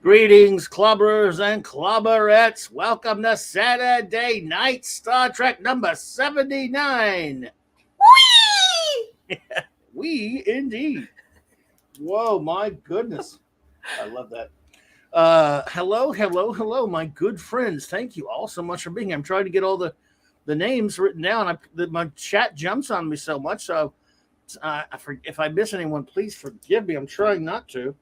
Greetings, clubbers and clubberettes. Welcome to Saturday Night Star Trek number 79. Whee! We indeed. Whoa, my goodness. I love that. Hello, my good friends. Thank you all so much for being here. I'm trying to get all the names written down. My chat jumps on me so much. So if I miss anyone, please forgive me. I'm trying not to.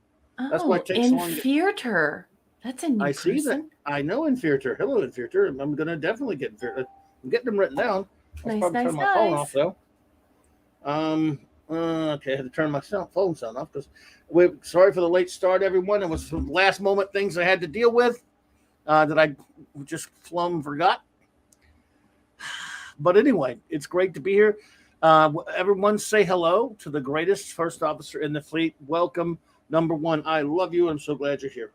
That's why it Oh, takes so long to get. Inferior. That's a I new see that. person. I know Inferior. Hello, Inferior. I'm going to definitely get Inferior. I'm getting them written down. I should Nice, probably turn nice, my phone off, nice. though. Okay, I had to turn my phone sound off because we sorry for the late start, everyone. It was some last moment things I had to deal with that I just flum forgot. But anyway, it's great to be here. Everyone say hello to the greatest first officer in the fleet. Welcome, number one. I love you. I'm so glad you're here.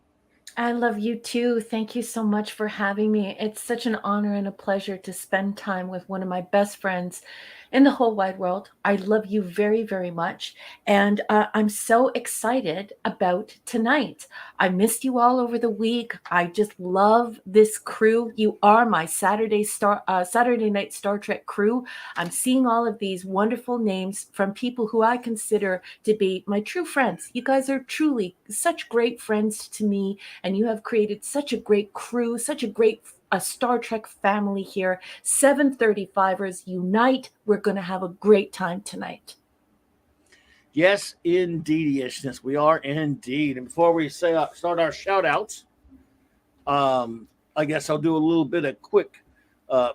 I love you too. Thank you so much for having me. It's such an honor and a pleasure to spend time with one of my best friends in the whole wide world. I love you very, very much. And I'm so excited about tonight. I missed you all over the week. I just love this crew. You are my Saturday night Star Trek crew. I'm seeing all of these wonderful names from people who I consider to be my true friends. You guys are truly such great friends to me, and you have created such a great crew, such a great Star Trek family here. 735ers unite. We're going to have a great time tonight. Yes, indeedishness. We are indeed. And before we start our shout outs, I guess I'll do a little bit of quick uh,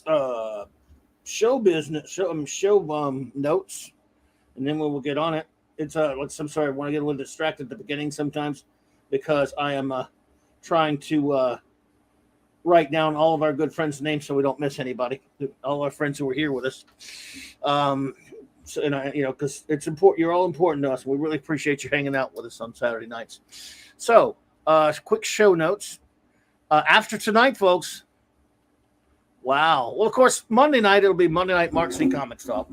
uh, show business, show notes, and then we'll get on it. I'm sorry, I want to get a little distracted at the beginning sometimes because I am trying to write down all of our good friends' names so we don't miss anybody. All our friends who are here with us. Because it's important. You're all important to us. We really appreciate you hanging out with us on Saturday nights. So, quick show notes. After tonight, folks. Wow. Well, of course, Monday night it'll be Monday Night Marks and Comics Talk,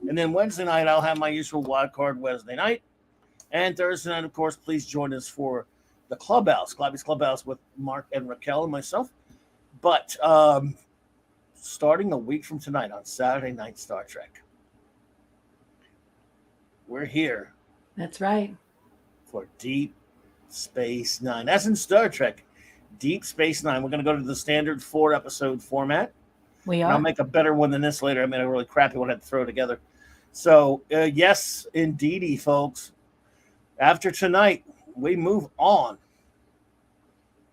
and then Wednesday night I'll have my usual wild card Wednesday night, and Thursday night, of course, please join us for the Clubhouse, Globby's Clubhouse with Mark and Raquel and myself. But starting a week from tonight on Saturday Night Star Trek, we're here That's right. for Deep Space Nine. That's in Star Trek. Deep Space Nine. We're going to go to the standard 4 episode format. We And I'll are. make a better one than this later. I made a really crappy one I had to throw together. So, yes, indeedy, folks. After tonight, we move on.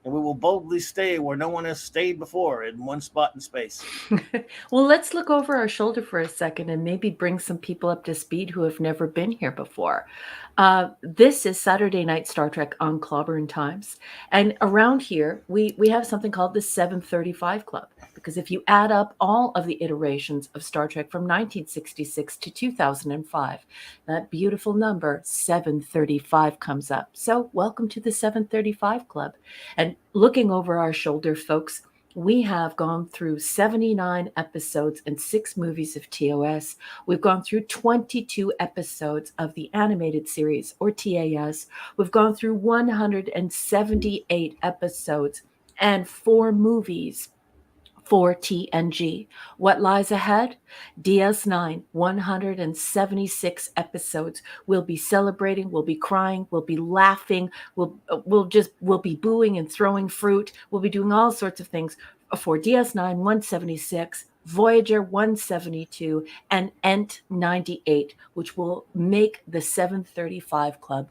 And we will boldly stay where no one has stayed before in one spot in space. Well, let's look over our shoulder for a second and maybe bring some people up to speed who have never been here before. This is Saturday Night Star Trek on CLOBBERIN Times. And around here, we have something called the 735 Club. Because if you add up all of the iterations of Star Trek from 1966 to 2005, that beautiful number 735 comes up. So, welcome to the 735 Club. And looking over our shoulder, folks, we have gone through 79 episodes and 6 movies of TOS. We've gone through 22 episodes of the animated series, or TAS. We've gone through 178 episodes and 4 movies for TNG. What lies ahead? DS9, 176 episodes. We'll be celebrating, we'll be crying, we'll be laughing, we'll be booing and throwing fruit. We'll be doing all sorts of things for DS9, 176. Voyager 172 and ENT 98, which will make the 735 Club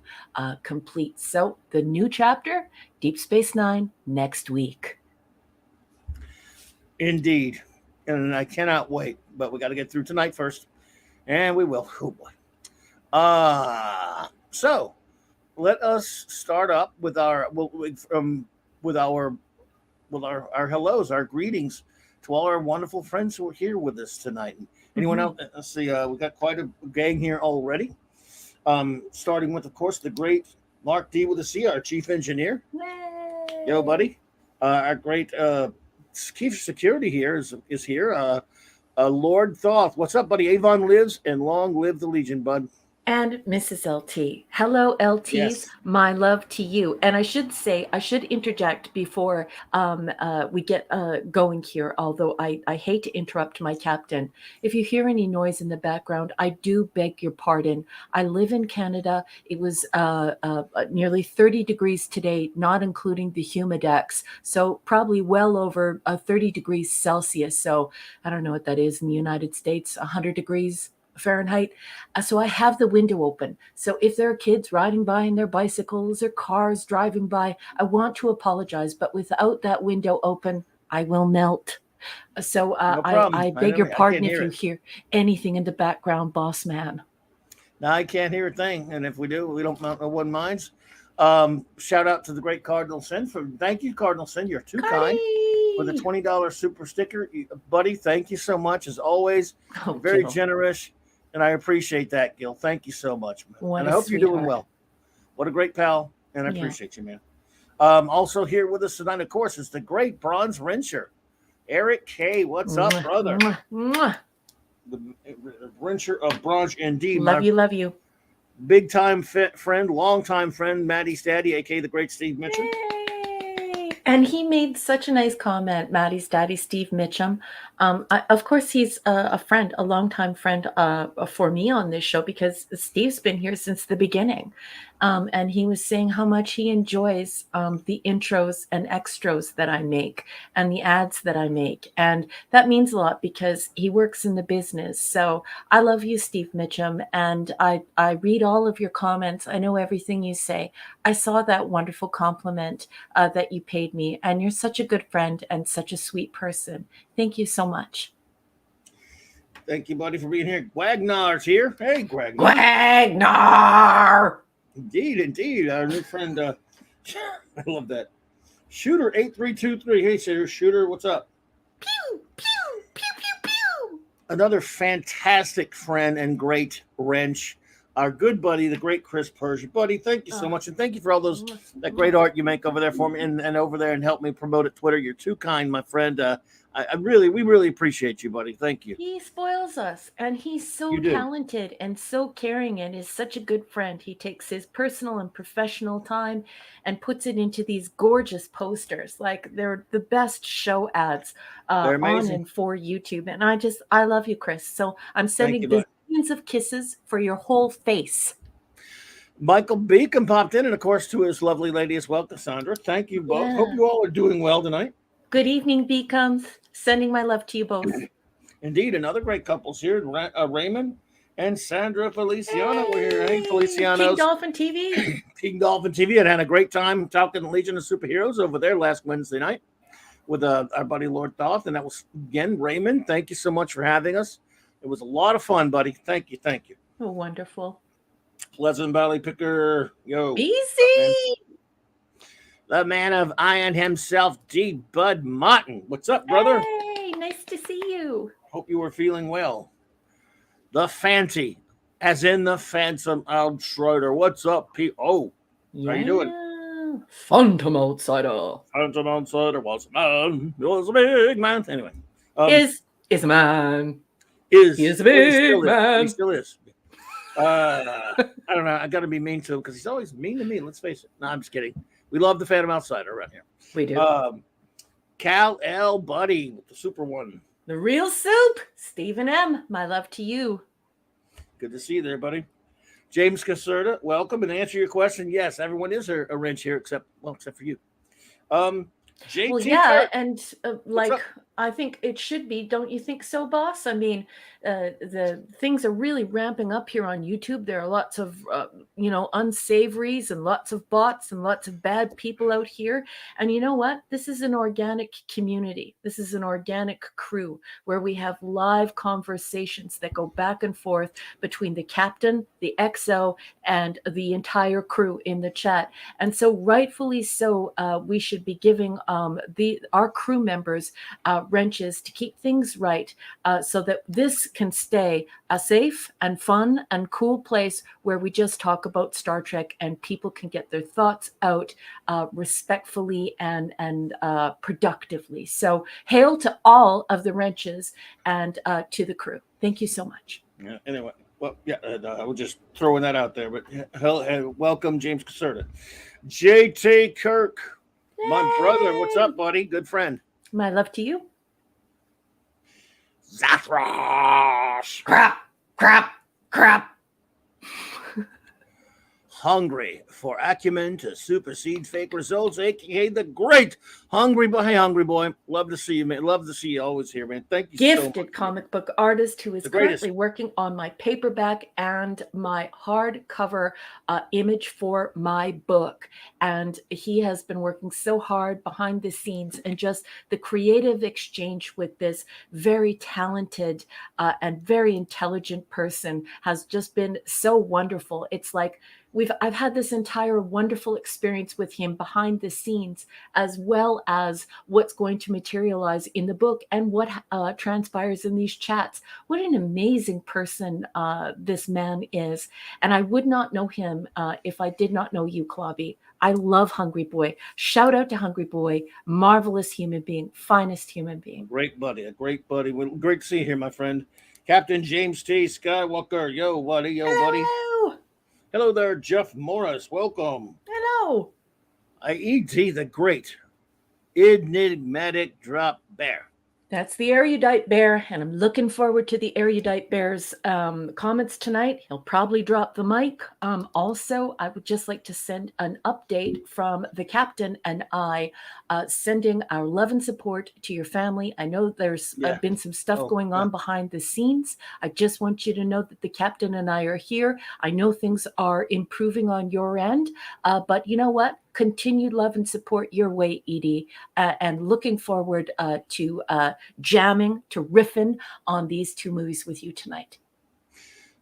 complete. So, the new chapter, Deep Space Nine, next week. Indeed. And I cannot wait. But we got to get through tonight first. And we will. Oh, boy. So let us start up with with our our hellos, our greetings to all our wonderful friends who are here with us tonight. Anyone Mhm. else? Let's see. We got quite a gang here already. Starting with, of course, the great Mark D with a C, our chief engineer. Yo, Yay. buddy. Our great chief security here is here. Lord Thoth. What's up, buddy? Avon lives and long live the Legion, bud. And Mrs. LT. Hello, LTs. Yes. My love to you. And I should say, I should interject before we get going here, although I hate to interrupt my captain. If you hear any noise in the background, I do beg your pardon. I live in Canada. It was nearly 30 degrees today, not including the humidex. So probably well over 30 degrees Celsius. So I don't know what that is in the United States, 100 degrees Fahrenheit. So I have the window open. So if there are kids riding by in their bicycles or cars driving by, I want to apologize, but without that window open, I will melt. So No problem. I beg your I pardon can't if hear you it. hear anything in the background, boss man. No, I can't hear a thing. And if we do, we don't, no one minds. Shout out to the great Cardinal Sin for thank you, Cardinal Sin. You're too kind for the Cardi! $20 super sticker. Buddy, thank you so much as always. Oh, You're very Gil, generous. And I appreciate that, Gil. Thank you so much, man. what And I a hope you're doing sweetheart. well. What a great pal. And I Yeah. appreciate you, man. Also here with us tonight, of course, is the great bronze wrencher, Eric K. What's up, Mwah, brother? mwah, mwah. The wrencher of bronze indeed. Love My you, love you. big time friend, long time friend, Maddie's daddy, aka the great Steve Mitchell. Yay! And he made such a nice comment, Maddie's daddy, Steve Mitchum. Of course, he's a friend, a longtime friend for me on this show because Steve's been here since the beginning. And he was saying how much he enjoys the intros and extras that I make and the ads that I make. And that means a lot because he works in the business. So I love you, Steve Mitchum. And I read all of your comments. I know everything you say. I saw that wonderful compliment that you paid me. And you're such a good friend and such a sweet person. Thank you so much. Thank you, buddy, for being here. Wagnar's here. Hey, Gwagnar. Wagner! Indeed. Our new friend, I love that. Shooter8323. Hey, Shooter, what's up? Pew, pew, pew, pew, pew. Another fantastic friend and great wrench. Our good buddy, the great Chris Persia. Buddy, thank you so much. And thank you for all that great art you make over there for me and over there and help me promote it Twitter. You're too kind, my friend. We really appreciate you, buddy. Thank you. He spoils us, and he's so You do. talented and so caring and is such a good friend. He takes his personal and professional time and puts it into these gorgeous posters. Like they're the best show ads They're on amazing. and for YouTube. And I love you, Chris. So I'm sending you, bud. billions of kisses for your whole face. Michael Beacon popped in, and of course, to his lovely lady as well, Cassandra. Thank you both. Yeah. Hope you all are doing well tonight. Good evening, Beacons. Sending my love to you both. Indeed, another great couples here, Raymond and Sandra Feliciano. We're here. Hey, Felicianos. King Dolphin TV. King Dolphin TV had a great time talking Legion of Superheroes over there last Wednesday night with our buddy Lord Thoth. And that was, again, Raymond. Thank you so much for having us. It was a lot of fun, buddy. Thank you. Oh, wonderful. Pleasant Valley Picker. Yo. Easy. The man of iron himself, D. Bud Martin. What's up, brother? Hey, nice to see you. Hope you are feeling well. The Fanty, as in the Phantom Outsider. What's up, Pete? Oh, Yeah. how you doing? Phantom Outsider. Phantom Outsider was a man. He was a big man. Anyway. Is a man. He is a big man. He still is. I don't know. I got to be mean to him because he's always mean to me. Let's face it. No, I'm just kidding. We love the Phantom Outsider around here. We do. Cal L. Buddy with the Super One. The real soup. Stephen M. My love to you. Good to see you there, buddy. James Caserta, welcome. And to answer your question, yes, everyone is a wrench here except for you. JT Well, yeah, Kirk, and up? I think it should be. Don't you think so, boss? I mean, the things are really ramping up here on YouTube. There are lots of, unsavories and lots of bots and lots of bad people out here. And you know what? This is an organic community. This is an organic crew where we have live conversations that go back and forth between the captain, the XO, and the entire crew in the chat. And so rightfully so, we should be giving our crew members wrenches to keep things right so that this can stay a safe and fun and cool place where we just talk about Star Trek and people can get their thoughts out respectfully and productively. So hail to all of the wrenches and to the crew. Thank you so much. Yeah, anyway, Well, yeah, I was just throwing that out there. But welcome, James Caserta. JT Kirk, my brother. What's up, buddy? Good friend. My love to you. Zathras. Crap, crap, crap. Hungry for acumen to supersede fake results, aka the great Hungry Boy. Hey, Hungry Boy, love to see you, man. Love to see you always here, man. Thank you so much. Gifted comic book artist who is currently working on my paperback and my hardcover image for my book. And he has been working so hard behind the scenes, and just the creative exchange with this very talented and very intelligent person has just been so wonderful. It's like I've had this entire wonderful experience with him behind the scenes, as well as what's going to materialize in the book and what transpires in these chats. What an amazing person this man is. And I would not know him if I did not know you, Clobby. I love Hungry Boy. Shout out to Hungry Boy. Marvelous human being. Finest human being. Great buddy. A great buddy. Well, great to see you here, my friend. Captain James T. Skywalker. Yo, buddy. Yo, buddy. Hello there, Jeff Morris. Welcome. Hello. E.T. the Great Enigmatic Drop Bear. That's the Erudite Bear, and I'm looking forward to the Erudite Bear's comments tonight. He'll probably drop the mic. Also, I would just like to send an update from the captain and I, sending our love and support to your family. I know there's been some stuff going on behind the scenes. I just want you to know that the captain and I are here. I know things are improving on your end, but you know what? Continued love and support your way, Edie, and looking forward to jamming, to riffing on these two movies with you tonight.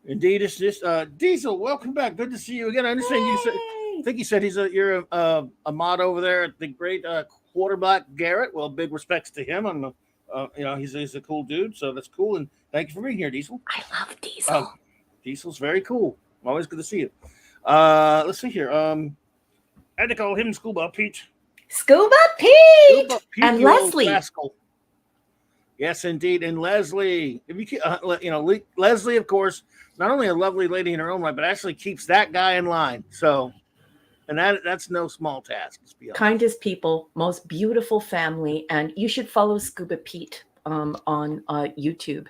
Indeed, it's just Diesel. Welcome back. Good to see you again. I understand you said. I think you said you're a mod over there at the great quarterback Garrett. Well, big respects to him. I'm he's a cool dude, so that's cool. And thank you for being here, Diesel. I love Diesel. Diesel's very cool. Always good to see you. Let's see here. I had to call him Scuba Pete. Scuba Pete and Leslie. Rascal. Yes, indeed, and Leslie. If you Leslie, of course, not only a lovely lady in her own right, but actually keeps that guy in line. So, and that's no small task. Let's be honest. Kindest people, most beautiful family, and you should follow Scuba Pete on YouTube.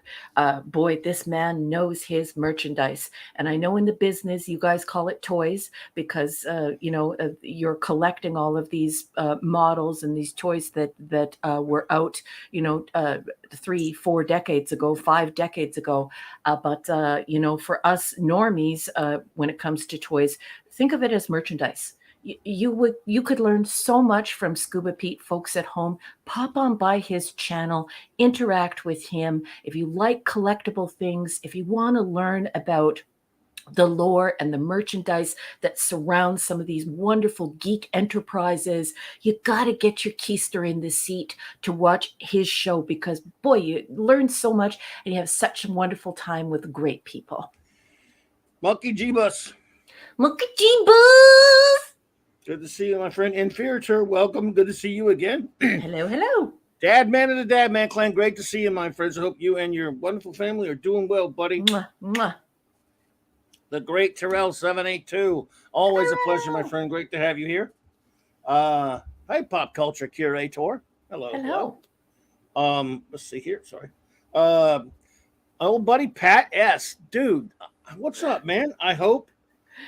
Boy, this man knows his merchandise. And I know in the business you guys call it toys because you're collecting all of these models and these toys that were out 3-4 decades ago, 5 decades ago. But for us normies, when it comes to toys, think of it as merchandise. You could learn so much from Scuba Pete. Folks at home, pop on by his channel, interact with him. If you like collectible things, if you want to learn about the lore and the merchandise that surrounds some of these wonderful geek enterprises, you got to get your keister in the seat to watch his show because, boy, you learn so much and you have such a wonderful time with great people. Monkey G-Bus. Monkey G-Bus. Good to see you, my friend. Inferior, welcome. Good to see you again. Hello, hello. Dad Man of the Dad Man Clan, great to see you, my friends. I hope you and your wonderful family are doing well, buddy. Mwah, mwah. The great Terrell 782. Always a pleasure, my friend. Great to have you here. Hi, Pop Culture Curator. Hello. Let's see here. Sorry. Old buddy Pat S. Dude, what's up, man? I hope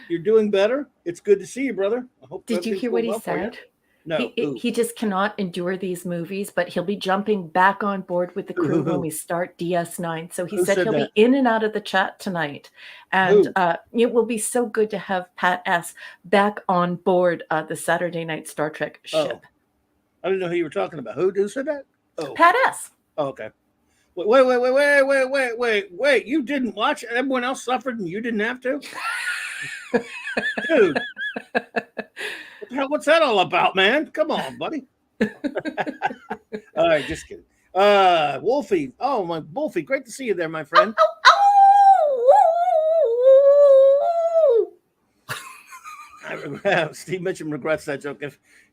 you're doing better. It's good to see you, brother. I hope. Did you hear what he said? No. He just cannot endure these movies, but he'll be jumping back on board with the crew when we start DS9. So he said he'll be in and out of the chat tonight. And it will be so good to have Pat S. back on board the Saturday Night Star Trek ship. I didn't know who you were talking about. Who said that? Pat S. Oh, okay. Wait. You didn't watch it? Everyone else suffered and you didn't have to? Dude. What's that all about, man? Come on, buddy. All right, just kidding. Wolfie. Oh, my Wolfie. Great to see you there, my friend. Steve Mitchum regrets that joke.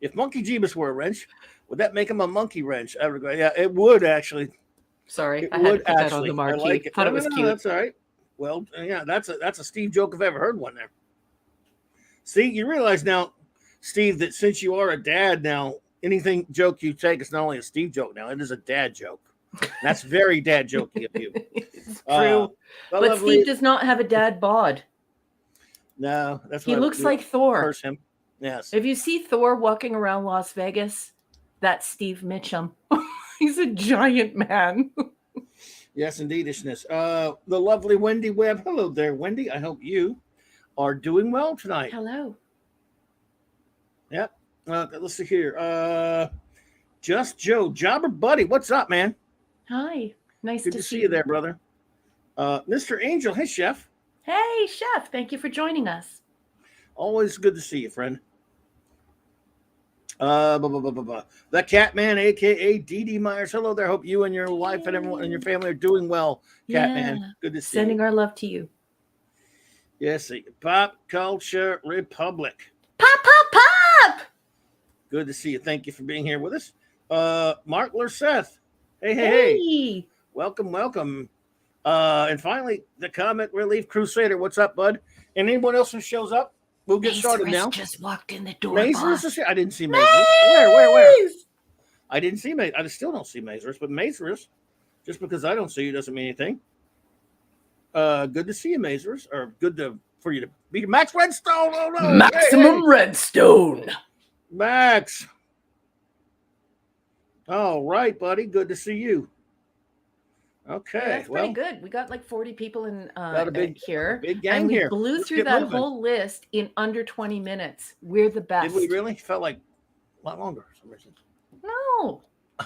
If Monkey Jeebus were a wrench, would that make him a monkey wrench? I regret. Yeah, it would actually. Sorry, I had to put that on the marquee. Like it. Thought it was cute. That's all right. Well, yeah, that's a Steve joke if I ever heard one there. See, you realize now, Steve, that since you are a dad now, anything joke you take is not only a Steve joke now, it is a dad joke. That's very dad jokey of you. It's true. But lovely, Steve does not have a dad bod. No, that's he looks like Thor. Curse him. Yes. If you see Thor walking around Las Vegas, that's Steve Mitchum. He's a giant man. Yes, indeedishness. The lovely Wendy Webb. Hello there, Wendy. I hope you are doing well tonight. Hello. Yep. Let's see here. Just Joe, Jobber Buddy. What's up, man? Hi. Nice Good to see you there, brother. Mr. Angel. Hey, Chef. Hey, Chef. Thank you for joining us. Always good to see you, friend. The Catman, aka Dee Myers. Hello there. Hope you and your wife and everyone and your family are doing well, Catman. Good to see you. Sending our love to you. Yes, Pop Culture Republic. Pop, pop, pop! Good to see you. Thank you for being here with us. Mark Lerseth. Hey. Welcome. And finally, the Comic Relief Crusader. What's up, bud? And anyone else who shows up, we'll get started now. Just walked in the door. Mazers is here. I didn't see Mazers. Where? I didn't see Mazers. I still don't see Mazers, but Mazers, just because I don't see you doesn't mean anything. Good to see you, Mazers, or for you to be Max Redstone. Oh no, Maximum Redstone. Max. All right, buddy. Good to see you. Okay, that's pretty good. We got like 40 people in here. Big gang and we here. Blew through that whole list in under 20 minutes. We're the best. Did we really? Felt like a lot longer for some reason. No.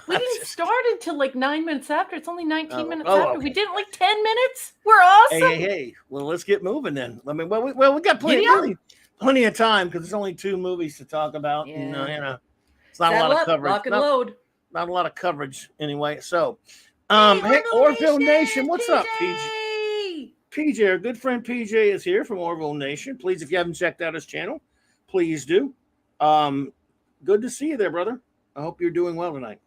We didn't start until like 9 minutes after. It's only 19 minutes after. Okay. We didn't like 10 minutes. We're awesome. Hey. Well, let's get moving then. I mean, we got plenty of time because there's only 2 movies to talk about. Yeah. And, it's not a lot of coverage. Lock and load. Not a lot of coverage anyway. So, hey, Orville Nation, what's up, PJ? PJ, our good friend PJ is here from Orville Nation. Please, if you haven't checked out his channel, please do. Good to see you there, brother. I hope you're doing well tonight.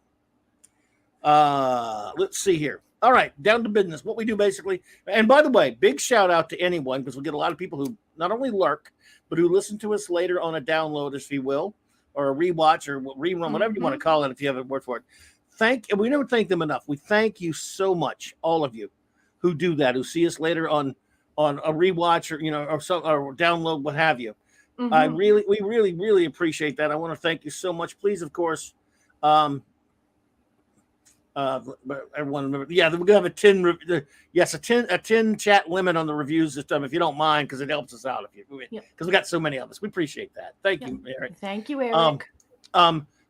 Let's see here. All right, down to business. What we do basically, and by the way, big shout out to anyone because we get a lot of people who not only lurk, but who listen to us later on a download, if you will, or a rewatch or rerun, whatever you want to call it, if you have a word for it. We never thank them enough. We thank you so much, all of you who do that, who see us later on a rewatch or download, what have you. We really appreciate that. I want to thank you so much. Please, of course, everyone remember. Yeah, we're gonna have a 10 chat limit on the reviews this time, if you don't mind, because it helps us out because we got so many of us. We appreciate that. Thank you, Eric. Thank you, Eric.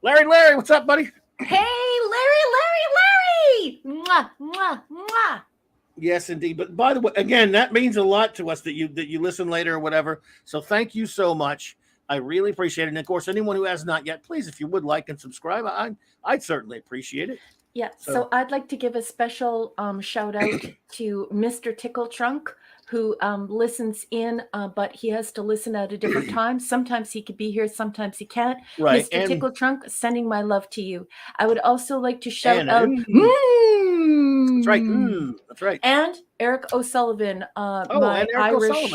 Larry, what's up, buddy? Hey, Larry! Mwah, mwah, mwah. Yes, indeed. But by the way, again, that means a lot to us that you listen later or whatever. So thank you so much. I really appreciate it. And of course, anyone who has not yet, please, if you would like and subscribe, I'd certainly appreciate it. Yeah. So I'd like to give a special shout out to Mr. Tickle Trunk, who listens in, but he has to listen at a different time. Sometimes he could be here, sometimes he can't. Right. Mr. Tickle Trunk, sending my love to you. I would also like to shout out. That's right. That's right. And Eric O'Sullivan, my Irish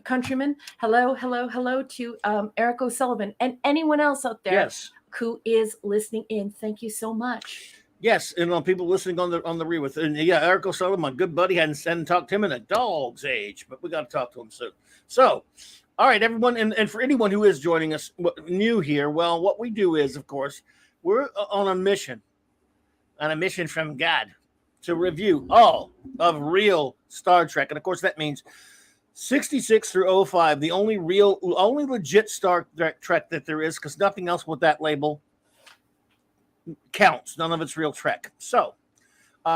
countryman. Hello to Eric O'Sullivan and anyone else out there who is listening in. Thank you so much. Yes, and people listening on the rewith. And yeah, Eric O'Sullivan, my good buddy, hadn't talked to him in a dog's age, but we got to talk to him soon. So, all right, everyone, and for anyone who is joining us new here, well, what we do is, of course, we're on a mission from God to review all of real Star Trek, and of course that means 66 through 05, the only legit Star Trek that there is, because nothing else with that label counts. None of it's real Trek. So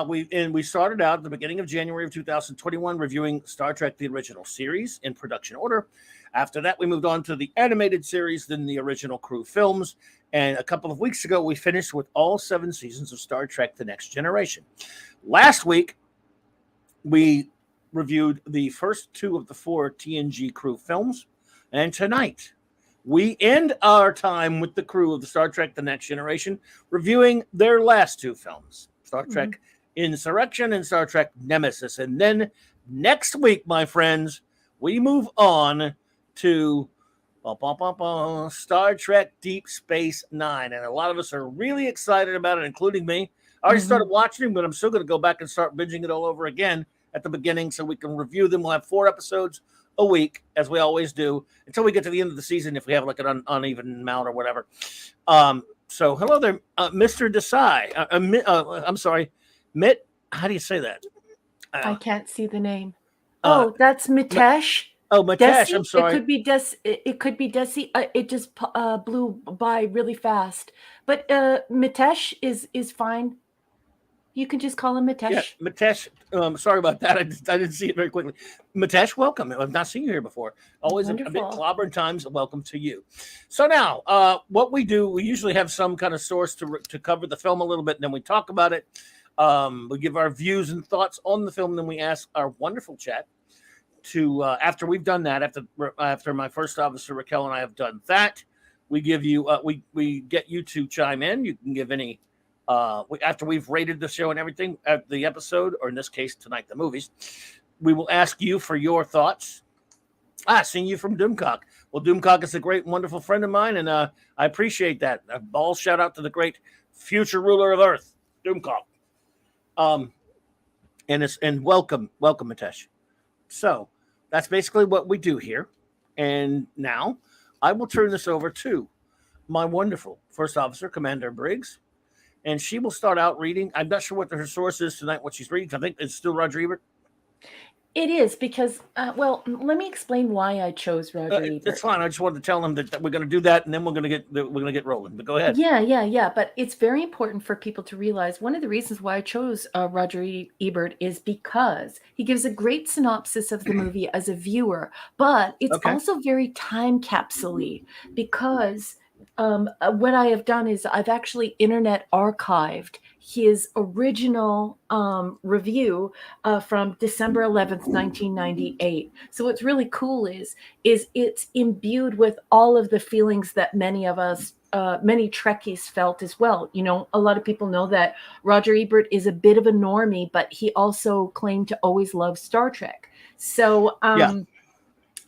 we started out at the beginning of January of 2021 reviewing Star Trek the original series in production order. After that, we moved on to the animated series, then the original crew films, and a couple of weeks ago we finished with all 7 seasons of Star Trek the Next Generation. Last week we reviewed the first 2 of the 4 TNG crew films, and tonight we end our time with the crew of the Star Trek The Next Generation, reviewing their last 2 films, Star Trek Insurrection and Star Trek Nemesis. And then Next week, my friends, we move on to Star Trek Deep Space Nine. And a lot of us are really excited about it, including me. I already started watching it, but I'm still going to go back and start binging it all over again at the beginning so we can review them. We'll have 4 episodes a week, as we always do, until we get to the end of the season if we have like an uneven amount or whatever. So hello there, Mr. Desai. I'm sorry, Mitt. How do you say that? I can't see the name. That's Mitesh. Mitesh. Desi? I'm sorry. It could be Des. It could be Desi. It just blew by really fast. But Mitesh is fine. You can just call him Mitesh. Yeah, Mitesh. Sorry about that. I didn't see it very quickly. Mitesh, welcome. I've not seen you here before. Always a bit clobbering times. Welcome to you. So now, what we do, we usually have some kind of source to cover the film a little bit, and then we talk about it. We give our views and thoughts on the film, and then we ask our wonderful chat to after we've done that, after my first officer Raquel and I have done that, we give you we get you to chime in. You can give any after we've rated the show and everything, the episode, or in this case tonight the movies, we will ask you for your thoughts. Seeing you from Doomcock. Well, Doomcock is a great, wonderful friend of mine, and I appreciate that. A ball shout out to the great future ruler of Earth, Doomcock. And welcome, Mitesh. So that's basically what we do here. And now I will turn this over to my wonderful first officer, Commander Briggs, and she will start out reading. I'm not sure what her source is tonight, what she's reading. I think it's still Roger Ebert. It is because, well, let me explain why I chose Roger Ebert. It's fine. I just wanted to tell them that we're going to do that, and then we're going to get rolling. But go ahead. Yeah. But it's very important for people to realize one of the reasons why I chose Roger Ebert is because he gives a great synopsis of the movie as a viewer, but it's also very time capsule-y because what I have done is I've actually internet archived his original review from December 11th, 1998. So what's really cool is it's imbued with all of the feelings that many of us, many Trekkies felt as well. You know, a lot of people know that Roger Ebert is a bit of a normie, but he also claimed to always love Star Trek. So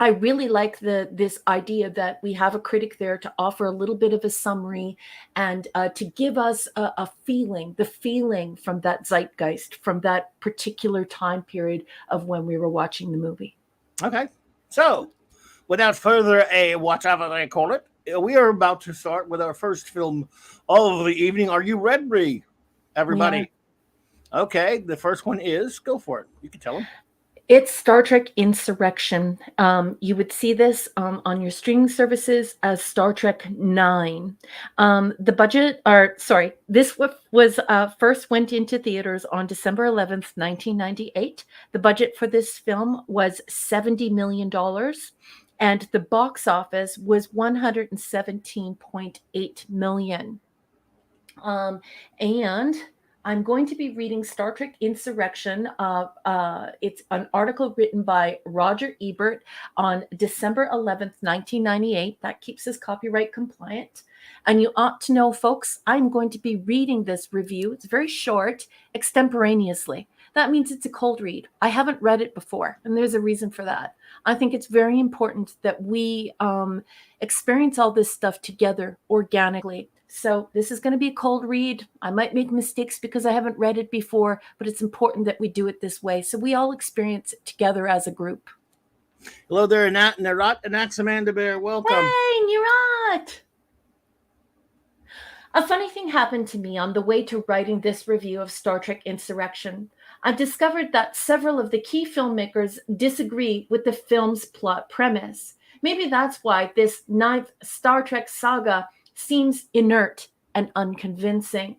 I really like this idea that we have a critic there to offer a little bit of a summary and to give us a feeling, the feeling from that zeitgeist, from that particular time period of when we were watching the movie. Okay. So without further whatever they call it, we are about to start with our first film of the evening. Are you ready, everybody? Yeah. Okay. The first one is, go for it. You can tell them. It's Star Trek Insurrection. You would see this on your streaming services as Star Trek 9. The budget, this was first went into theaters on December 11th, 1998. The budget for this film was $70 million, and the box office was $117.8 million. And I'm going to be reading Star Trek Insurrection. It's an article written by Roger Ebert on December 11th, 1998. That keeps us copyright compliant. And you ought to know, folks, I'm going to be reading this review. It's very short, extemporaneously. That means it's a cold read. I haven't read it before, and there's a reason for that. I think it's very important that we experience all this stuff together organically. So this is going to be a cold read. I might make mistakes because I haven't read it before, but it's important that we do it this way so we all experience it together as a group. Hello there, Nat and Nat's Amanda Bear. Welcome. Hey, Neerot! A funny thing happened to me on the way to writing this review of Star Trek Insurrection. I discovered that several of the key filmmakers disagree with the film's plot premise. Maybe that's why this 9th Star Trek saga seems inert and unconvincing.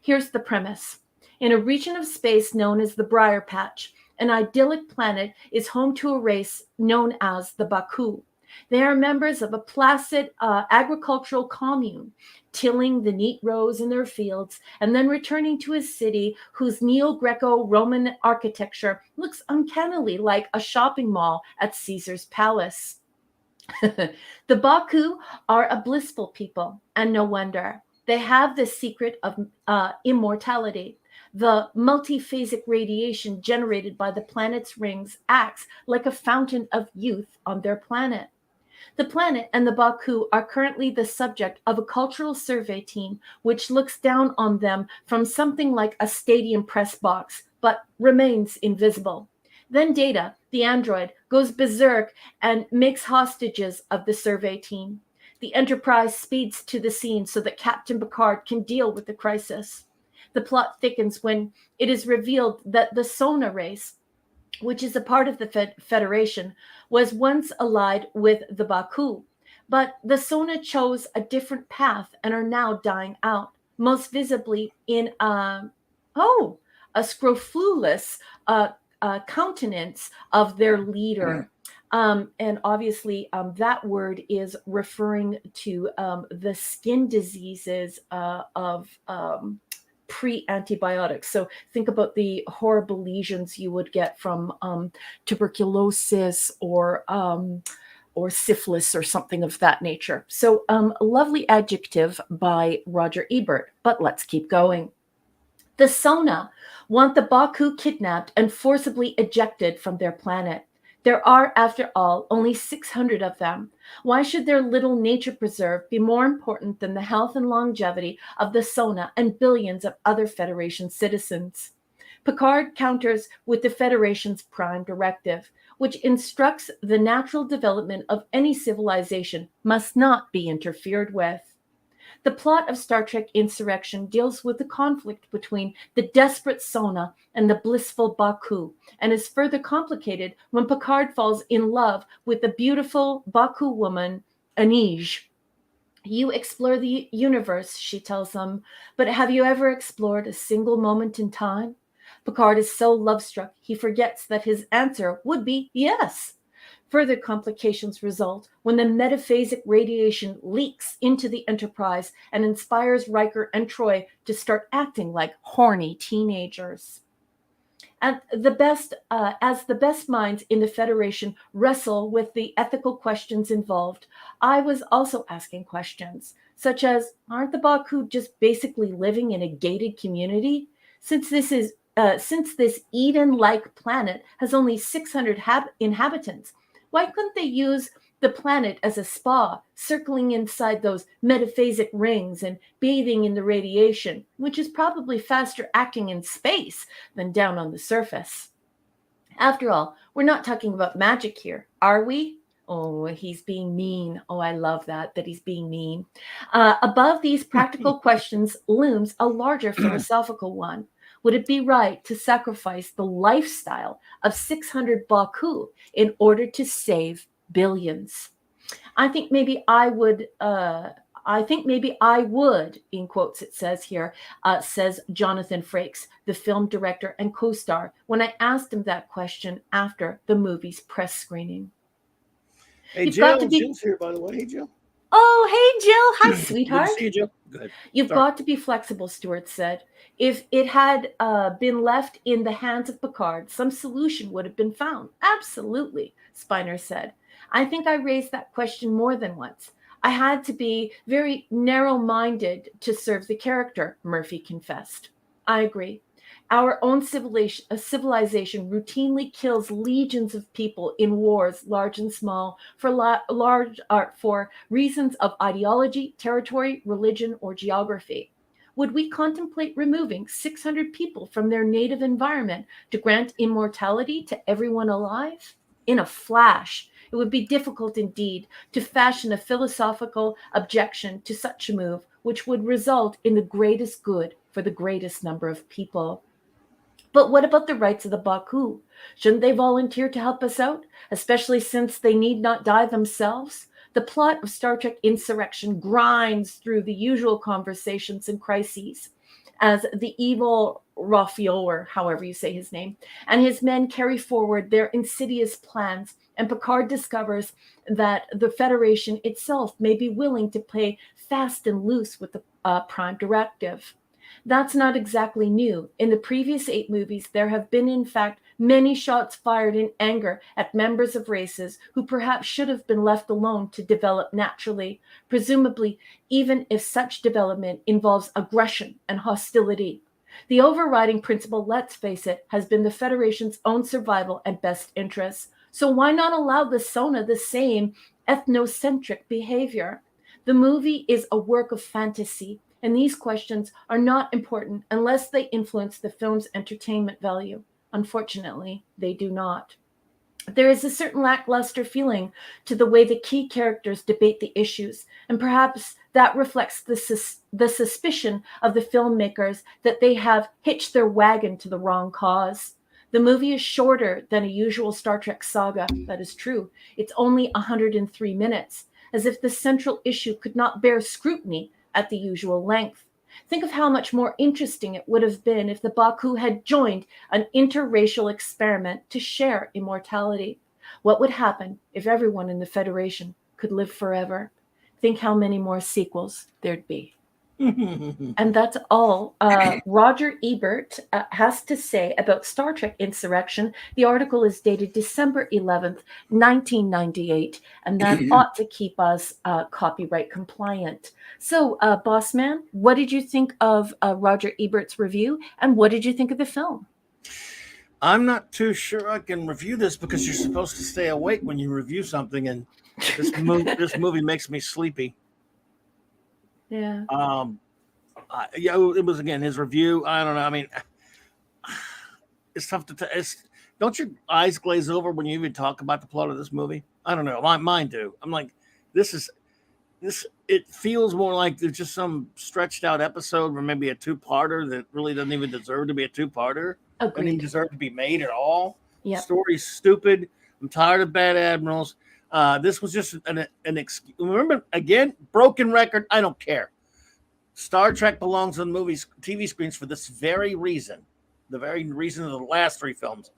Here's the premise. In a region of space known as the Briar Patch, an idyllic planet is home to a race known as the Baku. They are members of a placid agricultural commune, tilling the neat rows in their fields and then returning to a city whose Neo-Greco-Roman architecture looks uncannily like a shopping mall at Caesar's Palace. The Baku are a blissful people, and no wonder. They have the secret of immortality. The multiphasic radiation generated by the planet's rings acts like a fountain of youth on their planet. The planet and the Baku are currently the subject of a cultural survey team which looks down on them from something like a stadium press box, but remains invisible. Then Data, the android, goes berserk and makes hostages of the survey team. The Enterprise speeds to the scene so that Captain Picard can deal with the crisis. The plot thickens when it is revealed that the Sona race, which is a part of the Federation, was once allied with the Baku. But the Sona chose a different path and are now dying out, most visibly in a scrofulous countenance of their leader. And obviously, that word is referring to the skin diseases of pre-antibiotics. So think about the horrible lesions you would get from tuberculosis or syphilis or something of that nature. So a lovely adjective by Roger Ebert, but let's keep going. The Sona want the Baku kidnapped and forcibly ejected from their planet. There are, after all, only 600 of them. Why should their little nature preserve be more important than the health and longevity of the Sona and billions of other Federation citizens? Picard counters with the Federation's prime directive, which instructs the natural development of any civilization must not be interfered with. The plot of Star Trek Insurrection deals with the conflict between the desperate Sona and the blissful Baku, and is further complicated when Picard falls in love with the beautiful Baku woman, Anij. You explore the universe, she tells him, but have you ever explored a single moment in time? Picard is so love-struck, he forgets that his answer would be yes. Further complications result when the metaphasic radiation leaks into the Enterprise and inspires Riker and Troy to start acting like horny teenagers. As the best minds in the Federation wrestle with the ethical questions involved, I was also asking questions, such as, aren't the Baku just basically living in a gated community? Since this Eden-like planet has only 600 inhabitants, why couldn't they use the planet as a spa, circling inside those metaphasic rings and bathing in the radiation, which is probably faster acting in space than down on the surface? After all, we're not talking about magic here, are we? Oh, he's being mean. Oh, I love that he's being mean. Above these practical questions looms a larger philosophical one. Would it be right to sacrifice the lifestyle of 600 Baku in order to save billions? I think maybe I would, in quotes it says here, says Jonathan Frakes, the film director and co-star, when I asked him that question after the movie's press screening. Hey, Jill, Jill's here, by the way. Hey, Jill. Oh, hey, Jill. Hi, sweetheart. Good to see you, Jill. Good. You've got to be flexible, Stewart said. If it had been left in the hands of Picard, some solution would have been found. Absolutely, Spiner said. I think I raised that question more than once. I had to be very narrow-minded to serve the character, Murphy confessed. I agree. Our own civilization routinely kills legions of people in wars, large and small, for reasons of ideology, territory, religion, or geography. Would we contemplate removing 600 people from their native environment to grant immortality to everyone alive? In a flash, it would be difficult indeed to fashion a philosophical objection to such a move, which would result in the greatest good for the greatest number of people. But what about the rights of the Baku? Shouldn't they volunteer to help us out, especially since they need not die themselves? The plot of Star Trek Insurrection grinds through the usual conversations and crises as the evil Raphael, or however you say his name, and his men carry forward their insidious plans, and Picard discovers that the Federation itself may be willing to play fast and loose with the Prime Directive. That's not exactly new. In the previous 8 movies, there have been, in fact, many shots fired in anger at members of races who perhaps should have been left alone to develop naturally, presumably even if such development involves aggression and hostility. The overriding principle, let's face it, has been the Federation's own survival and best interests. So why not allow the Sona the same ethnocentric behavior? The movie is a work of fantasy, and these questions are not important unless they influence the film's entertainment value. Unfortunately, they do not. There is a certain lackluster feeling to the way the key characters debate the issues, and perhaps that reflects the suspicion of the filmmakers that they have hitched their wagon to the wrong cause. The movie is shorter than a usual Star Trek saga. That is true. It's only 103 minutes, as if the central issue could not bear scrutiny at the usual length. Think of how much more interesting it would have been if the Baku had joined an interracial experiment to share immortality. What would happen if everyone in the Federation could live forever? Think how many more sequels there'd be. And that's all Roger Ebert has to say about Star Trek Insurrection. The article is dated December 11th, 1998, and that ought to keep us copyright compliant. So, Boss Man, what did you think of Roger Ebert's review, and what did you think of the film? I'm not too sure I can review this because you're supposed to stay awake when you review something, and this movie makes me sleepy. Yeah. Yeah, it was again his review. I don't know. I mean, it's tough to tell. Don't your eyes glaze over when you even talk about the plot of this movie? I don't know. Mine do. I'm like, this. It feels more like there's just some stretched out episode, or maybe a two-parter that really doesn't even deserve to be a two-parter. Agreed. Doesn't even deserve to be made at all. Yeah. Story's stupid. I'm tired of bad admirals. This was just an excuse. Remember, again, broken record. I don't care. Star Trek belongs on movies, TV screens for this very reason, the very reason of the last three films.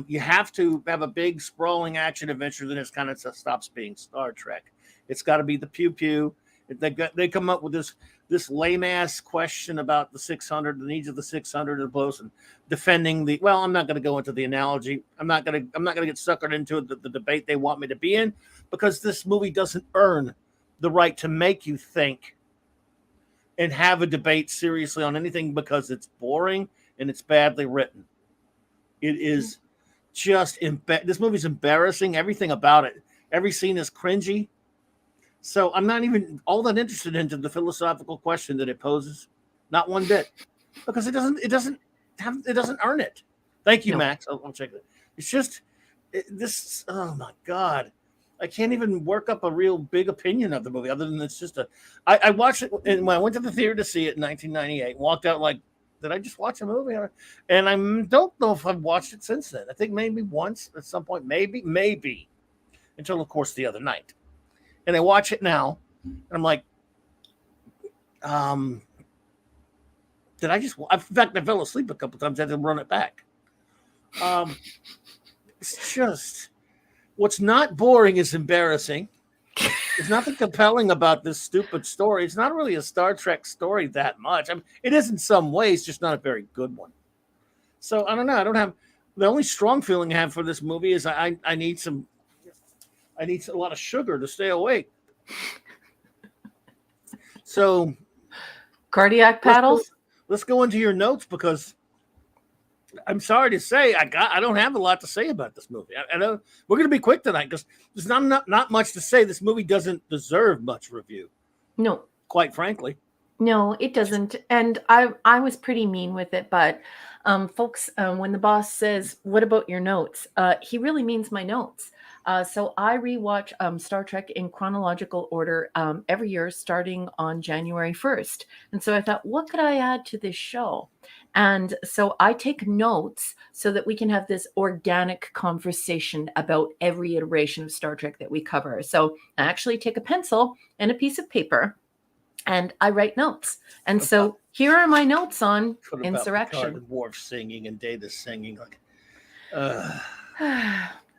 You have to have a big, sprawling action adventure, then it kind of stops being Star Trek. It's got to be the pew pew. They come up with this lame ass question about the 600, the needs of the 600 and blows, and defending the. Well, I'm not going to go into the analogy. I'm not going to get suckered into the debate they want me to be in, because this movie doesn't earn the right to make you think and have a debate seriously on anything, because it's boring and it's badly written. It is just this movie's embarrassing. Everything about it. Every scene is cringy. So I'm not even all that interested into the philosophical question that it poses. Not one bit. Because it doesn't earn it. Thank you, no. Max. I'll check it. It's just this. Oh my God. I can't even work up a real big opinion of the movie, other than it's just I watched it, and when I went to the theater to see it in 1998, walked out like, did I just watch a movie? And I don't know if I've watched it since then. I think maybe once at some point, maybe, until of course the other night. And I watch it now, and I'm like, did I just? In fact, I fell asleep a couple times. I had to run it back. It's just. What's not boring is embarrassing. There's nothing compelling about this stupid story. It's not really a Star Trek story that much. I mean, it is in some ways, just not a very good one. So I don't know. I don't have the only strong feeling I have for this movie is I need a lot of sugar to stay awake. So cardiac paddles. Let's go into your notes, because I'm sorry to say, I don't have a lot to say about this movie. I know we're going to be quick tonight because there's not much to say. This movie doesn't deserve much review. No, quite frankly, no, it doesn't. And I was pretty mean with it, but folks, when the boss says, "What about your notes?" He really means my notes. So I rewatch Star Trek in chronological order every year, starting on January 1st. And so I thought, what could I add to this show? And so I take notes so that we can have this organic conversation about every iteration of Star Trek that we cover. So I actually take a pencil and a piece of paper, and I write notes. And so here are my notes on Insurrection. About Worf singing and Data singing.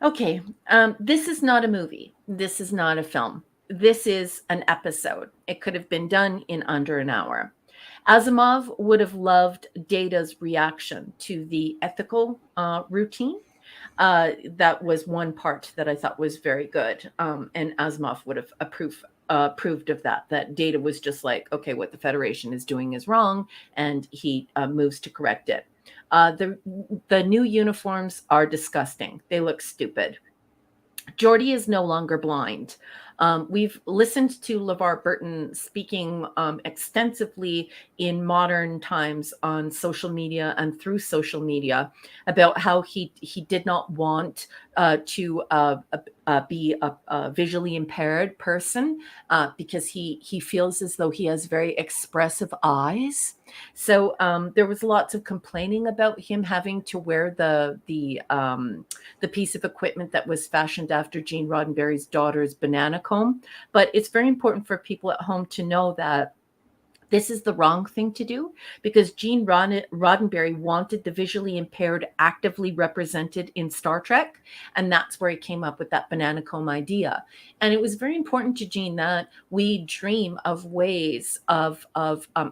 Okay, this is not a movie. This is not a film. This is an episode. It could have been done in under an hour. Asimov would have loved Data's reaction to the ethical routine. That was one part that I thought was very good. And Asimov would have approved of that. That Data was just like, okay, what the Federation is doing is wrong, and he moves to correct it. The new uniforms are disgusting. They look stupid. Geordi is no longer blind. We've listened to LeVar Burton speaking extensively in modern times on social media and through social media about how he did not want to be a visually impaired person because he feels as though he has very expressive eyes. So there was lots of complaining about him having to wear the piece of equipment that was fashioned after Gene Roddenberry's daughter's banana comb. But it's very important for people at home to know that this is the wrong thing to do, because Gene Roddenberry wanted the visually impaired actively represented in Star Trek, and that's where he came up with that banana comb idea. And it was very important to Gene that we dream of ways of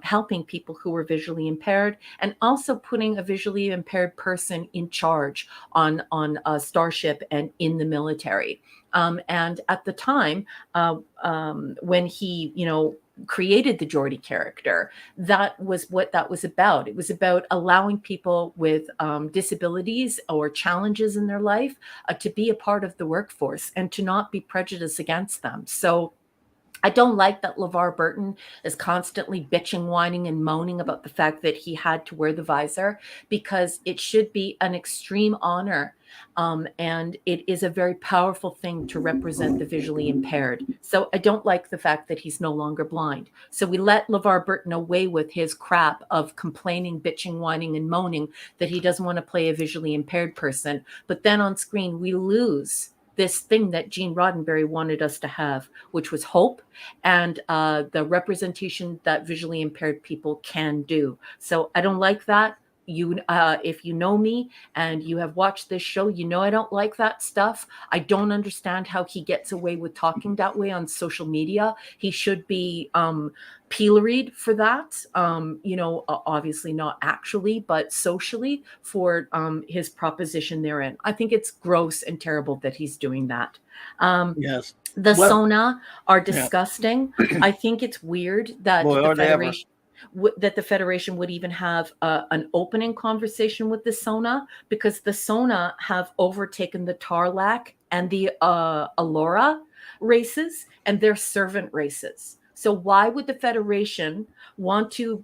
helping people who are visually impaired, and also putting a visually impaired person in charge on a starship and in the military. And at the time, when he, created the Geordi character, that was what that was about. It was about allowing people with disabilities or challenges in their life to be a part of the workforce and to not be prejudiced against them. So I don't like that LeVar Burton is constantly bitching, whining, and moaning about the fact that he had to wear the visor, because it should be an extreme honor. And it is a very powerful thing to represent the visually impaired. So I don't like the fact that he's no longer blind. So we let LeVar Burton away with his crap of complaining, bitching, whining, and moaning that he doesn't want to play a visually impaired person. But then on screen, we lose this thing that Gene Roddenberry wanted us to have, which was hope and the representation that visually impaired people can do. So I don't like that. If you know me and you have watched this show, you know I don't like that stuff. I don't understand how he gets away with talking that way on social media. He should be pilloried for that. Obviously not actually, but socially for his proposition therein. I think it's gross and terrible that he's doing that. Yes. The Sona are disgusting. Yeah. I think it's weird that the Federation would even have an opening conversation with the Sona, because the Sona have overtaken the Tarlac and the Alora races, and they're servant races. So why would the Federation want to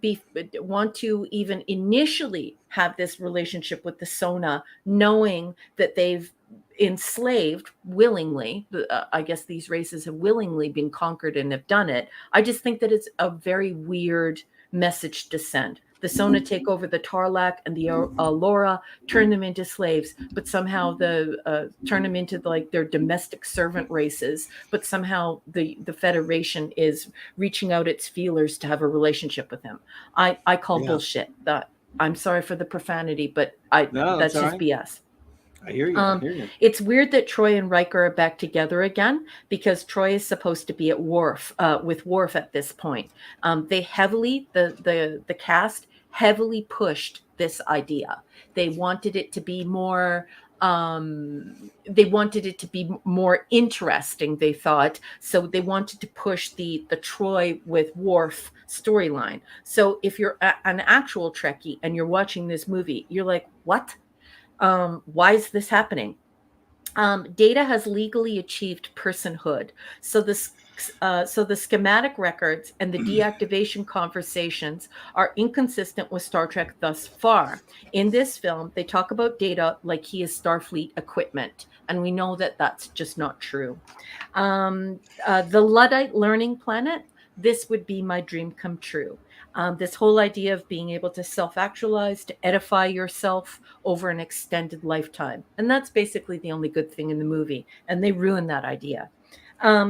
even initially have this relationship with the Sona, knowing that they've enslaved willingly? I guess these races have willingly been conquered and have done it. I just think that it's a very weird message to send. The Sona take over the Tarlac and the Alora, turn them into slaves, but somehow turn them into their domestic servant races. But somehow the Federation is reaching out its feelers to have a relationship with them. I call bullshit. That I'm sorry for the profanity, but that's just BS. I hear you. It's weird that Troy and Riker are back together again, because Troy is supposed to be at Worf with Worf at this point. The cast heavily pushed this idea. They wanted it to be more. They wanted it to be more interesting, they thought. So they wanted to push the Troy with Worf storyline. So if you're an actual Trekkie and you're watching this movie, you're like, what? Why is this happening? Data has legally achieved personhood. So the schematic records and the deactivation conversations are inconsistent with Star Trek thus far. In this film, they talk about Data like he is Starfleet equipment, and we know that that's just not true. The Luddite learning planet, this would be my dream come true. This whole idea of being able to self-actualize, to edify yourself over an extended lifetime. And that's basically the only good thing in the movie. And they ruined that idea.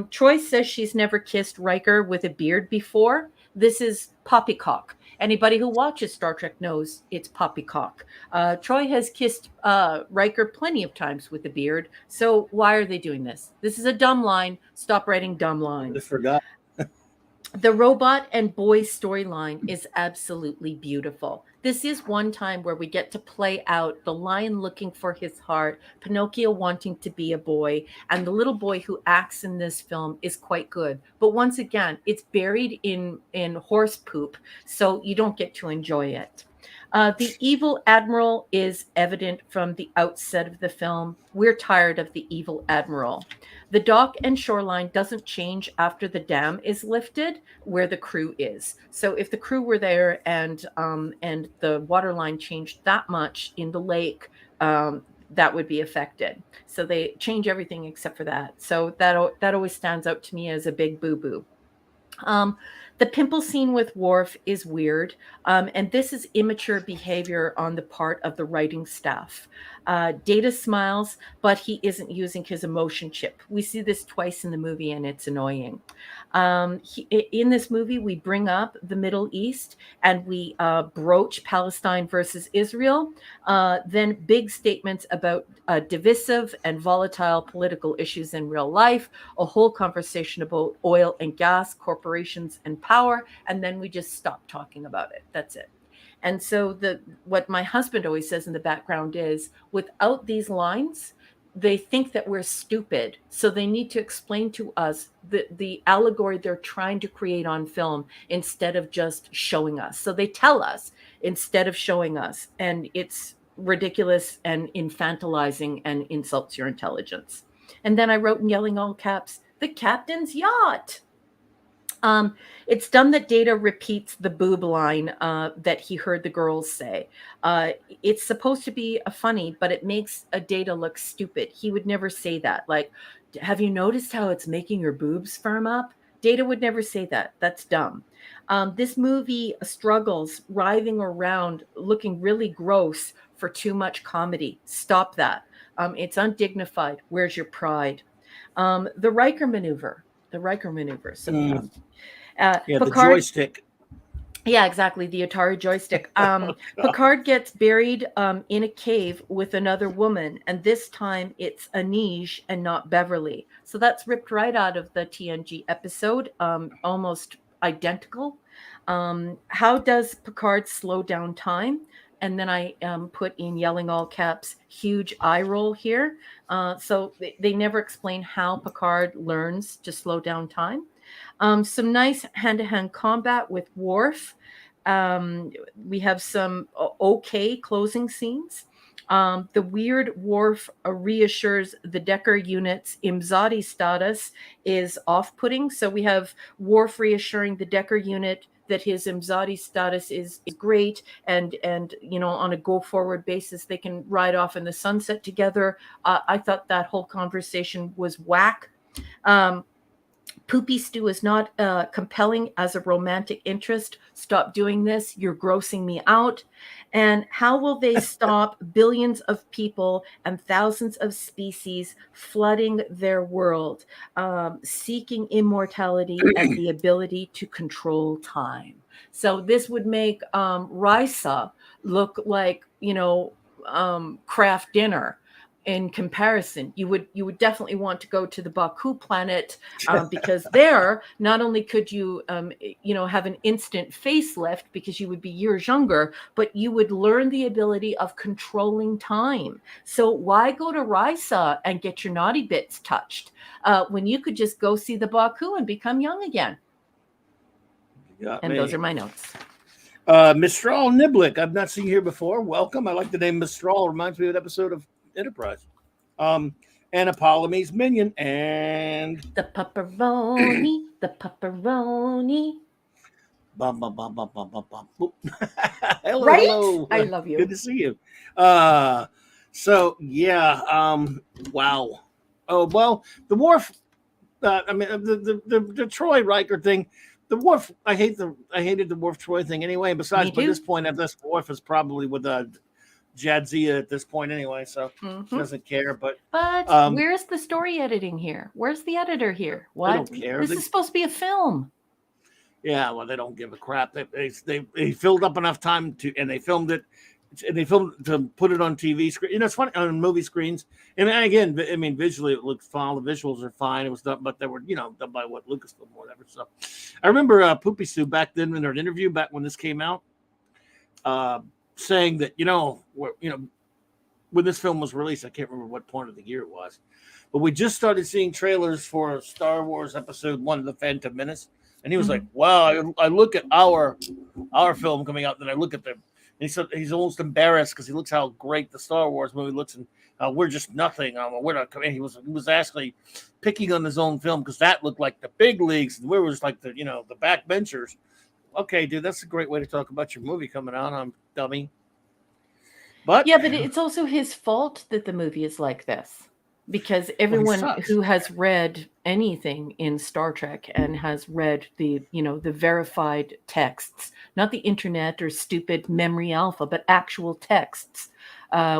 Troy says she's never kissed Riker with a beard before. This is poppycock. Anybody who watches Star Trek knows it's poppycock. Troy has kissed Riker plenty of times with a beard. So why are they doing this? This is a dumb line. Stop writing dumb lines. I forgot. The robot and boy storyline is absolutely beautiful. This is one time where we get to play out the lion looking for his heart, Pinocchio wanting to be a boy, and the little boy who acts in this film is quite good. But once again, it's buried in horse poop, so you don't get to enjoy it. The evil admiral is evident from the outset of the film. We're tired of the evil admiral. The dock and shoreline doesn't change after the dam is lifted where the crew is. So if the crew were there and the water line changed that much in the lake, that would be affected. So they change everything except for that. So that always stands out to me as a big boo boo. Um, the pimple scene with Worf is weird, and this is immature behavior on the part of the writing staff. Data smiles, but he isn't using his emotion chip. We see this twice in the movie, and it's annoying. In this movie, we bring up the Middle East and we broach Palestine versus Israel. Then big statements about divisive and volatile political issues in real life, a whole conversation about oil and gas, corporations and power, and then we just stop talking about it. That's it. And so what my husband always says in the background is, without these lines, they think that we're stupid. So they need to explain to us the allegory they're trying to create on film instead of just showing us. So they tell us instead of showing us, and it's ridiculous and infantilizing and insults your intelligence. And then I wrote in yelling all caps, "The captain's yacht." It's dumb that Data repeats the boob line that he heard the girls say. It's supposed to be a funny, but it makes a Data look stupid. He would never say that. Like, have you noticed how it's making your boobs firm up? Data would never say that. That's dumb. This movie struggles writhing around, looking really gross for too much comedy. Stop that. It's undignified. Where's your pride? The Riker maneuver. The Riker maneuver. So, yeah, Picard, the joystick. Yeah, exactly. The Atari joystick. Picard gets buried in a cave with another woman, and this time it's Anij and not Beverly. So that's ripped right out of the TNG episode, almost identical. How does Picard slow down time? And then I put in yelling all caps, huge eye roll here. So they never explain how Picard learns to slow down time. Some nice hand-to-hand combat with Worf. We have some okay closing scenes. The weird Worf reassures the Decker unit's Imzadi status is off-putting. So we have Worf reassuring the Decker unit that his Imzadi status is great, and on a go-forward basis they can ride off in the sunset together. I thought that whole conversation was whack. Poopy Stew is not compelling as a romantic interest. Stop doing this. You're grossing me out. And how will they stop billions of people and thousands of species flooding their world, seeking immortality and the ability to control time? So this would make Risa look like, craft dinner. In comparison, you would definitely want to go to the Baku planet because there not only could you have an instant facelift because you would be years younger, but you would learn the ability of controlling time. So why go to Risa and get your naughty bits touched when you could just go see the Baku and become young again? Those are my notes. Mistral Niblick, I've not seen you here before. Welcome. I like the name Mistral. Reminds me of an episode of Enterprise. And a Ptolemy's minion and the pepperoni. Bum, bum, bum, bum, bum, bum, bum. Hello, right? Hello. I love you. Good to see you. So yeah. Wow. Oh well, the Worf. The Troy Riker thing. The Worf. I hated the Worf Troy thing anyway. And besides, by this point, this Worf is probably with Jadzia at this point anyway, so she doesn't care. But where's the story editing here? Where's the editor here? What? They don't care. This is supposed to be a film. Yeah, well, they don't give a crap. They filled up enough time and they filmed it. and they filmed to put it on TV screen. You know, it's funny on movie screens. And again, I mean, visually it looks fine. The visuals are fine. It was done, but they were, you know, done by what Lucasfilm or whatever. So I remember Poopy Sue back then in an interview back when this came out, saying that, you know, when this film was released, I can't remember what point of the year it was, but we just started seeing trailers for Star Wars Episode 1, The Phantom Menace. And he was like, wow, I look at our film coming out, then I look at them. And he said he's almost embarrassed because he looks how great the Star Wars movie looks, and we're just nothing. We're not coming. He was actually picking on his own film because that looked like the big leagues, and we were just like the backbenchers. Okay, dude, that's a great way to talk about your movie coming out. I'm dummy. But yeah, but it's also his fault that the movie is like this. Because everyone who has read anything in Star Trek and has read the verified texts, not the internet or stupid memory alpha, but actual texts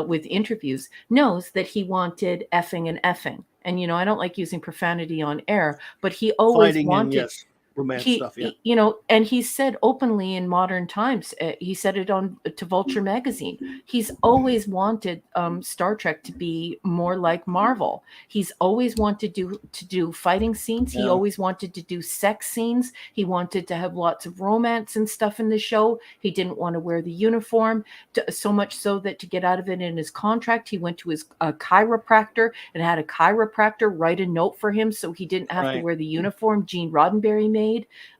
with interviews, knows that he wanted effing and effing. And, you know, I don't like using profanity on air, but he always wanted romance stuff, yeah. You know, and he said openly in Modern Times, he said it to Vulture magazine. He's always wanted Star Trek to be more like Marvel. He's always wanted to do fighting scenes. Yeah. He always wanted to do sex scenes. He wanted to have lots of romance and stuff in the show. He didn't want to wear the uniform, so much so that to get out of it in his contract, he went to his chiropractor and had a chiropractor write a note for him so he didn't have to wear the uniform Gene Roddenberry made.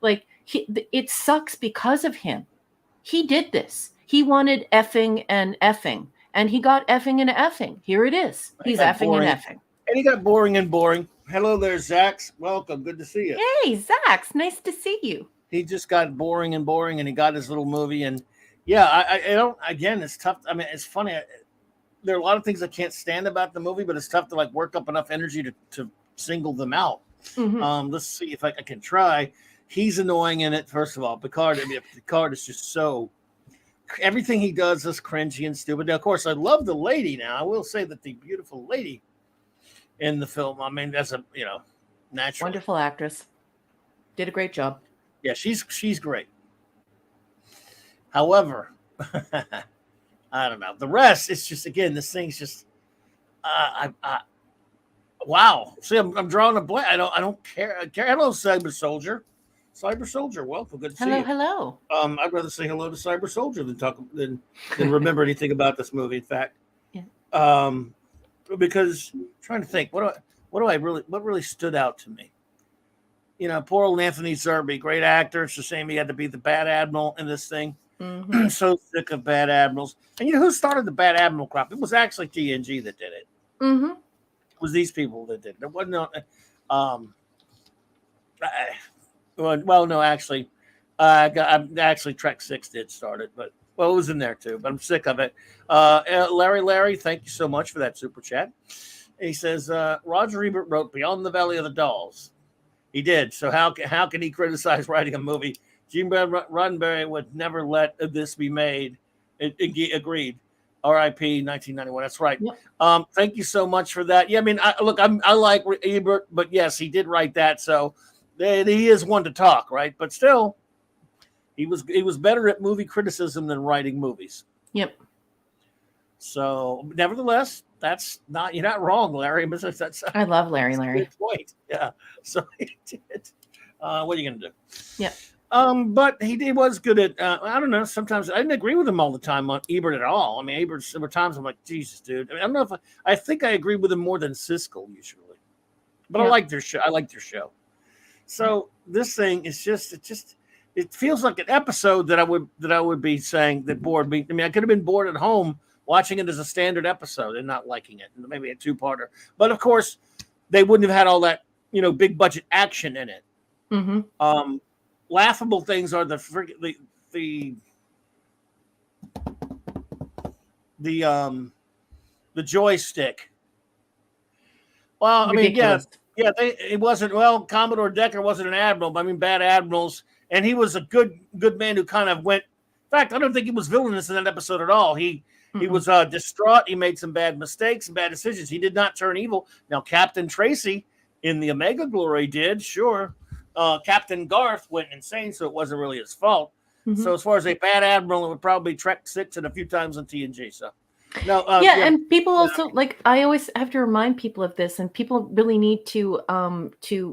Like, it sucks because of him. He did this. He wanted effing and effing, and he got effing and effing. Here it is. He's effing boring. And effing. And he got boring and boring. Hello there, Zax. Welcome. Good to see you. Hey, Zax. Nice to see you. He just got boring and boring, and he got his little movie. And yeah, I don't. Again, it's tough. I mean, it's funny. There are a lot of things I can't stand about the movie, but it's tough to like work up enough energy to single them out. Mm-hmm. Let's see if I can try. He's annoying in it. First of all, Picard. I mean, Picard is just so. Everything he does is cringy and stupid. Now, of course, I love the lady. Now, I will say that the beautiful lady in the film. I mean, that's a natural, wonderful actress. Did a great job. Yeah, she's great. However, I don't know. The rest, it's just again, this thing's just. Wow. See, I'm drawing a blank. I don't care. Hello, Cyber Soldier. Cyber Soldier, welcome. Good to see you. Hello. I'd rather say hello to Cyber Soldier than remember anything about this movie. In fact, yeah. Because I'm trying to think, what really stood out to me. You know, poor old Anthony Zerbe, great actor. It's a shame he had to be the bad admiral in this thing. Mm-hmm. So sick of bad admirals. And you know who started the bad admiral crop? It was actually TNG that did it. Mm-hmm. It was these people that did it. It wasn't. Well, no, actually, actually Trek 6 did start it, but it was in there too. But I'm sick of it. Larry, thank you so much for that super chat. He says Roger Ebert wrote Beyond the Valley of the Dolls. He did. So how can he criticize writing a movie? Gene Roddenberry would never let this be made. Agreed. R.I.P. 1991. That's right. Yep. Thank you so much for that. Yeah, I mean, I like Ebert, but yes, he did write that. So he is one to talk, right? But still, he was better at movie criticism than writing movies. Yep. So, nevertheless, you're not wrong, Larry. I love Larry. Good point. Yeah. So he did. What are you gonna do? Yeah. But he was good at. I don't know. Sometimes I didn't agree with him all the time on Ebert at all. I mean, there were times I'm like, Jesus, dude. I mean, I don't know if I think I agree with him more than Siskel usually. But yeah. I like their show. So this thing is it feels like an episode that I would be saying that bored me. I mean, I could have been bored at home watching it as a standard episode and not liking it, maybe a two-parter. But of course, they wouldn't have had all that big budget action in it. Mm-hmm. Laughable things are the joystick. Well, ridiculous. I mean, it wasn't. Well, Commodore Decker wasn't an admiral, but I mean, bad admirals, and he was a good man who kind of went. In fact, I don't think he was villainous in that episode at all. He was distraught. He made some bad mistakes and bad decisions. He did not turn evil. Now, Captain Tracy in the Omega Glory did, sure. Captain Garth went insane, so it wasn't really his fault. Mhm. So as far as a bad admiral, it would probably be Trek 6 and a few times on TNG. So no, Yeah, yeah, and people also like I always have to remind people of this, and people really need to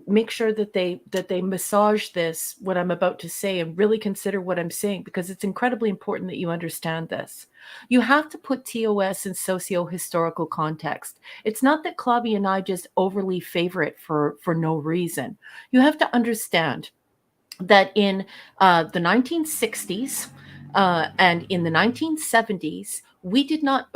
make sure that they massage this what I'm about to say and really consider what I'm saying, because it's incredibly important that you understand this. You have to put TOS in socio-historical context. It's not that Clobby and I just overly favor it for no reason. You have to understand that in the 1960s and in the 1970s, we did not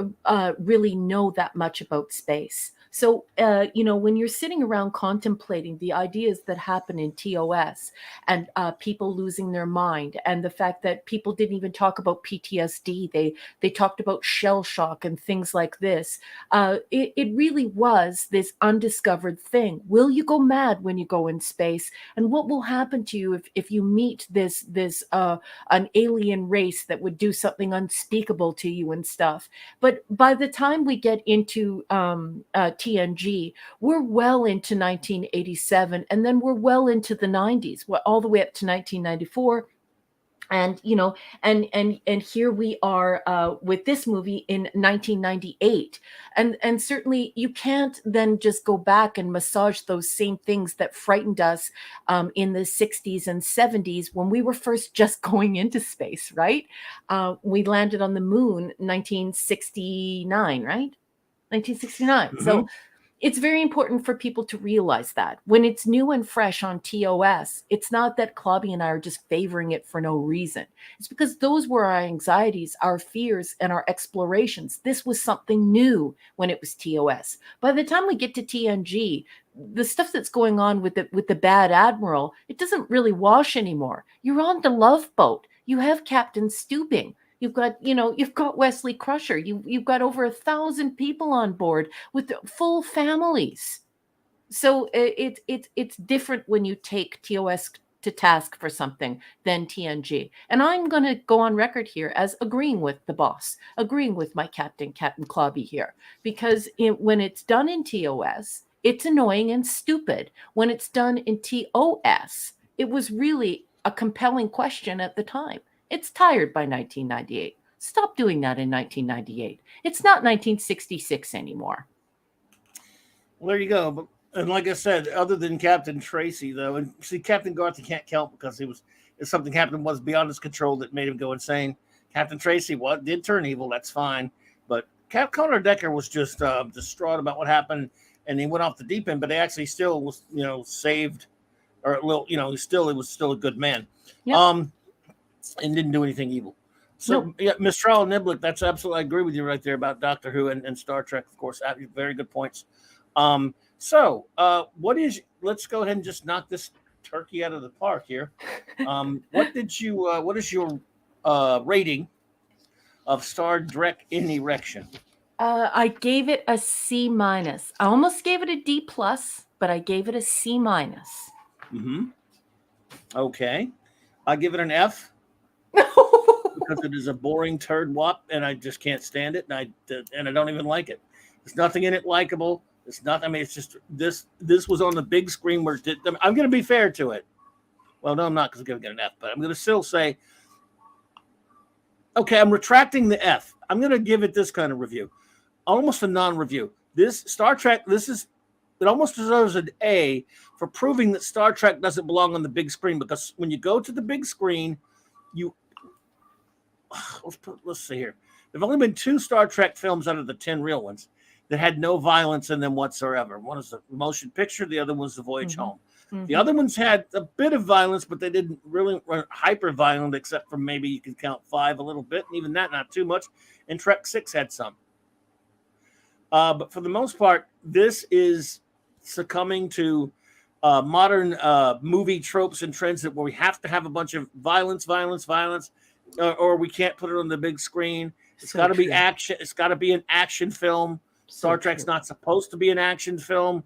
really know that much about space. So, when you're sitting around contemplating the ideas that happen in TOS and people losing their mind, and the fact that people didn't even talk about PTSD, they talked about shell shock and things like this. It really was this undiscovered thing. Will you go mad when you go in space? And what will happen to you if you meet this an alien race that would do something unspeakable to you and stuff? But by the time we get into TNG, we're well into 1987, and then we're well into the 90s, all the way up to 1994. And and here we are with this movie in 1998, and certainly you can't then just go back and massage those same things that frightened us in the 60s and 70s when we were first just going into space, right? We landed on the moon 1969, right? 1969. So it's very important for people to realize that when it's new and fresh on TOS, it's not that Clobby and I are just favoring it for no reason. It's because those were our anxieties, our fears, and our explorations. This was something new when it was TOS. By the time we get to TNG, the stuff that's going on with the bad admiral, it doesn't really wash anymore. You're on the Love Boat. You have Captain Stooping. You've got Wesley Crusher. You've got over 1,000 people on board with full families. So it's different when you take TOS to task for something than TNG. And I'm going to go on record here as agreeing with the boss, agreeing with my Captain Clobby here, because when it's done in TOS, it's annoying and stupid. When it's done in TOS, it was really a compelling question at the time. It's tired by 1998. Stop doing that in 1998. It's not 1966 anymore. Well, there you go. But and like I said, other than Captain Tracy, though, and see, Captain Garth, you can't count because if something happened was beyond his control that made him go insane. Captain Tracy did turn evil. That's fine. But Connor Decker was just distraught about what happened, and he went off the deep end. But he actually still was, saved, or a little, he was still a good man. Yep. And didn't do anything evil. So, yeah, Mistral Niblick, that's absolutely, I agree with you right there about Doctor Who and Star Trek, of course. Very good points. Let's go ahead and just knock this turkey out of the park here. What is your rating of Star Trek in Erection? I gave it a C minus. I almost gave it a D plus, but I gave it a C minus. Mm-hmm. Okay. I give it an F. Because it is a boring turd wop, and I just can't stand it, and I don't even like it. There's nothing in it likable. It's not. I mean, it's just this. This was on the big screen where I'm going to be fair to it. Well, no, I'm not, because I'm going to get an F, but I'm going to still say, okay, I'm retracting the F. I'm going to give it this kind of review, almost a non-review. This Star Trek. It almost deserves an A for proving that Star Trek doesn't belong on the big screen, because when you go to the big screen, let's see here. There've only been 2 Star Trek films out of the 10 real ones that had no violence in them whatsoever. One is the motion picture. The other one's The Voyage Home. Mm-hmm. The other ones had a bit of violence, but they didn't really run hyper violent, except for maybe you can count 5 a little bit, and even that not too much. And Trek 6 had some. But for the most part, this is succumbing to modern movie tropes and trends where we have to have a bunch of violence, or we can't put it on the big screen. It's got to be action. It's got to be an action film. Star Trek's not supposed to be an action film.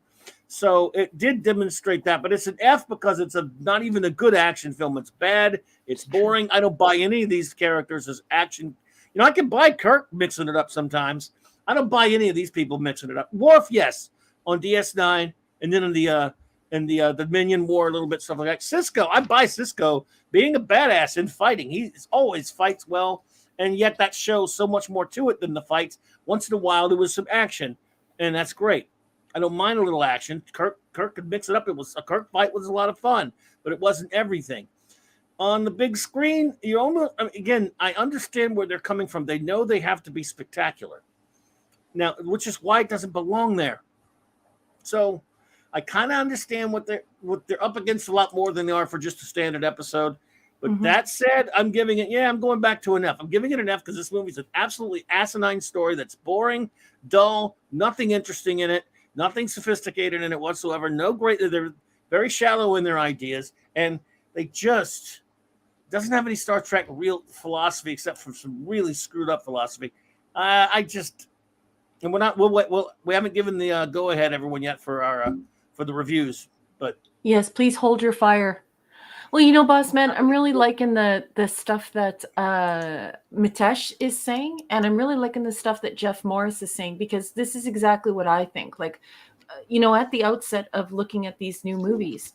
So it did demonstrate that, but it's an F because it's not even a good action film. It's bad. It's boring. I don't buy any of these characters as action. I can buy Kirk mixing it up sometimes. I don't buy any of these people mixing it up. Worf, yes, on DS9, and then in the and the Minion War a little bit, stuff like that. Cisco, I buy Cisco being a badass in fighting. He always fights well, and yet that shows so much more to it than the fights. Once in a while, there was some action, and that's great. I don't mind a little action. Kirk could mix it up. A Kirk fight was a lot of fun, but it wasn't everything. On the big screen, again, I understand where they're coming from. They know they have to be spectacular now, which is why it doesn't belong there. So I kind of understand what they're up against a lot more than they are for just a standard episode. But that said, I'm going back to an F. I'm giving it an F because this movie's an absolutely asinine story that's boring, dull, nothing interesting in it, nothing sophisticated in it whatsoever. They're very shallow in their ideas, and they just doesn't have any Star Trek real philosophy except for some really screwed up philosophy. And we haven't given the go ahead everyone yet for the reviews, but yes, please hold your fire. Well, boss man, I'm really liking the stuff that Mitesh is saying, and I'm really liking the stuff that Jeff Morris is saying, because this is exactly what I think. Like, at the outset of looking at these new movies,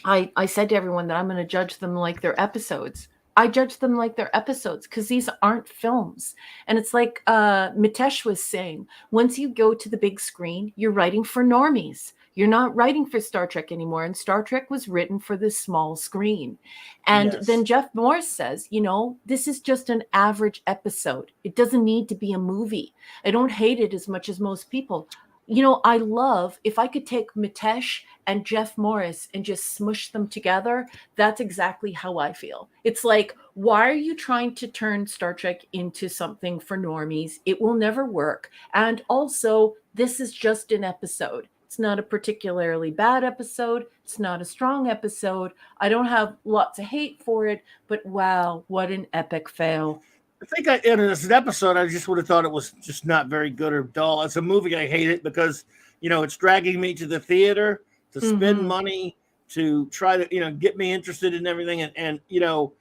I said to everyone that I'm going to judge them like they're episodes. I judge them like they're episodes because these aren't films. And it's like Mitesh was saying, once you go to the big screen, you're writing for normies. You're not writing for Star Trek anymore. And Star Trek was written for the small screen. And then Jeff Morris says, this is just an average episode. It doesn't need to be a movie. I don't hate it as much as most people. I love, if I could take Mitesh and Jeff Morris and just smush them together, that's exactly how I feel. It's like, why are you trying to turn Star Trek into something for normies? It will never work. And also, this is just an episode. It's not a particularly bad episode. It's not a strong episode. I don't have lots of hate for it, but wow, what an epic fail. I think as an episode, I just would have thought it was just not very good or dull. As a movie, I hate it because, it's dragging me to the theater to spend money to try to, get me interested in everything. And you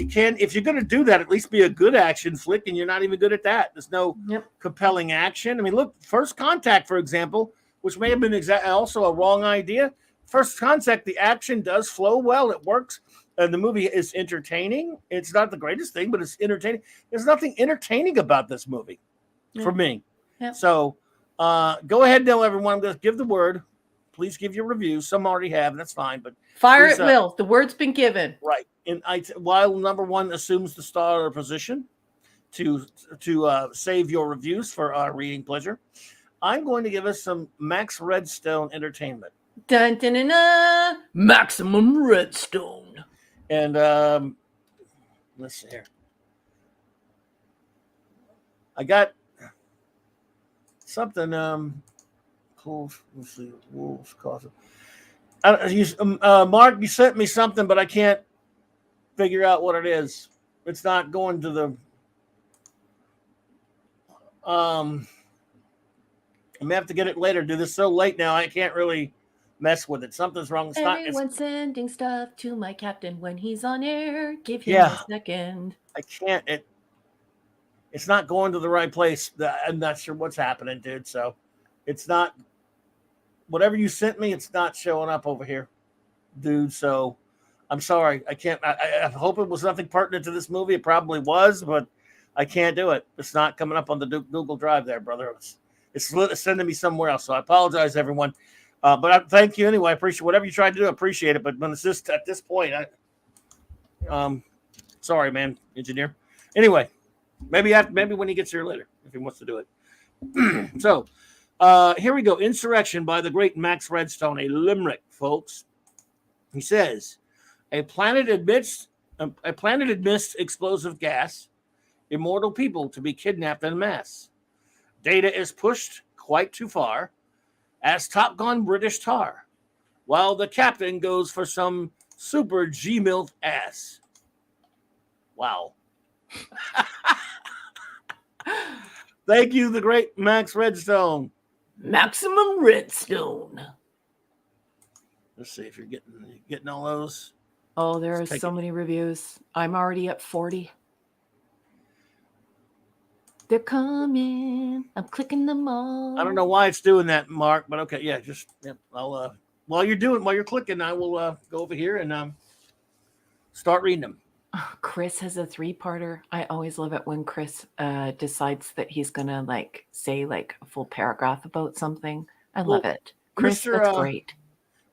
can, if you're going to do that, at least be a good action flick, and you're not even good at that. There's no compelling action. I mean, look, First Contact, for example, which may have been also a wrong idea. First Contact, the action does flow well. It works. And the movie is entertaining. It's not the greatest thing, but it's entertaining. There's nothing entertaining about this movie for me. Yeah. So go ahead now, everyone. I'm going to give the word. Please give your reviews. Some already have, and that's fine. But fire at will. The word's been given. Right. And while number one assumes the starter position to save your reviews for our reading pleasure, I'm going to give us some Max Redstone entertainment. Dun, dun, dun, dun. Maximum Redstone. And let's see here. I got something cool. Let's see. Wolves Coffee. Mark, you sent me something, but I can't figure out what it is. It's not going to the. I may have to get it later. Do this so late now, I can't really mess with it. Something's wrong. Everyone's sending stuff to my captain when he's on air. Give him a second. I can't. It's not going to the right place. I'm not sure what's happening, dude. So it's not. Whatever you sent me, it's not showing up over here, dude. So I'm sorry. I can't. I hope it was nothing pertinent to this movie. It probably was, but I can't do it. It's not coming up on the Google Drive there, brother. It's sending me somewhere else. So I apologize, everyone. But thank you anyway. I appreciate whatever you tried to do. I appreciate it. But when it's just at this point, sorry, man, engineer. Anyway, maybe when he gets here later, if he wants to do it. So here we go. Insurrection by the great Max Redstone, a limerick, folks. He says, a planet admits explosive gas, immortal people to be kidnapped en masse. Data is pushed quite too far as Top Gun British tar, while the captain goes for some super G-MILF ass. Wow. Thank you, the great Max Redstone. Maximum Redstone. Let's see if you're getting all those. Oh, there are so many reviews. I'm already at 40. They're coming. I'm clicking them all. I don't know why it's doing that, Mark, but okay, yeah, I'll while you're clicking, I will go over here and start reading them. Chris has a three-parter. I always love it when Chris decides that he's gonna like say like a full paragraph about something. I love Well, it. Chris, that's great.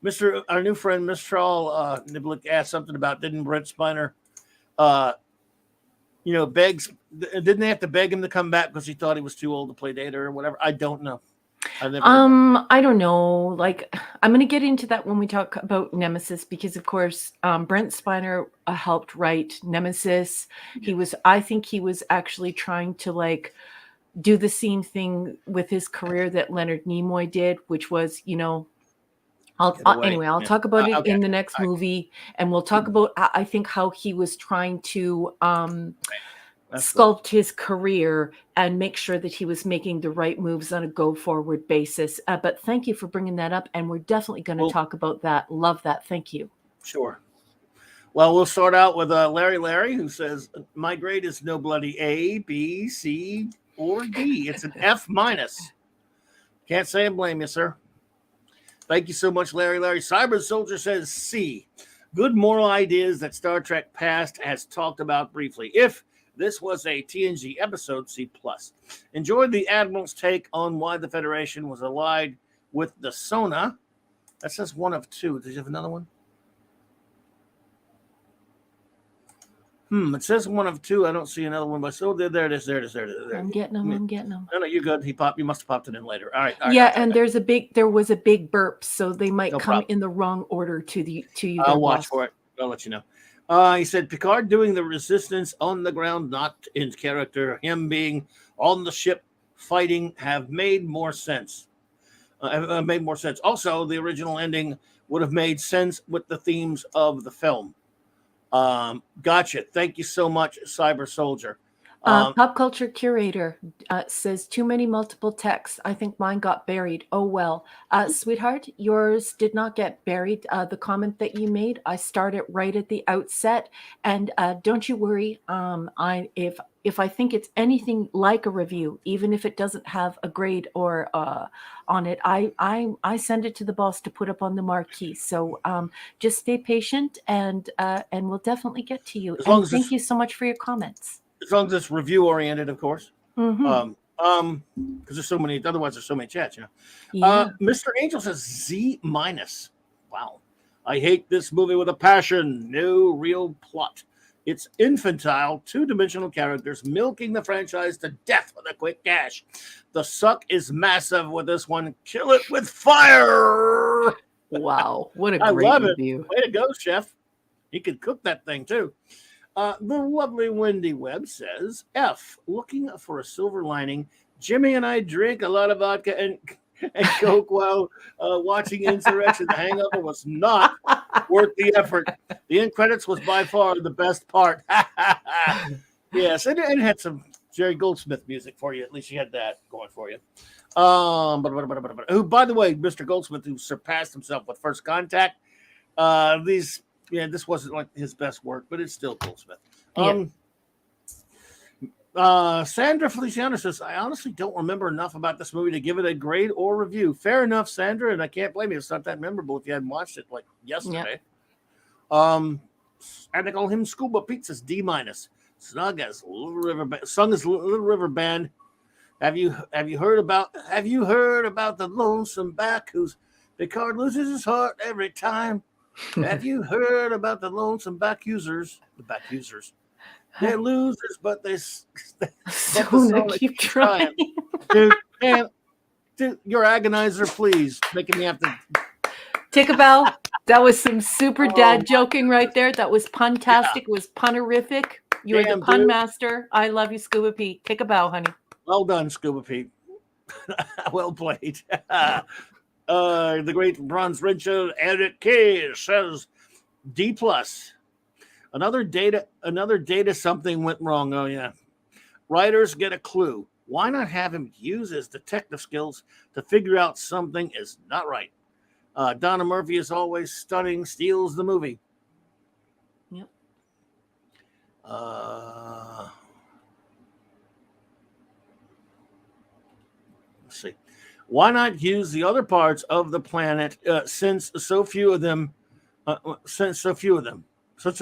Mr. Our new friend, Mr. Niblick asked something about didn't Brent Spiner, uh, begs, didn't they have to beg him to come back because he thought he was too old to play Data or whatever? I don't know. I never heard that. I don't know. Like, I'm going to get into that when we talk about Nemesis, because of course, Brent Spiner helped write Nemesis. I think he was actually trying to like do the same thing with his career that Leonard Nimoy did, which was, anyway, I'll talk about it in the next movie, and we'll talk about, I think, how he was trying to sculpt his career and make sure that he was making the right moves on a go-forward basis. But thank you for bringing that up, and we're definitely going to talk about that. Love that. Thank you. Sure. Well, we'll start out with Larry, who says, my grade is no bloody A, B, C, or D. It's an F minus. Can't say I blame you, sir. Thank you so much, Larry. Cyber Soldier says C. Good moral ideas that Star Trek Past has talked about briefly. If this was a TNG episode, C+. Enjoyed the Admiral's take on why the Federation was allied with the Sona. That says 1 of 2. Did you have another one? It says 1 of 2. I don't see another one, but there it is. I'm getting them. No, you're good. You must have popped it in later. All right. Yeah, and there was a big burp, so they might come in the wrong order to you. I'll watch for it. I'll let you know. He said Picard doing the resistance on the ground, not in character. Him being on the ship fighting have made more sense. Also, the original ending would have made sense with the themes of the film. Gotcha. Thank you so much, Cyber Soldier. Pop Culture Curator says too many multiple texts. I think mine got buried. Oh, well. Sweetheart, yours did not get buried. The comment that you made, I started right at the outset. And don't you worry. If I think it's anything like a review, even if it doesn't have a grade or on it, I send it to the boss to put up on the marquee. So just stay patient, and we'll definitely get to you. And thank you so much for your comments. As long as it's review oriented, of course. Mm-hmm. Because there's so many. Otherwise, there's so many chats. Yeah. Mr. Angel says Z minus. Wow. I hate this movie with a passion. No real plot. It's infantile, two-dimensional characters milking the franchise to death with a quick cash. The suck is massive with this one. Kill it with fire. Wow. What a great review. Way to go, chef. He could cook that thing, too. The lovely Wendy Webb says, F, looking for a silver lining. Jimmy and I drink a lot of vodka and Coke while watching Insurrection. The hangover was not worth the effort. The end credits was by far the best part. Yes, and it had some Jerry Goldsmith music for you. At least you had that going for you. Who, by the way, Mr. Goldsmith, who surpassed himself with First Contact. This wasn't like his best work, but it's still Goldsmith. Sandra Feliciano says, I honestly don't remember enough about this movie to give it a grade or review. Fair enough, Sandra, and I can't blame you. It's not that memorable if you hadn't watched it like yesterday. And they call him Scuba Pete says D minus. Sung as Little River Band. Have you heard about the lonesome back whose Picard loses his heart every time? Have you heard about the lonesome back users? The back users. They're losers, but they keep trying. Dude, your agonizer, please. Making me have to take a bow. That was some super dad joking right there. That was puntastic. It was punerific. You're the pun master. I love you, Scuba Pete. Take a bow, honey. Well done, Scuba Pete. Well played. The great Bronze Richard Eric K says D plus. Another data something went wrong. Oh yeah. Writers get a clue. Why not have him use his detective skills to figure out something is not right? Donna Murphy is always stunning, steals the movie. Yep. Let's see. Why not use the other parts of the planet since so few of them, since there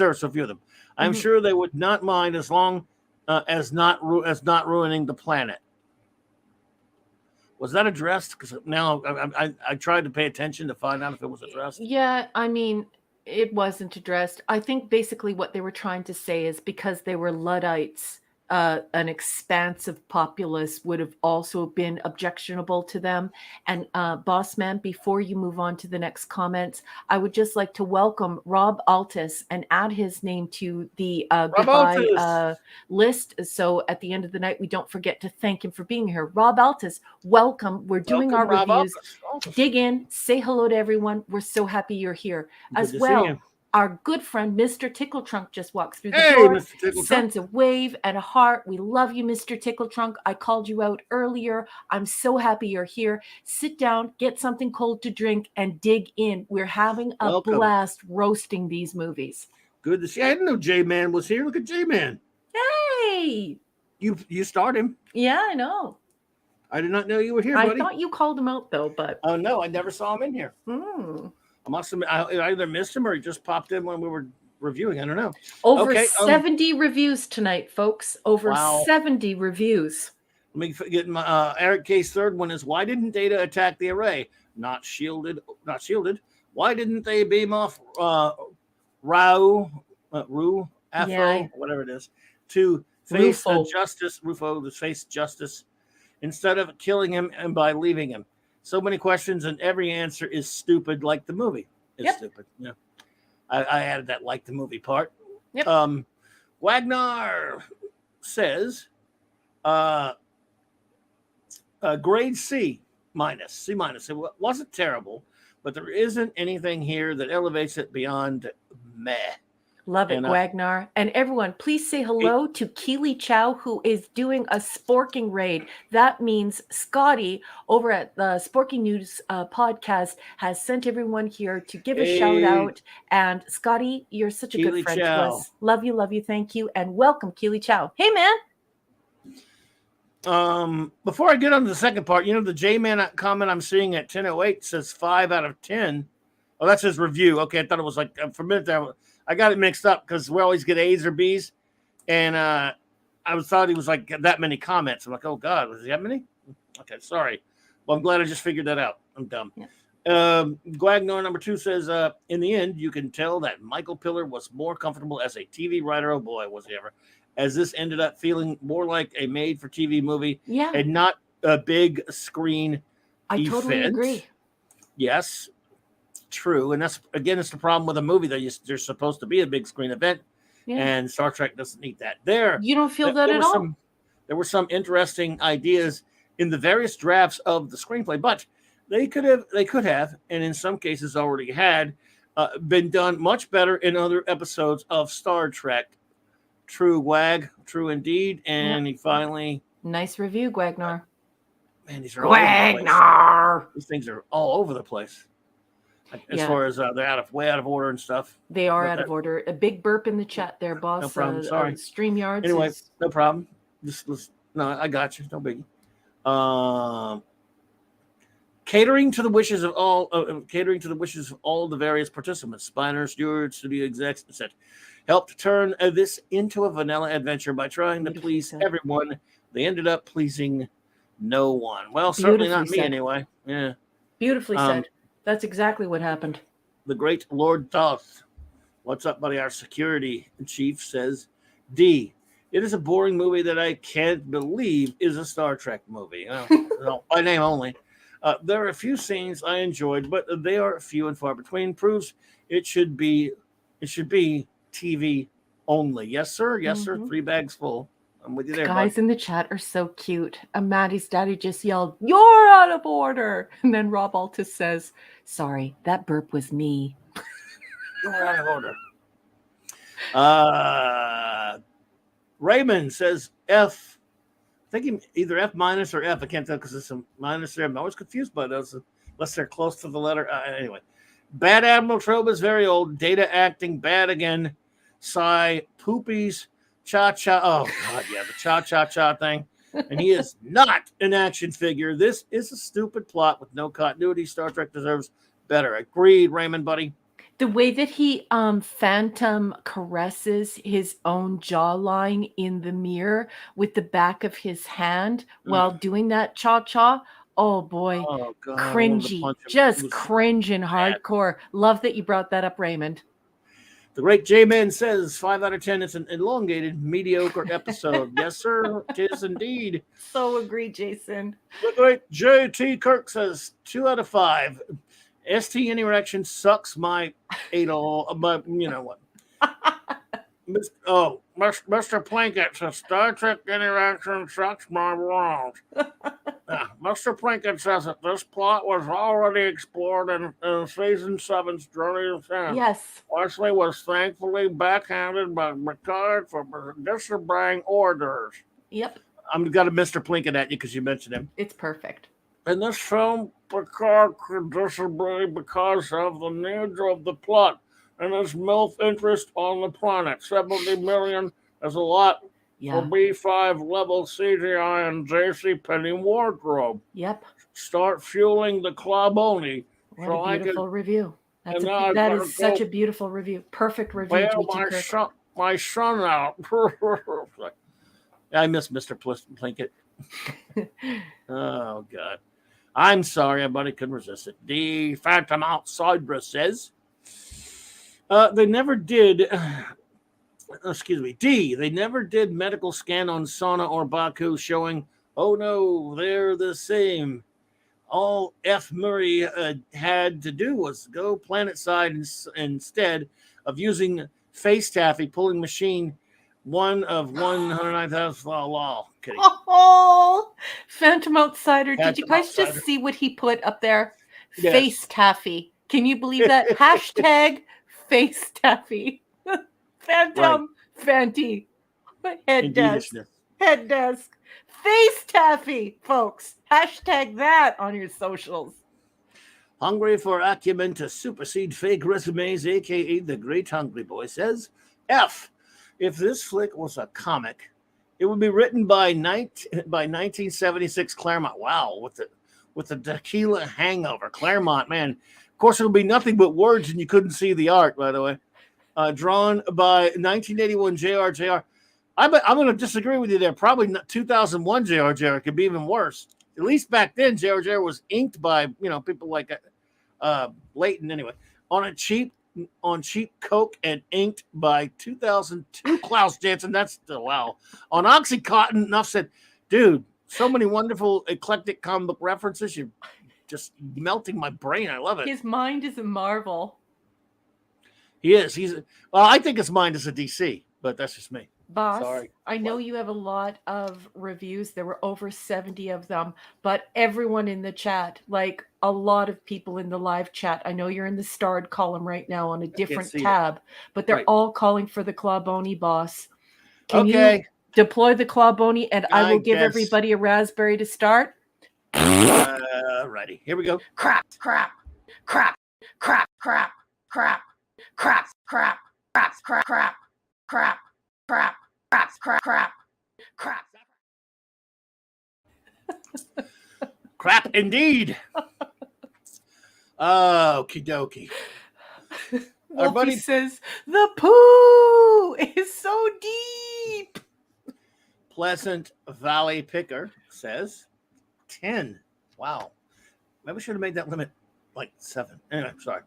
are so few of them? I'm Mhm. sure they would not mind as long as not ruining the planet. Was that addressed? Because now I tried to pay attention to find out if it was addressed. Yeah, I mean, it wasn't addressed. I think basically what they were trying to say is because they were Luddites, an expansive populace would have also been objectionable to them. And boss man, before you move on to the next comments, I would just like to welcome Rob Altus and add his name to the Rob goodbye Otis. list. So at the end of the night, we don't forget to thank him for being here. Rob Altus, welcome. We're doing our Welcome, Rob reviews. Otis. Dig in, say hello to everyone. We're so happy you're here. Good As to see well, you. our good friend, Mr. Tickle Trunk, just walks through the Hey, door, Mr. Tickle Trunk. sends a wave and a heart. We love you, Mr. Tickle Trunk. I called you out earlier. I'm so happy you're here. Sit down, get something cold to drink, and dig in. We're having a Welcome. blast roasting these movies. Good to see you. I didn't know J-Man was here. Look at J-Man. Hey! You start him. Yeah, I know. I did not know you were here, I buddy. thought you called him out, though, but... Oh, no, I never saw him in here. I must have I either missed him or he just popped in when we were reviewing. I don't know. Over Okay, 70 reviews tonight, folks. Over Wow. 70 reviews. Let me get my Eric K's third one is why didn't Data attack the array? Not shielded. Why didn't they beam off Rao, Afro, Yeah. whatever it is, to face Rufo. Rufo to face justice instead of killing him and by leaving him? So many questions and every answer is stupid, like the movie is Yep. stupid. Yeah, I added that like the movie part. Yep. Wagner says, grade C minus. It wasn't terrible, but there isn't anything here that elevates it beyond meh. Love it, And, Wagner. And everyone, please say hello to Keely Chow, who is doing a sporking raid. That means Scotty over at the Sporking News podcast has sent everyone here to give a shout out. And Scotty, you're such a Keely good friend Chow. to us. Love you, thank you, and welcome, Keely Chow. Hey, man. Before I get on to the second part, the J-Man comment I'm seeing at 10:08 says 5 out of 10. Oh, that's his review. Okay, I thought it was like for a minute there. I got it mixed up because we always get A's or B's, and I thought he was like that many comments. I'm like, oh God, was he that many? Okay, sorry. Well, I'm glad I just figured that out. I'm dumb. Yeah. Guagnor number 2 says, in the end, you can tell that Michael Piller was more comfortable as a TV writer. Oh boy, was he ever! As this ended up feeling more like a made-for-TV movie, Yeah, and not a big screen. I totally event. agree. Yes. True, and that's again, it's the problem with a movie that there's supposed to be a big screen event, Yeah. and Star Trek doesn't need that. You don't feel that there at were all? there were some interesting ideas in the various drafts of the screenplay, but they could have, and in some cases already had been done much better in other episodes of Star Trek. True, Wag, true indeed, and he finally. Nice review, Guagnar. Man, these are all over the place. Guagnar. These things are all over the place. As far as they're way out of order and stuff. They are out of order. A big burp in the chat there, boss. No problem. Sorry. StreamYards. Anyway, no problem. No, I got you. No biggie. Catering to the wishes of all the various participants, Spiner, stewards, studio execs, etc., helped turn this into a vanilla adventure by trying to please everyone. They ended up pleasing no one. Well, certainly not me anyway. Yeah. Beautifully said. That's exactly what happened. The great Lord Thoth. What's up, buddy? Our security chief says, D. It is a boring movie that I can't believe is a Star Trek movie. No, by name only. There are a few scenes I enjoyed, but they are few and far between. Proves it should be TV only. Yes, sir. Yes, sir. 3 bags full. I'm with you there, Guys bud. in the chat are so cute. Maddie's daddy just yelled, "You're out of order!" And then Rob Altus says, "Sorry, that burp was me." You're out of order. Raymond says F. I think either F minus or F. I can't tell because there's some minus there. I'm always confused by those unless they're close to the letter. Anyway, Bad Admiral trope is very old. Data acting bad again. Sigh. Poopies. Cha-cha. Oh, God, yeah. The cha-cha-cha thing. And he is not an action figure. This is a stupid plot with no continuity. Star Trek deserves better. Agreed, Raymond, buddy. The way that he phantom caresses his own jawline in the mirror with the back of his hand while doing that cha-cha. Oh boy. Oh God, I wanted to Cringy. punch him. It Just was cringe and bad. hardcore. Love that you brought that up, Raymond. The great J-Man says 5 out of 10. It's an elongated, mediocre episode. Yes, sir. It is indeed. So agree, Jason. The great J.T. Kirk says 2 out of 5. ST Interaction sucks my anal, but you know what? Mr. Plinkett says Star Trek Interaction sucks my balls. Mr. Plinkett says that this plot was already explored in season 7's Journey of Sam. Yes. Wesley was thankfully backhanded by Picard for disobeying orders. Yep. I'm got a Mr. Plinkett at you because you mentioned him. It's perfect. In this film, Picard could disobey because of the needs of the plot and his MILF interest on the planet. 70 million is a lot for B5 level CGI and JCPenney wardrobe. Yep. Start fueling the Claboni. What a beautiful review. That is such a beautiful review. Perfect review. Bail my son out. I miss Mr. Plinkett. Oh, God. I'm sorry, everybody couldn't resist it. The Phantom Outsider says they never did. Excuse me. D. They never did medical scan on Sana or Baku showing, oh no, they're the same. All F. Murray had to do was go planet side instead of using face taffy pulling machine. One of 109,000. Lol. Kidding. Oh, Phantom Outsider. Did you guys just see what he put up there? Yes. Face taffy. Can you believe that? Hashtag face taffy. Phantom Fanty. Head desk. Head desk. Face taffy, folks. Hashtag that on your socials. Hungry for acumen to supersede fake resumes, a.k.a. the Great Hungry Boy says, F. If this flick was a comic, it would be written by 1976 Claremont. Wow, with the tequila hangover. Claremont, man. Of course, it would be nothing but words and you couldn't see the art, by the way. Drawn by 1981 J.R.J.R. I'm going to disagree with you there. Probably 2001 J.R.J.R. could be even worse. At least back then, J.R.J.R. was inked by, people like Leighton anyway. On cheap coke and inked by 2002 Klaus Janson. That's still wow. On Oxycontin, enough said, dude, so many wonderful eclectic comic book references. You're just melting my brain. I love it. His mind is a marvel. He is. I think his mind is a DC, but that's just me. Boss, sorry. I know you have a lot of reviews. There were over 70 of them, but everyone in the chat, like a lot of people in the live chat, I know you're in the starred column right now on a different tab, but they're all calling for the Clawbony, boss. Can you deploy the Clawbony and I will give everybody a raspberry to start? Righty. Here we go. Crap, crap, crap, crap, crap, crap, crap, crap, crap, crap, crap, crap. Crap, crap, crap, crap, crap. Crap indeed. Okie dokie. Wolfie says, the poo is so deep. Pleasant Valley Picker says 10. Wow. Maybe I should have made that limit like 7. Anyway, sorry.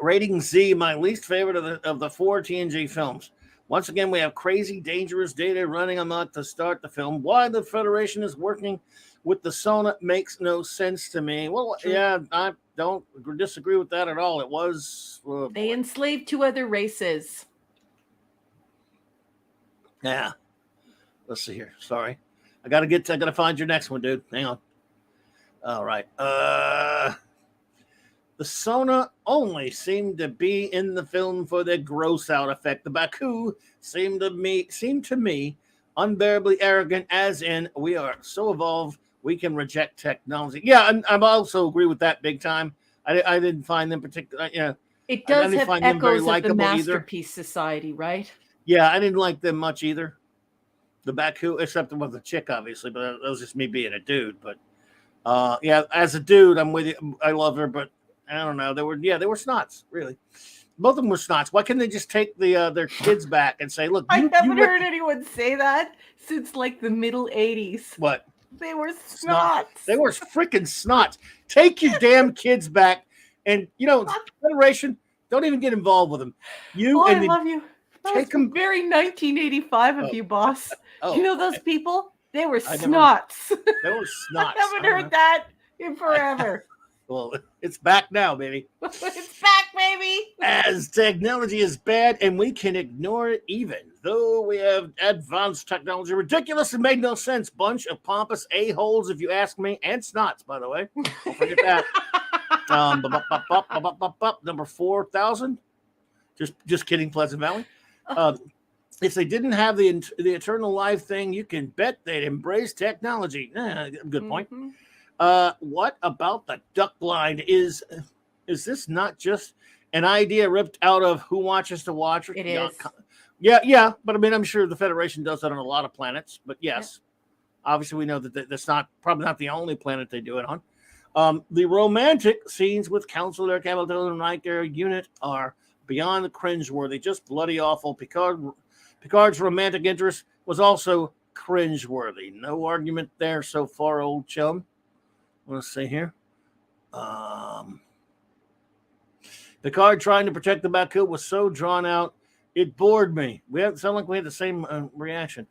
Rating Z, my least favorite of the 4 TNG films. Once again, we have crazy, dangerous data running amok to start the film. Why the Federation is working with the Sona makes no sense to me. Well, yeah, I don't disagree with that at all. It was... they enslaved 2 other races. Yeah. Let's see here. Sorry. I gotta find your next one, dude. Hang on. All right. The Sona only seemed to be in the film for their gross out effect. The Baku seemed to me unbearably arrogant, as in we are so evolved we can reject technology. Yeah, and I also agree with that big time. I didn't find them particular. It does have echoes of the Masterpiece Society, right? Yeah, I didn't like them much either. the Baku, except it was a chick, obviously, but that was just me being a dude. But yeah, as a dude, I'm with you. I love her, but I don't know. They were snots, really. Both of them were snots. Why couldn't they just take their kids back and say, "Look, I haven't heard anyone say that since like the middle '80s. What? They were snots. They were freaking snots. Take your damn kids back, and Federation, don't even get involved with them. I love you. Take them. Very 1985 of you, boss. Oh, you know those people? They were snots. They were snots. I haven't heard that in forever. Well, it's back now, baby. It's back, baby. As technology is bad and we can ignore it even though we have advanced technology. Ridiculous and made no sense. Bunch of pompous a-holes, if you ask me, and snots, by the way. Don't forget that. Number 4,000. Just kidding, Pleasant Valley. If they didn't have the eternal life thing, you can bet they'd embrace technology. Good point. Mm-hmm. What about the duck blind? Is this not just an idea ripped out of Who Watches to Watch? It is. Yeah. But I mean, I'm sure the Federation does that on a lot of planets. But yes, obviously we know that that's probably not the only planet they do it on. The romantic scenes with Counselor Cavill and Riker unit are beyond the cringeworthy, just bloody awful. Picard's romantic interest was also cringeworthy. No argument there so far, old chum. Let's see here. Picard trying to protect the Baku was so drawn out, it bored me. Sound like we had the same reaction.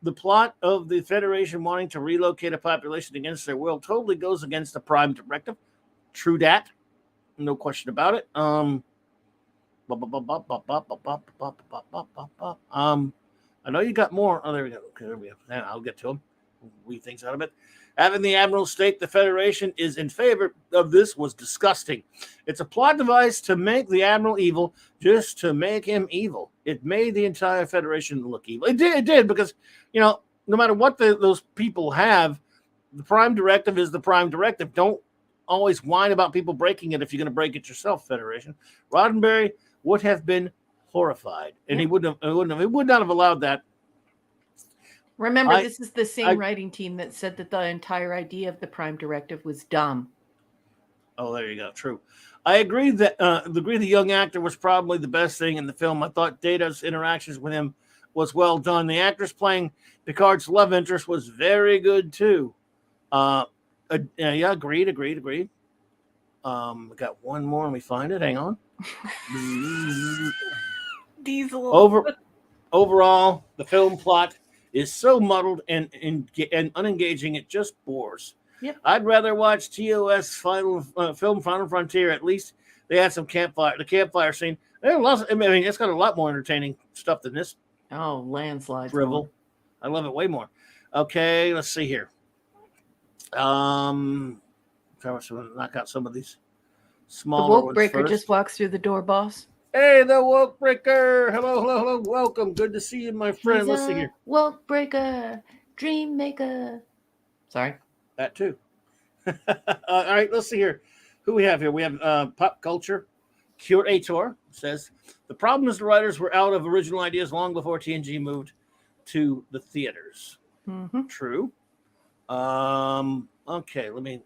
The plot of the Federation wanting to relocate a population against their will totally goes against the Prime Directive. True that. No question about it. I know you got more. Oh, there we go. Okay, there we go. I'll get to them. Read things out of it. Having the Admiral state the Federation is in favor of this was disgusting. It's a plot device to make the Admiral evil, just to make him evil. It made the entire Federation look evil. It did because, no matter what those people have, the Prime Directive is the Prime Directive. Don't always whine about people breaking it if you're going to break it yourself, Federation. Roddenberry would have been horrified, and he would not have allowed that. Remember, this is the same writing team that said that the entire idea of the Prime Directive was dumb. Oh, there you go. True. I agree that the young actor was probably the best thing in the film. I thought Data's interactions with him was well done. The actress playing Picard's love interest was very good too. Yeah, agreed. We got one more and we find it. Hang on. Diesel. Overall, the film plot is so muddled and unengaging, it just bores. Yep. I'd rather watch TOS Final Frontier. At least they had some campfire. The campfire scene. It's got a lot more entertaining stuff than this. Oh, landslides. Drivel. I love it way more. Okay, let's see here. Knock out some of these smaller The woke breaker just walks through the door, boss. Hey, the woke breaker. Hello. Welcome. Good to see you, my friend. Let's see here. Woke breaker, dream maker. Sorry. That too. All right, let's see here. Who we have here? We have Pop Culture. Curator says, the problem is the writers were out of original ideas long before TNG moved to the theaters. Mm-hmm. True. Okay, let me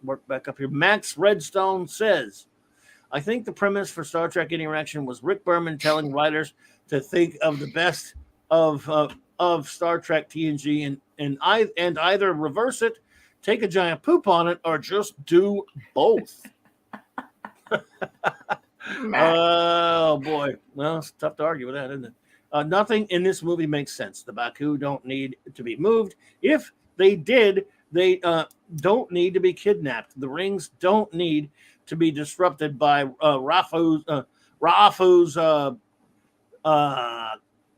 work back up here. Max Redstone says, I think the premise for Star Trek Interaction was Rick Berman telling writers to think of the best of Star Trek TNG and either reverse it, take a giant poop on it, or just do both. Oh boy, well, it's tough to argue with that, isn't it? Nothing in this movie makes sense. The Baku don't need to be moved. If they did, they don't need to be kidnapped. The rings don't need to be disrupted by Rafu's what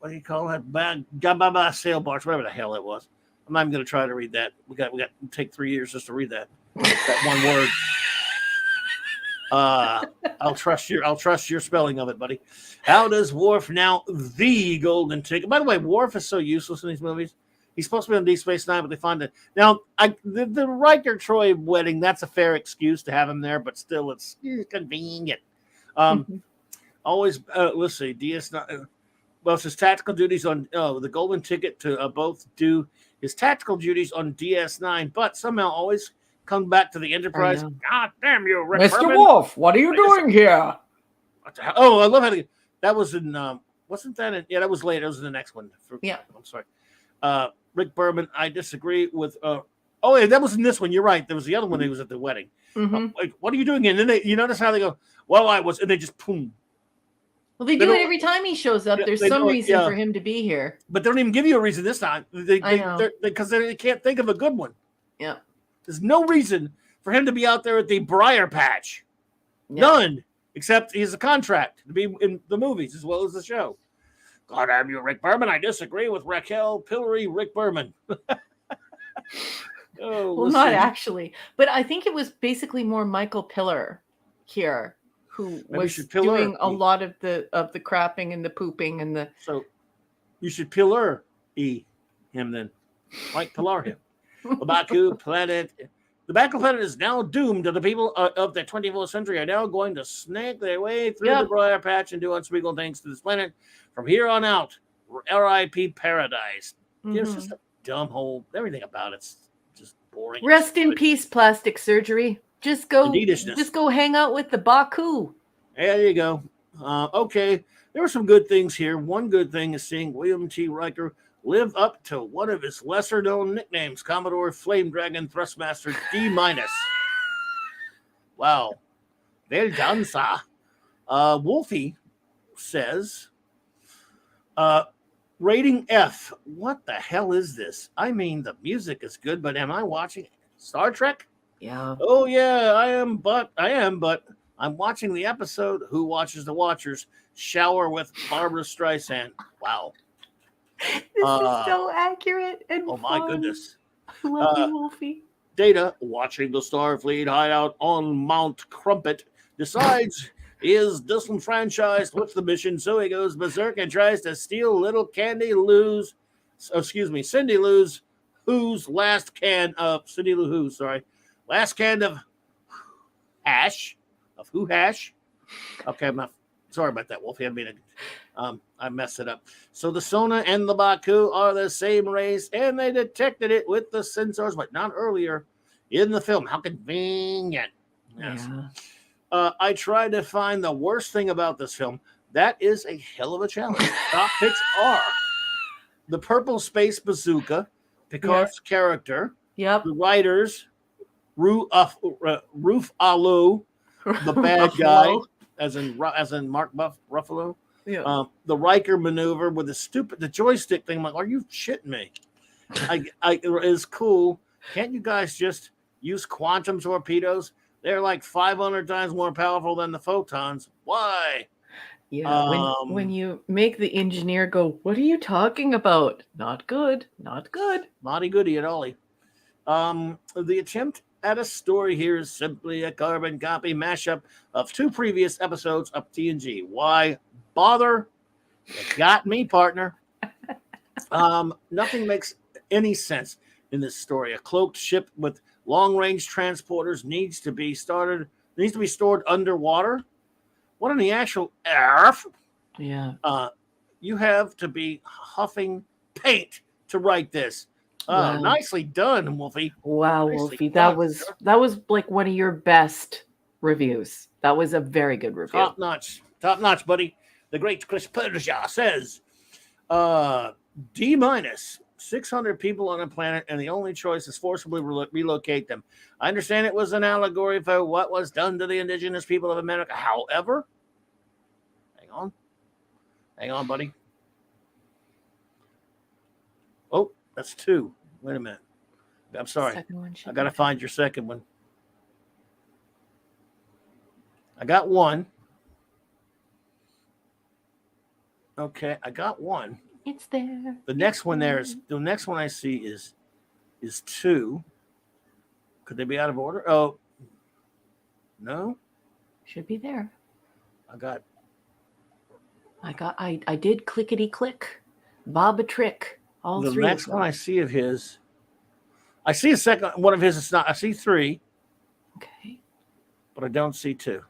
do you call that? Gababa sail barge, whatever the hell it was. I'm not even going to try to read that. We got to take 3 years just to read that one word. I'll trust your spelling of it, buddy. How does Worf now the golden ticket? By the way, Worf is so useless in these movies. He's supposed to be on Deep Space Nine, but they find it now. The Riker Troy wedding, that's a fair excuse to have him there, but still, it's convenient. Always, let's see, DS9. well, it's his tactical duties on the golden ticket to both do his tactical duties on DS9, but somehow always come back to the Enterprise. God damn you, Rick Mr. Berman. Wolf, what are you doing here? What the hell? Oh, I love how that was in. Wasn't that in? Yeah, that was later. That was in the next one. Yeah. I'm sorry. Rick Berman, I disagree with. Oh, yeah, that was in this one. You're right. There was the other one. He was at the wedding. Like, what are you doing? And then you notice how they go, well, I was, and they just boom. Well, they do it every time he shows up. There's some reason for him to be here. But they don't even give you a reason this time. Because they can't think of a good one. Yeah. There's no reason for him to be out there at the Briar Patch. Yeah. None. Except he has a contract to be in the movies as well as the show. God damn you, Rick Berman. I disagree with Raquel Pillory, Rick Berman. Well, not actually. But I think it was basically more Michael Pillar here who was doing a lot of the crapping and the pooping and the. So you should pillar him then. Mike Pillar him. The Baku planet. The Baku planet is now doomed. The people of the 24th century are now going to snake their way through the Briar Patch and do unspeakable things to this planet. From here on out, R.I.P. paradise. It's just a dumb whole. Everything about it's just boring. Rest in peace, plastic surgery. Just go hang out with the Baku. There you go. Okay, there were some good things here. One good thing is seeing William T. Riker live up to one of his lesser-known nicknames, Commodore Flame Dragon Thrustmaster D-. Wow. Well done, sir. Wolfie says, rating F. What the hell is this? I mean, the music is good, but am I watching Star Trek? Yeah. Oh, yeah, I am, but I'm watching the episode Who Watches the Watchers Shower with Barbara Streisand. Wow. This is so accurate and oh my goodness. I love you, Wolfie. Data, watching the Starfleet hideout on Mount Crumpet, decides he is disenfranchised with the mission, so he goes berserk and tries to steal little Cindy Lou's last can of hash. Okay, I'm not sorry about that, Wolfie. I messed it up. So the Sona and the Baku are the same race, and they detected it with the sensors, but not earlier in the film. How convenient. Yes. Yeah. I tried to find the worst thing about this film. That is a hell of a challenge. Top picks are the purple space bazooka, Picard's character, the writers, Roof Alu, the bad guy, as in Mark Ruffalo. Yeah. The Riker maneuver with the joystick thing. I'm like, are you shitting me? Is cool. Can't you guys just use quantum torpedoes? They're like 500 times more powerful than the photons. Why? Yeah. When you make the engineer go, what are you talking about? Not good. Not good. Naughty goody at all. The attempt at a story here is simply a carbon copy mashup of two previous episodes of TNG. Why bother? You got me, partner. Nothing makes any sense in this story. A cloaked ship with long-range transporters needs to be stored underwater. What in the actual earth? Yeah. You have to be huffing paint to write this. Wow. Nicely done, Wolfie. Wow, Wolfie. That was like one of your best reviews. That was a very good review. Top notch, buddy. The great Chris Persia says, D-, 600 people on a planet, and the only choice is forcibly relocate them. I understand it was an allegory for what was done to the indigenous people of America. However, hang on, buddy. Oh, that's two. Wait a minute. I'm sorry. I got to find your second one. I got one. Okay, I got one. It's there. The next one I see is two. Could they be out of order? Oh, no. Should be there. I did clickety click. Bob a trick. All the three. The next one I see of his, I see a second one of his. It's not. I see three. Okay. But I don't see two.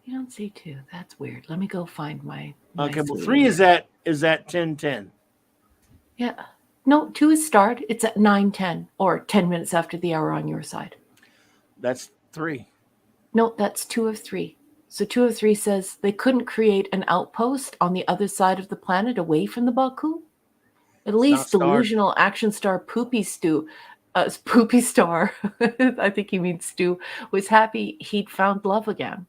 You don't see two. That's weird. Let me go find my Okay, Nice well, sweetie. 3 is at 10:10. Yeah. No, 2 is starred. It's at 9:10 or 10 minutes after the hour on your side. That's 3. No, that's 2 of 3. So 2 of 3 says they couldn't create an outpost on the other side of the planet away from the Baku. At It's not least starred. delusional action star Poopy Star, I think he means Stu, was happy he'd found love again.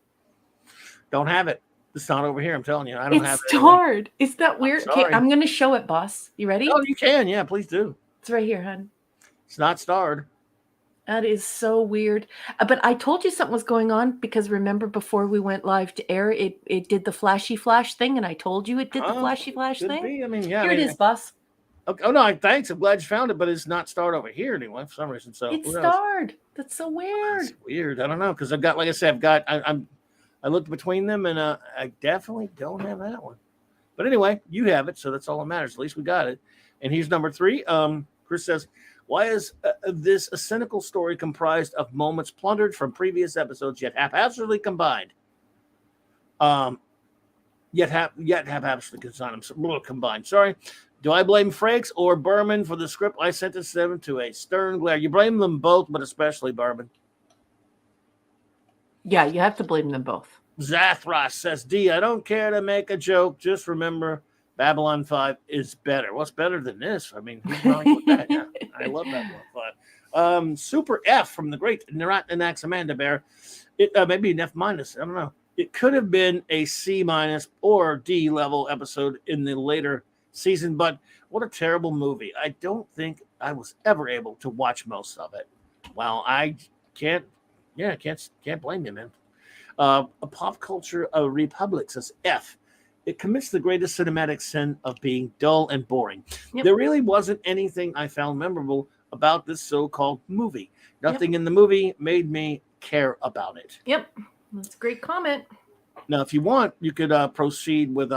Don't have it. It's not over here. I'm telling you, I don't have It's it. Anyway. starred. Is that weird? Okay, sorry. I'm going to show it, boss. You ready? Oh, you can. Yeah, please do. It's right here, hon. It's not starred. That is so weird. But I told you something was going on because remember before we went live to air, it did the flashy flash thing, and I told you it did the flashy flash Could thing. be. I mean, yeah. Here it is, boss. Okay. Oh no, thanks. I'm glad you found it, but it's not starred over here anyway for some reason. So It's who knows? starred. That's so weird. It's weird. I don't know because I've got, like I said, I looked between them and I definitely don't have that one. But anyway, you have it, so that's all that matters. At least we got it. And here's number 3. Chris says, "Why is this a cynical story comprised of moments plundered from previous episodes yet haphazardly combined? Yet haphazardly combined. Sorry." Do I blame Frakes or Berman for the script I sentenced them to a stern glare? You blame them both, but especially Berman. Yeah, you have to blame them both. Zathras says, D, I don't care to make a joke. Just remember, Babylon 5 is better. What's better than this? I mean, who's wrong with that? Yeah, I love Babylon 5. Super F from the great Narat Amanda Bear. It maybe an F minus. I don't know. It could have been a C minus or D level episode in the later season, but what a terrible movie. I don't think I was ever able to watch most of it. Well, I can't blame you, man. A pop culture republic says F. It commits the greatest cinematic sin of being dull and boring. Yep. There really wasn't anything I found memorable about this so-called movie. Nothing in the movie made me care about it. Yep, that's a great comment. Now, if you want, you could proceed with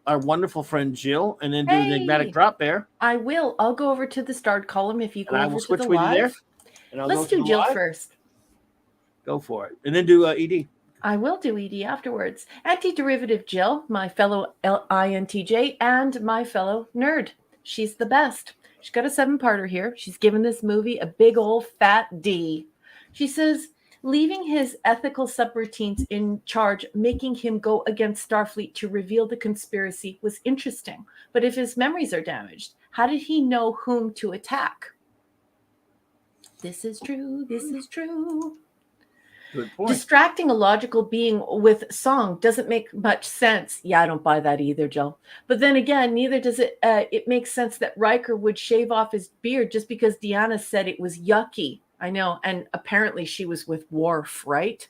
our wonderful friend Jill, and then do the enigmatic drop bear. I will. I'll go over to the starred column if you go And I over will to switch the with you live. there. And Let's do Jill first. Go for it. And then do ED. I will do ED afterwards. Anti-derivative Jill, my fellow INTJ, and my fellow nerd. She's the best. She's got a 7-parter here. She's given this movie a big old fat D. She says, leaving his ethical subroutines in charge, making him go against Starfleet to reveal the conspiracy was interesting. But if his memories are damaged, how did he know whom to attack? This is true. This is true. Good point. Distracting a logical being with song doesn't make much sense. Yeah, I don't buy that either, Jill. But then again, neither does it. It makes sense that Riker would shave off his beard just because Deanna said it was yucky. I know, and apparently she was with Worf, right?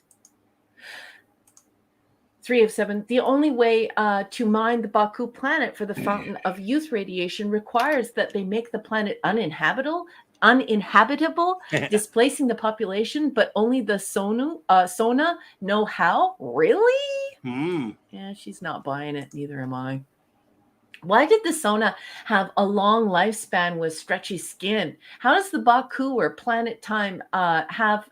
3 of 7. The only way to mine the Baku planet for the fountain of youth radiation requires that they make the planet uninhabitable, displacing the population, but only the Sona know how? Really? Yeah, she's not buying it. Neither am I. Why did the Sona have a long lifespan with stretchy skin? How does the Baku or planet have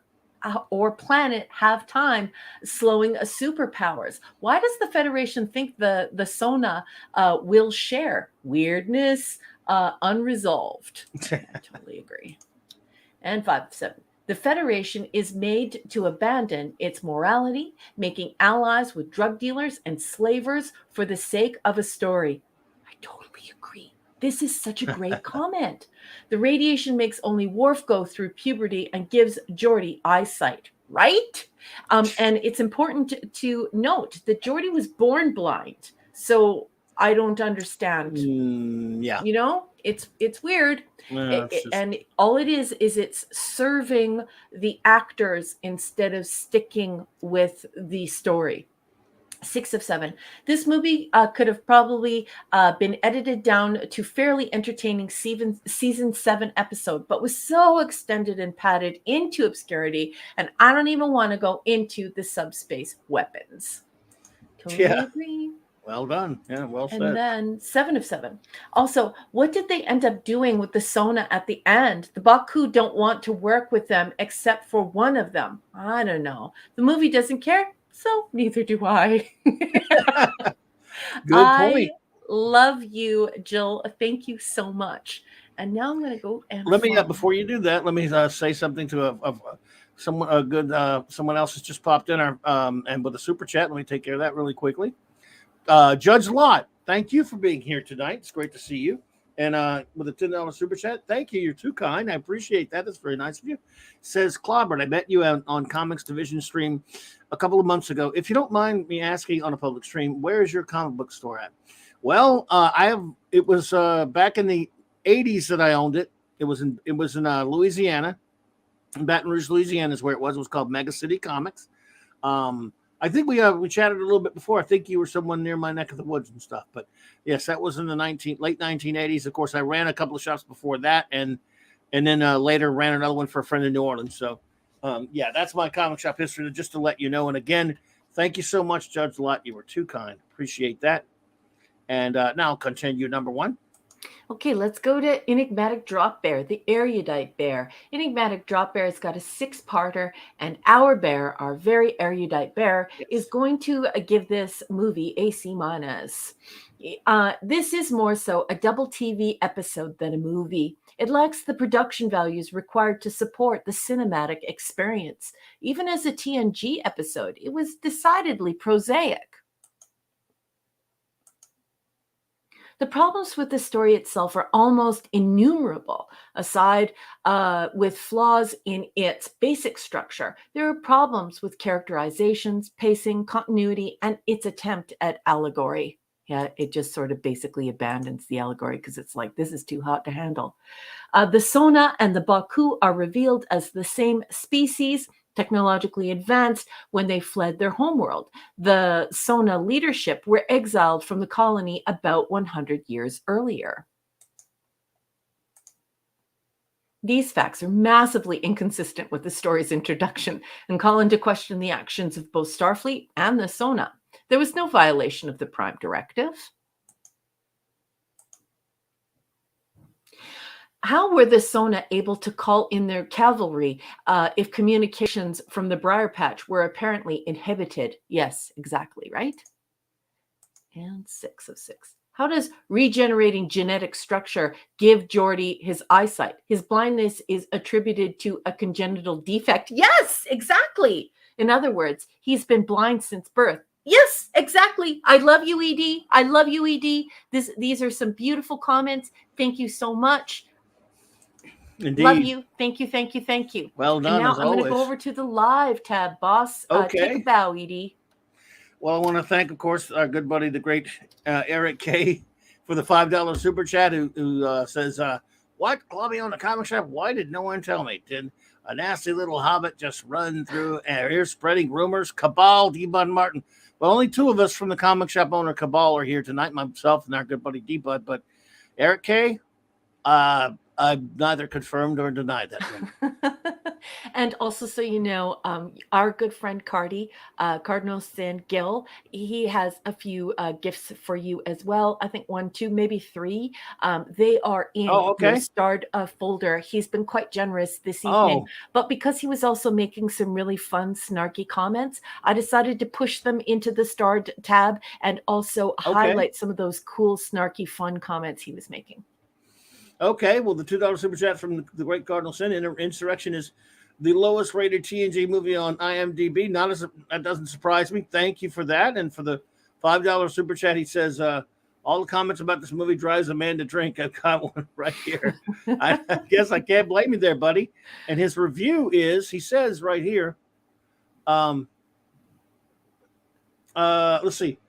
time slowing superpowers? Why does the Federation think the Sona will share? Weirdness, unresolved. I totally agree. And 5 of 7. The Federation is made to abandon its morality, making allies with drug dealers and slavers for the sake of a story. I totally agree. This is such a great comment. The radiation makes only Worf go through puberty and gives Geordi eyesight, right? And it's important to note that Geordi was born blind. So I don't understand. Yeah. You know, it's weird. And all it is it's serving the actors instead of sticking with the story. 6 of 7. This movie could have probably been edited down to fairly entertaining season 7 episode, but was so extended and padded into obscurity. And I don't even want to go into the subspace weapons. Totally agree. Well done. Yeah, well said. And then 7 of 7. Also, what did they end up doing with the Sona at the end? The Baku don't want to work with them except for one of them. I don't know. The movie doesn't care. So neither do I. Good I point. love you, Jill. Thank you so much. And now I'm going to go and Let me find. before you do that, let me say something to someone a good someone else has just popped in our and with a super chat. Let me take care of that really quickly. Judge Lott, thank you for being here tonight. It's great to see you. And with a $10 super chat, thank you. You're too kind. I appreciate that. That's very nice of you. Says Clobbert, I met you on Comics Division stream a couple of months ago. If you don't mind me asking on a public stream, where is your comic book store at? Well, it was back in the 80s that I owned it. It was in Louisiana. In Baton Rouge, Louisiana is where it was. It was called Mega City Comics. I think we chatted a little bit before. I think you were someone near my neck of the woods and stuff. But yes, that was in the late 1980s. Of course, I ran a couple of shops before that, and then later ran another one for a friend in New Orleans. So, yeah, that's my comic shop history. Just to let you know. And again, thank you so much, Judge Lott. You were too kind. Appreciate that. And now I'll continue number one. Okay, let's go to Enigmatic Drop Bear, the erudite bear. Enigmatic Drop Bear has got a 6-parter, and our bear, our very erudite bear, is going to give this movie a C-. This is more so a double TV episode than a movie. It lacks the production values required to support the cinematic experience. Even as a TNG episode, it was decidedly prosaic. The problems with the story itself are almost innumerable. Aside with flaws in its basic structure, there are problems with characterizations, pacing, continuity, and its attempt at allegory. Yeah, it just sort of basically abandons the allegory because it's like, this is too hot to handle. The Sona and the Baku are revealed as the same species, technologically advanced, when they fled their homeworld. The Sona leadership were exiled from the colony about 100 years earlier. These facts are massively inconsistent with the story's introduction and call into question the actions of both Starfleet and the Sona. There was no violation of the Prime Directive. How were the Sona able to call in their cavalry if communications from the Briar Patch were apparently inhibited? Yes, exactly, right? And 6 of 6. How does regenerating genetic structure give Geordi his eyesight? His blindness is attributed to a congenital defect. Yes, exactly. In other words, he's been blind since birth. Yes, exactly. I love you, ED. I love you, ED. These are some beautiful comments. Thank you so much. Indeed. Love you. Thank you. Thank you. Thank you. Well done. And now as I'm going to always. go over to the live tab, boss. Okay. Take a bow, Edie. Well, I want to thank, of course, our good buddy, the great Eric K, for the $5 super chat, who says, "What, Clubby on the comic shop? Why did no one tell me? Did a nasty little hobbit just run through our ears, spreading rumors? Cabal, D-Bud Martin." Well, only 2 of us from the comic shop owner Cabal are here tonight, myself and our good buddy D-Bud. But Eric K, I've neither confirmed or denied that. And also, so you know, our good friend Cardinal Sin Gill, he has a few gifts for you as well. I think 1, 2, maybe 3. They are in your starred folder. He's been quite generous this evening. But because he was also making some really fun, snarky comments, I decided to push them into the starred tab and also highlight some of those cool, snarky, fun comments he was making. Okay, well, the $2 super chat from the great Cardinal Sin, Insurrection is the lowest rated TNG movie on IMDb. That doesn't surprise me. Thank you for that. And for the $5 super chat, he says, all the comments about this movie drives a man to drink. I've got one right here. I guess I can't blame you there, buddy. And his review is, he says right here, let's see.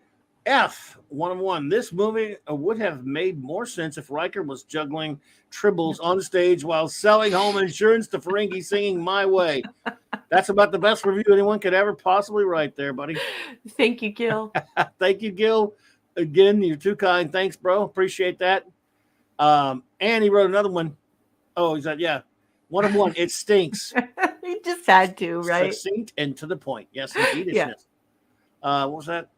F, 1 of 1. This movie would have made more sense if Riker was juggling tribbles on stage while selling home insurance to Ferengi singing My Way. That's about the best review anyone could ever possibly write there, buddy. Thank you, Gil. Thank you, Gil. Again, you're too kind. Thanks, bro. Appreciate that. And he wrote another one. Oh, he said, yeah, 1 of 1. It stinks. He just had to, right? Succinct and to the point. Yes, indeed. Yeah. What was that?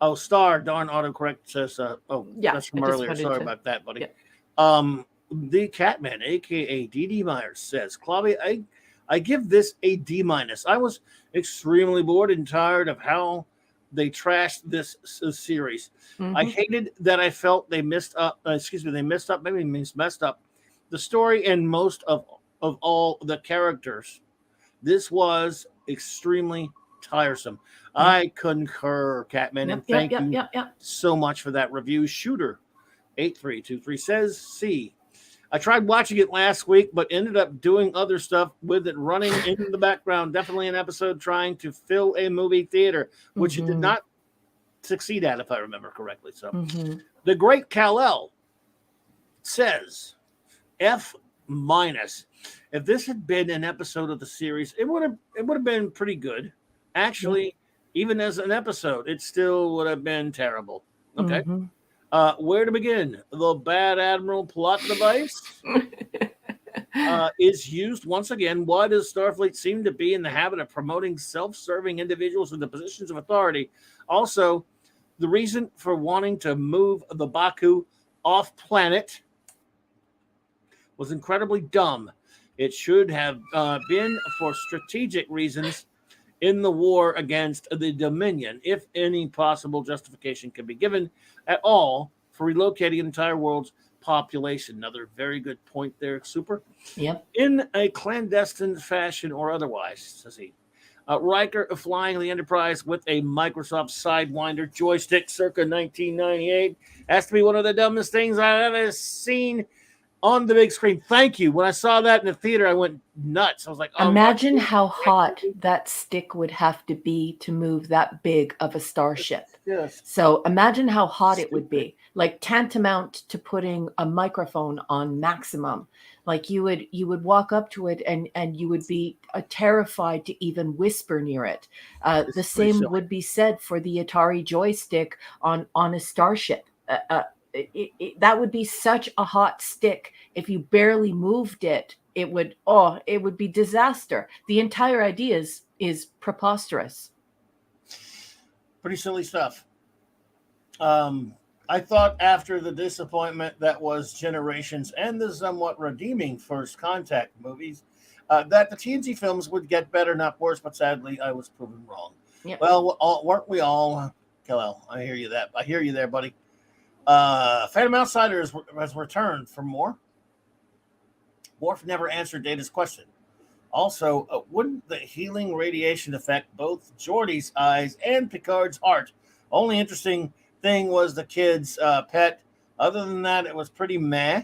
Oh, Star, darn autocorrect says, that's from earlier. Sorry about that, buddy. Yeah. The Catman, a.k.a. D.D. Myers, says, Clobby, I give this a D-. I was extremely bored and tired of how they trashed this series. I hated that I felt they messed up. Maybe means messed up the story and most of all the characters. This was extremely tiresome. I concur, Catman, and thank you so much for that review. Shooter 8323 says C. I tried watching it last week, but ended up doing other stuff with it running in the background. Definitely an episode trying to fill a movie theater, which it did not succeed at, if I remember correctly. So, the great Kal-El says F-. If this had been an episode of the series, it would have been pretty good. Actually, even as an episode, it still would have been terrible. Okay. Where to begin? The Bad Admiral plot device is used once again. Why does Starfleet seem to be in the habit of promoting self-serving individuals into positions of authority? Also, the reason for wanting to move the Baku off planet was incredibly dumb. It should have been for strategic reasons in the war against the Dominion, if any possible justification can be given at all for relocating an entire world's population. Another very good point there, Super. Yep. In a clandestine fashion or otherwise, says he. Riker flying the Enterprise with a Microsoft Sidewinder joystick circa 1998 has to be one of the dumbest things I've ever seen on the big screen. Thank you. When I saw that in the theater, I went nuts. I was like, oh, imagine how hot that stick would have to be to move that big of a starship. Yes. So imagine how hot it would be, like tantamount to putting a microphone on maximum. Like you would walk up to it and you would be terrified to even whisper near it. The same would be said for the Atari joystick on a starship. That would be such a hot stick. If you barely moved it, it would be disaster. The entire idea is preposterous. Pretty silly stuff. I thought after the disappointment that was Generations and the somewhat redeeming First Contact movies, that the TNG films would get better, not worse, but sadly I was proven wrong. Yep. Well, weren't we all? Kal-El, I hear you there, buddy. Phantom Outsider has returned for more. Worf never answered Data's question. Also, wouldn't the healing radiation affect both Geordi's eyes and Picard's heart? Only interesting thing was the kid's pet. Other than that, it was pretty meh.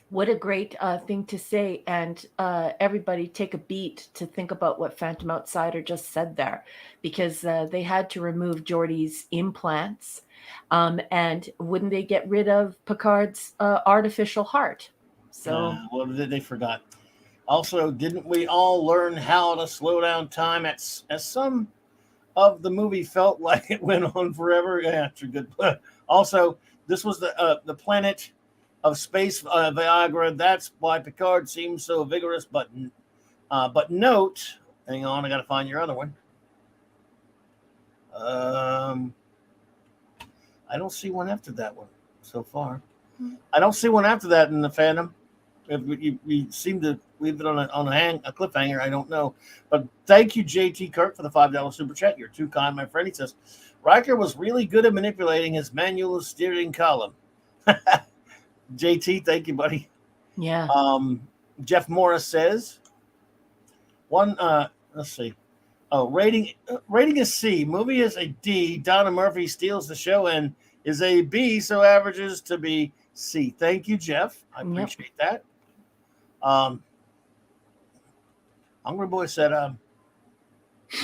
What a great thing to say. And everybody take a beat to think about what Phantom Outsider just said there, because they had to remove Geordi's implants. And wouldn't they get rid of Picard's artificial heart? So well, they forgot. Also, didn't we all learn how to slow down time as some of the movie felt like it went on forever? Yeah, it's a good. Also, this was the planet of space Viagra. That's why Picard seems so vigorous. But note, hang on, I got to find your other one. I don't see one after that one so far. I don't see one after that in the Phantom. If we seem to leave it on a cliffhanger, I don't know. But thank you, JT Kirk, for the $5 super chat. You're too kind, my friend. He says, Riker was really good at manipulating his manual steering column. JT, thank you, buddy. Yeah. Jeff Morris says, let's see. Oh, rating is C. Movie is a D. Donna Murphy steals the show and is a B, so averages to be C. Thank you, Jeff. I appreciate that. Hungry Boy said,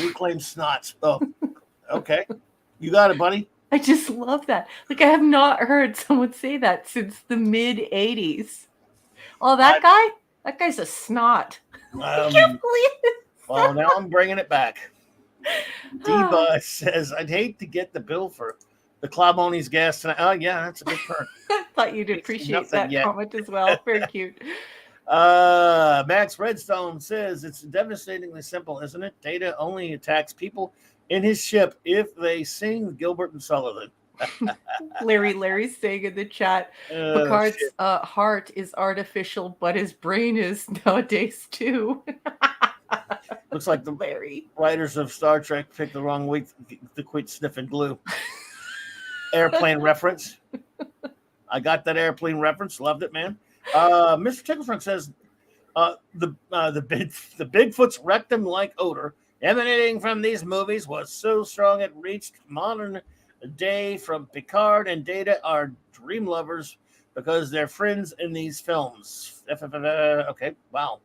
reclaim snots. Oh, okay. You got it, buddy. I just love that. Like, I have not heard someone say that since the mid-'80s. Oh, that guy's a snot. I can't believe it. Well, now I'm bringing it back. Diva says, I'd hate to get the bill for the Claboni's gas tonight. Oh, yeah, that's a good perk. I thought you'd appreciate that comment as well. Very cute. Max Redstone says, it's devastatingly simple, isn't it? Data only attacks people in his ship if they sing Gilbert and Sullivan. Larry's saying in the chat, Picard's heart is artificial, but his brain is nowadays too. Looks like the Very. writers of Star Trek picked the wrong week to quit sniffing glue. Airplane reference. I got that airplane reference. Loved it, man. Mr. Ticklefront says the Bigfoot's rectum-like odor emanating from these movies was so strong it reached modern day. From Picard and Data are dream lovers because they're friends in these films. Okay, wow.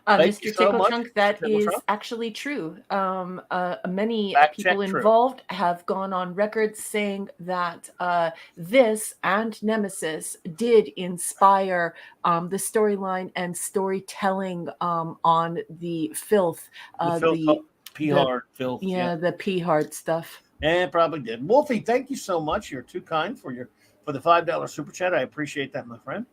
Thank Mr. you so much, Tickletrunk, that Tickle is Trunk. actually true. Many Fact people check true. involved have gone on record saying that this and Nemesis did inspire the storyline and storytelling on the filth, The P-hard filth. yeah, the P-hard stuff. And probably did. Wolfie, thank you so much. You're too kind for the $5 super chat. I appreciate that, my friend.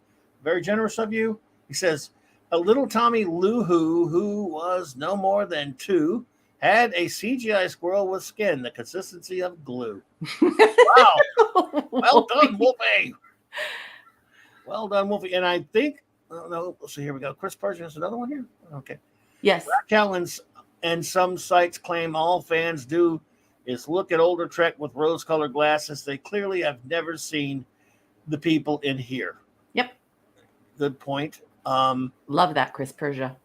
Very generous of you. He says, a little Tommy Luhu, who was no more than 2, had a CGI squirrel with skin the consistency of glue. Wow. Well done, Wolfie. Well done, Wolfie. And I think, no, so here we go. Chris Persian has another one here. Okay. Yes. RAQUEL and some sites claim all fans do is look at older Trek with rose-colored glasses. They clearly have never seen the people in here. Yep. Good point. Love that, Chris Persia.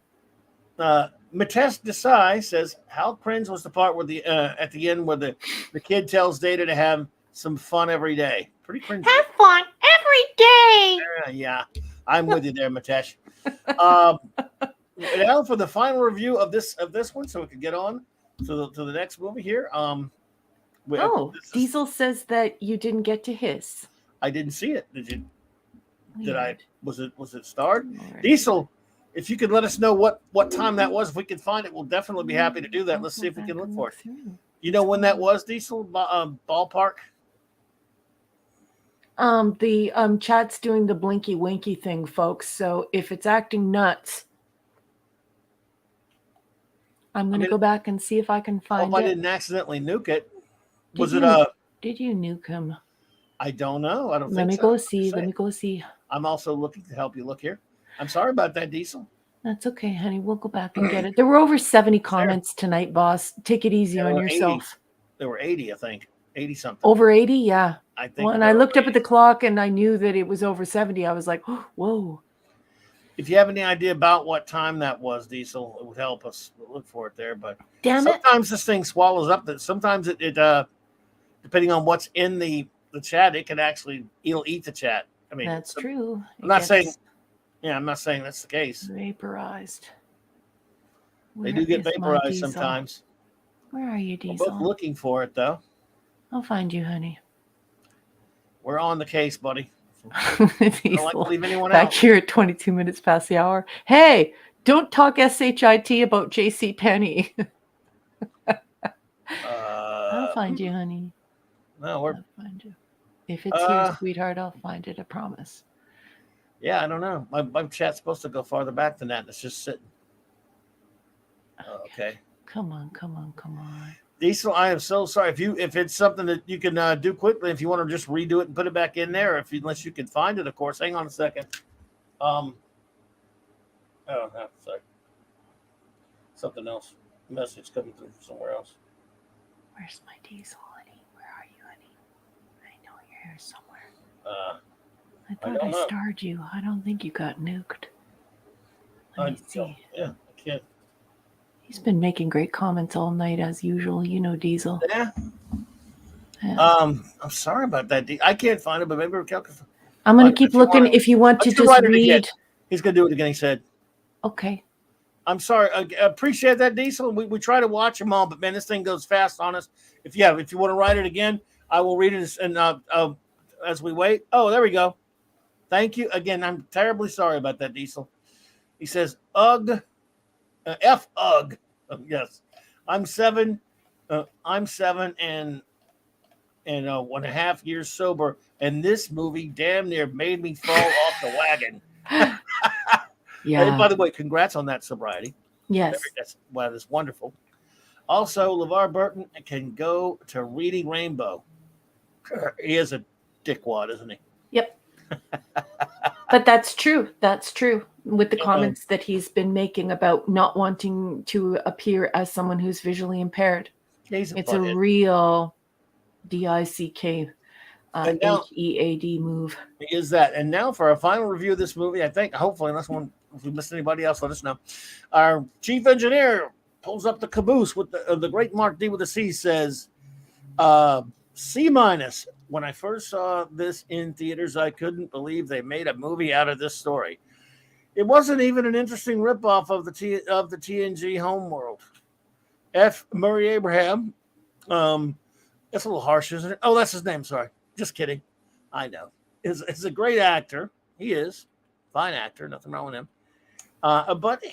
Matesh Desai says, how cringe was the part where at the end where the kid tells Data to have some fun every day? Pretty cringe. Have fun every day. Yeah, I'm with you there, Matesh. Now for the final review of this one, so we can get on to the next movie here. Diesel says that you didn't get to his. I didn't see it. Did you? Weird. Did I? Was it starred? Lord. Diesel, if you could let us know what time that was, if we can find it, we'll definitely be happy to do that. Let's see if we can look for it. You know when that was, Diesel? Ballpark? The chat's doing the blinky winky thing, folks. So if it's acting nuts, I'm gonna go back and see if I can find hope it. I didn't accidentally nuke it. Did you nuke him? I don't know. I don't Let think me so. go see. Let me go see. I'm also looking to help you look here. I'm sorry about that, Diesel. That's okay, honey. We'll go back and get it. There were over 70 comments tonight, boss. Take it easy on yourself. There were 80, I think. 80 something. Over 80? Yeah. I think. When I looked up at the clock and I knew that it was over 70, I was like, oh, whoa. If you have any idea about what time that was, Diesel, it would help us look for it there. But damn it. Sometimes this thing swallows up. Sometimes it depending on what's in the chat, it'll eat the chat. I mean, that's true. I'm not saying that's the case. Vaporized. They do get vaporized sometimes. Where are you, Diesel? We're both looking for it, though. I'll find you, honey. We're on the case, buddy. I don't like to leave anyone back out. here at 22 minutes past the hour. Hey, don't talk SHIT about JC Penney. I'll find you, honey. No, I'll find you. If it's here, sweetheart, I'll find it. I promise. Yeah, I don't know. My chat's supposed to go farther back than that. And it's just sitting. Okay. Come on. Diesel, I am so sorry. If it's something that you can do quickly, if you want to just redo it and put it back in there, unless you can find it, of course. Hang on a second. Oh, no, sorry. Something else. Message coming through from somewhere else. Where's my Diesel, honey? Where are you, honey? I know you're here somewhere. I thought I starred you. I don't think you got nuked. Let me see. Yeah, I can't. He's been making great comments all night as usual. You know, Diesel. Yeah. I'm sorry about that. I can't find it, but maybe I'm going to keep looking. If you want to just read. He's going to do it again, he said. Okay. I'm sorry. I appreciate that, Diesel. We try to watch them all, but man, this thing goes fast on us. If you want to write it again, I will read it and as we wait. Oh, there we go. Thank you again. I'm terribly sorry about that, Diesel. He says, "Ugh, f ugh." Yes, I'm 7. I'm 7 and 1.5 years sober, and this movie damn near made me fall off the wagon. Yeah. And by the way, congrats on that sobriety. Yes. That's wonderful. Also, LeVar Burton can go to Reading Rainbow. He is a dickwad, isn't he? Yep. But that's true. That's true. with the comments that he's been making about not wanting to appear as someone who's visually impaired. It's a real DICK HEAD move. Is that? And now for our final review of this movie, I think, hopefully, unless if we missed anybody else, let us know. Our chief engineer pulls up the caboose with the great Mark D with a C, says, C-. When I first saw this in theaters, I couldn't believe they made a movie out of this story. It wasn't even an interesting ripoff of the TNG homeworld. F. Murray Abraham. That's a little harsh, isn't it? Oh, that's his name. Sorry. Just kidding. I know. He's a great actor. He is. Fine actor. Nothing wrong with him. But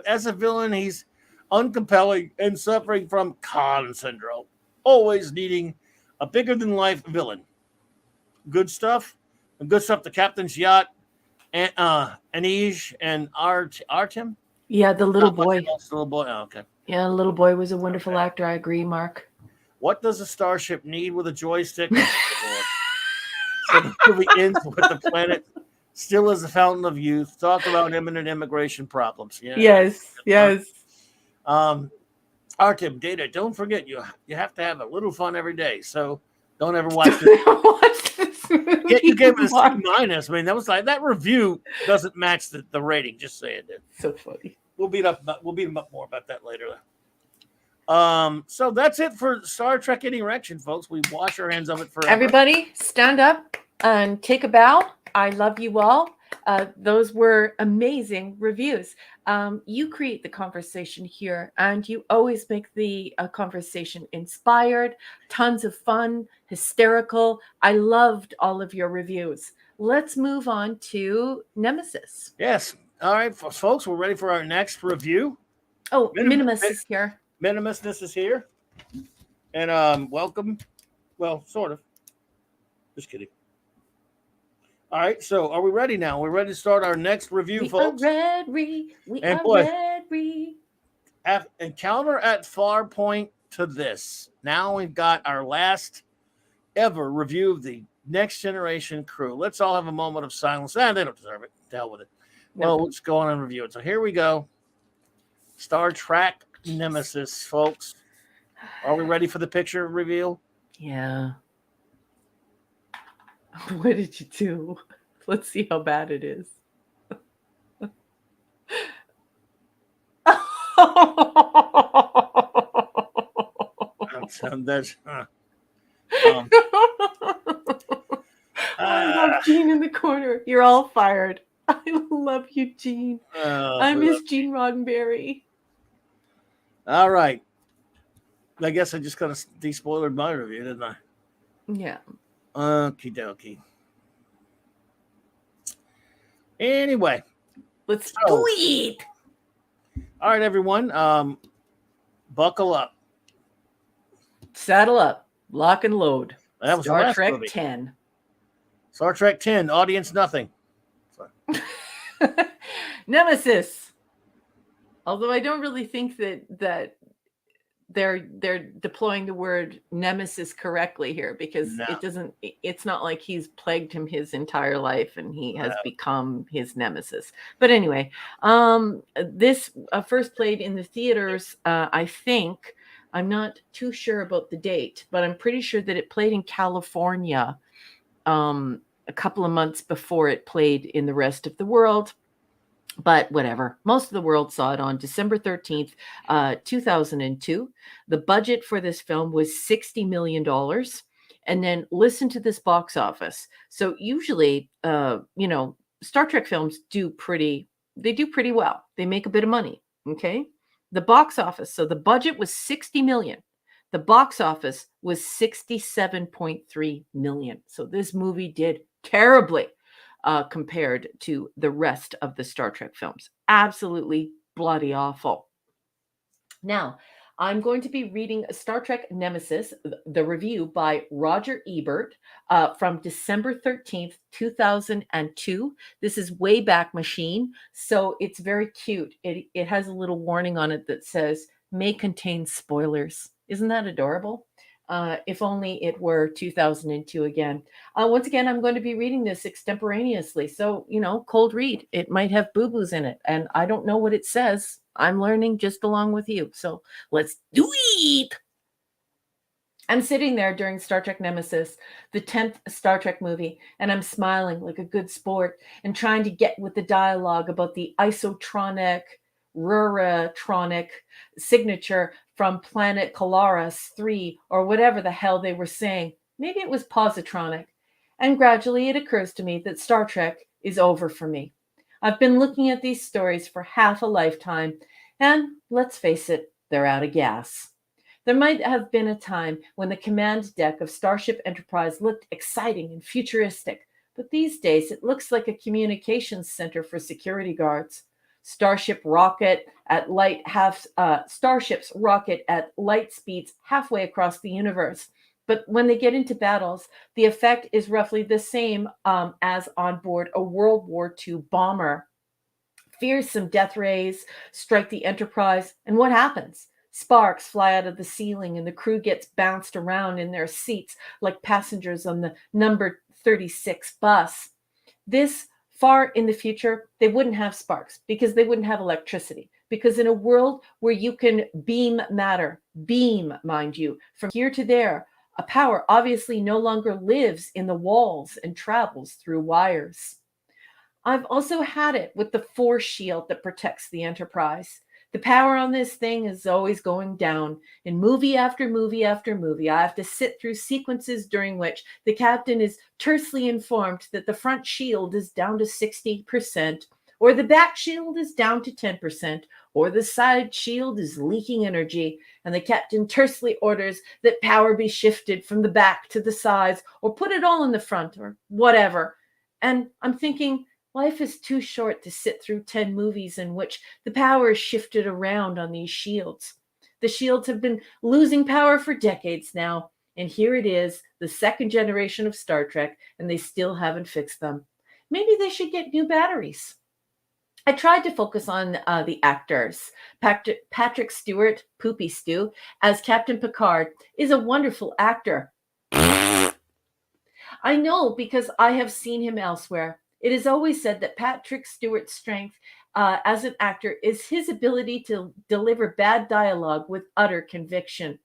as a villain, he's uncompelling and suffering from Khan syndrome. Always needing a bigger-than-life villain. Good stuff. And good stuff. The Captain's Yacht. And Anej and Artem. Yeah, the little boy. The little boy. Oh, okay. Yeah, the little boy was a wonderful actor. I agree, Mark. What does a starship need with a joystick? So the movie ends with the planet still as a fountain of youth. Talk about imminent immigration problems. Yeah. Yes. Artem, Data, don't forget you have to have a little fun every day. So don't ever watch this. Yeah, you gave it a C-. I mean, that was like that review doesn't match the rating. Just saying it. So funny. We'll beat them up more about that later. So that's it for Star Trek in Erection, folks. We wash our hands of it forever. Everybody, stand up and take a bow. I love you all. Those were amazing reviews. You create the conversation here, and you always make the conversation inspired, tons of fun, hysterical. I loved all of your reviews. Let's move on to Nemesis. Yes. All right, folks, we're ready for our next review. Oh, Minimus is here. Minimusness is here. And welcome. Well, sort of. Just kidding. All right, so are we ready now? We're ready to start our next review, folks. We are ready. Encounter at far point to this. Now we've got our last ever review of the Next Generation crew. Let's all have a moment of silence. They don't deserve it. To hell with it. Well, let's go on and review it. So here we go. Star Trek Nemesis, folks. Are we ready for the picture reveal? Yeah. What did you do? Let's see how bad it is. I love Gene in the corner. You're all fired. I love you, Gene. I miss Gene Roddenberry. All right. I guess I just got to de-spoilered my review, didn't I? Yeah. Okie dokie. Anyway. Let's do it. All right, everyone. Buckle up. Saddle up. Lock and load. That was Star Trek movie. 10. Star Trek 10. Audience nothing. Nemesis. Although I don't really think that they're deploying the word nemesis correctly here, because it's not like he's plagued him his entire life and he has become his nemesis. But anyway, this first played in the theaters, I think. I'm not too sure about the date, but I'm pretty sure that it played in California a couple of months before it played in the rest of the world. But whatever. Most of the world saw it on December 13th, 2002. The budget for this film was $60 million. And then listen to this box office. So usually, Star Trek films do pretty well. They make a bit of money. Okay. The box office. So the budget was $60 million. The box office was $67.3 million. So this movie did terribly. Compared to the rest of the Star Trek films. Absolutely bloody awful. Now, I'm going to be reading Star Trek Nemesis, the review by Roger Ebert from December 13th, 2002. This is Wayback Machine, so it's very cute. It has a little warning on it that says, may contain spoilers. Isn't that adorable? If only it were 2002 again. Once again, I'm going to be reading this extemporaneously. So, cold read. It might have boo-boos in it, and I don't know what it says. I'm learning just along with you. So let's do it. I'm sitting there during Star Trek Nemesis, the 10th Star Trek movie, and I'm smiling like a good sport and trying to get with the dialogue about the isotronic, ruratronic signature from planet Colaris 3 or whatever the hell they were saying. Maybe it was positronic. And gradually it occurs to me that Star Trek is over for me. I've been looking at these stories for half a lifetime, and let's face it, they're out of gas. There might have been a time when the command deck of Starship Enterprise looked exciting and futuristic, but these days it looks like a communications center for security guards. Starships rocket at light speeds halfway across the universe. But when they get into battles, the effect is roughly the same as on board a World War II bomber. Fearsome death rays strike the Enterprise, and what happens? Sparks fly out of the ceiling, and the crew gets bounced around in their seats like passengers on the number 36 bus. This far in the future, they wouldn't have sparks because they wouldn't have electricity. Because in a world where you can beam matter, mind you, from here to there, a power obviously no longer lives in the walls and travels through wires. I've also had it with the force shield that protects the Enterprise. The power on this thing is always going down. In movie after movie after movie, I have to sit through sequences during which the captain is tersely informed that the front shield is down to 60%, or the back shield is down to 10%, or the side shield is leaking energy, and the captain tersely orders that power be shifted from the back to the sides, or put it all in the front, or whatever. And I'm thinking, life is too short to sit through 10 movies in which the power is shifted around on these shields. The shields have been losing power for decades now, and here it is, the second generation of Star Trek, and they still haven't fixed them. Maybe they should get new batteries. I tried to focus on the actors. Patrick Stewart, Poopy Stew, as Captain Picard, is a wonderful actor. I know because I have seen him elsewhere. It is always said that Patrick Stewart's strength as an actor is his ability to deliver bad dialogue with utter conviction.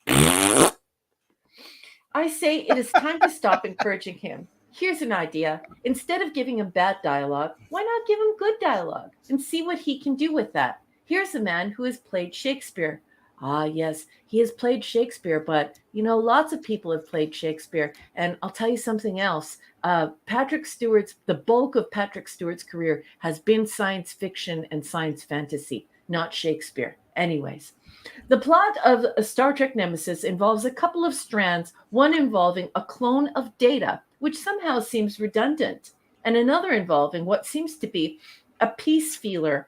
I say it is time to stop encouraging him. Here's an idea. Instead of giving him bad dialogue, why not give him good dialogue and see what he can do with that? Here's a man who has played Shakespeare. Ah, yes, he has played Shakespeare, but, lots of people have played Shakespeare. And I'll tell you something else. The bulk of Patrick Stewart's career has been science fiction and science fantasy, not Shakespeare. Anyways, the plot of Star Trek Nemesis involves a couple of strands, one involving a clone of Data, which somehow seems redundant, and another involving what seems to be a peace feeler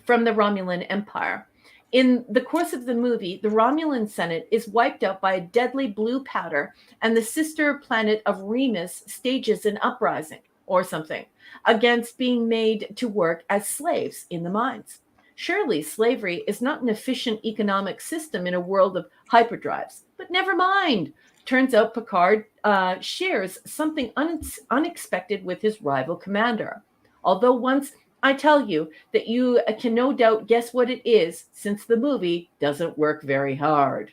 from the Romulan Empire. In the course of the movie, the Romulan Senate is wiped out by a deadly blue powder, and the sister planet of Remus stages an uprising, or something, against being made to work as slaves in the mines. Surely slavery is not an efficient economic system in a world of hyperdrives, but never mind. Turns out Picard shares something unexpected with his rival commander. Although once I tell you that you can no doubt guess what it is, since the movie doesn't work very hard.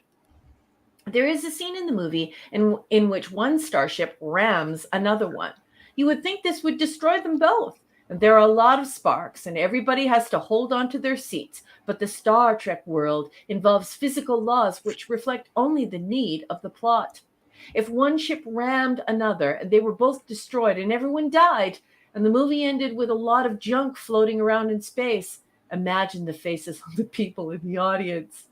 There is a scene in the movie in which one starship rams another one. You would think this would destroy them both. There are a lot of sparks, and everybody has to hold on to their seats. But the Star Trek world involves physical laws which reflect only the need of the plot. If one ship rammed another, and they were both destroyed, and everyone died, and the movie ended with a lot of junk floating around in space, imagine the faces of the people in the audience.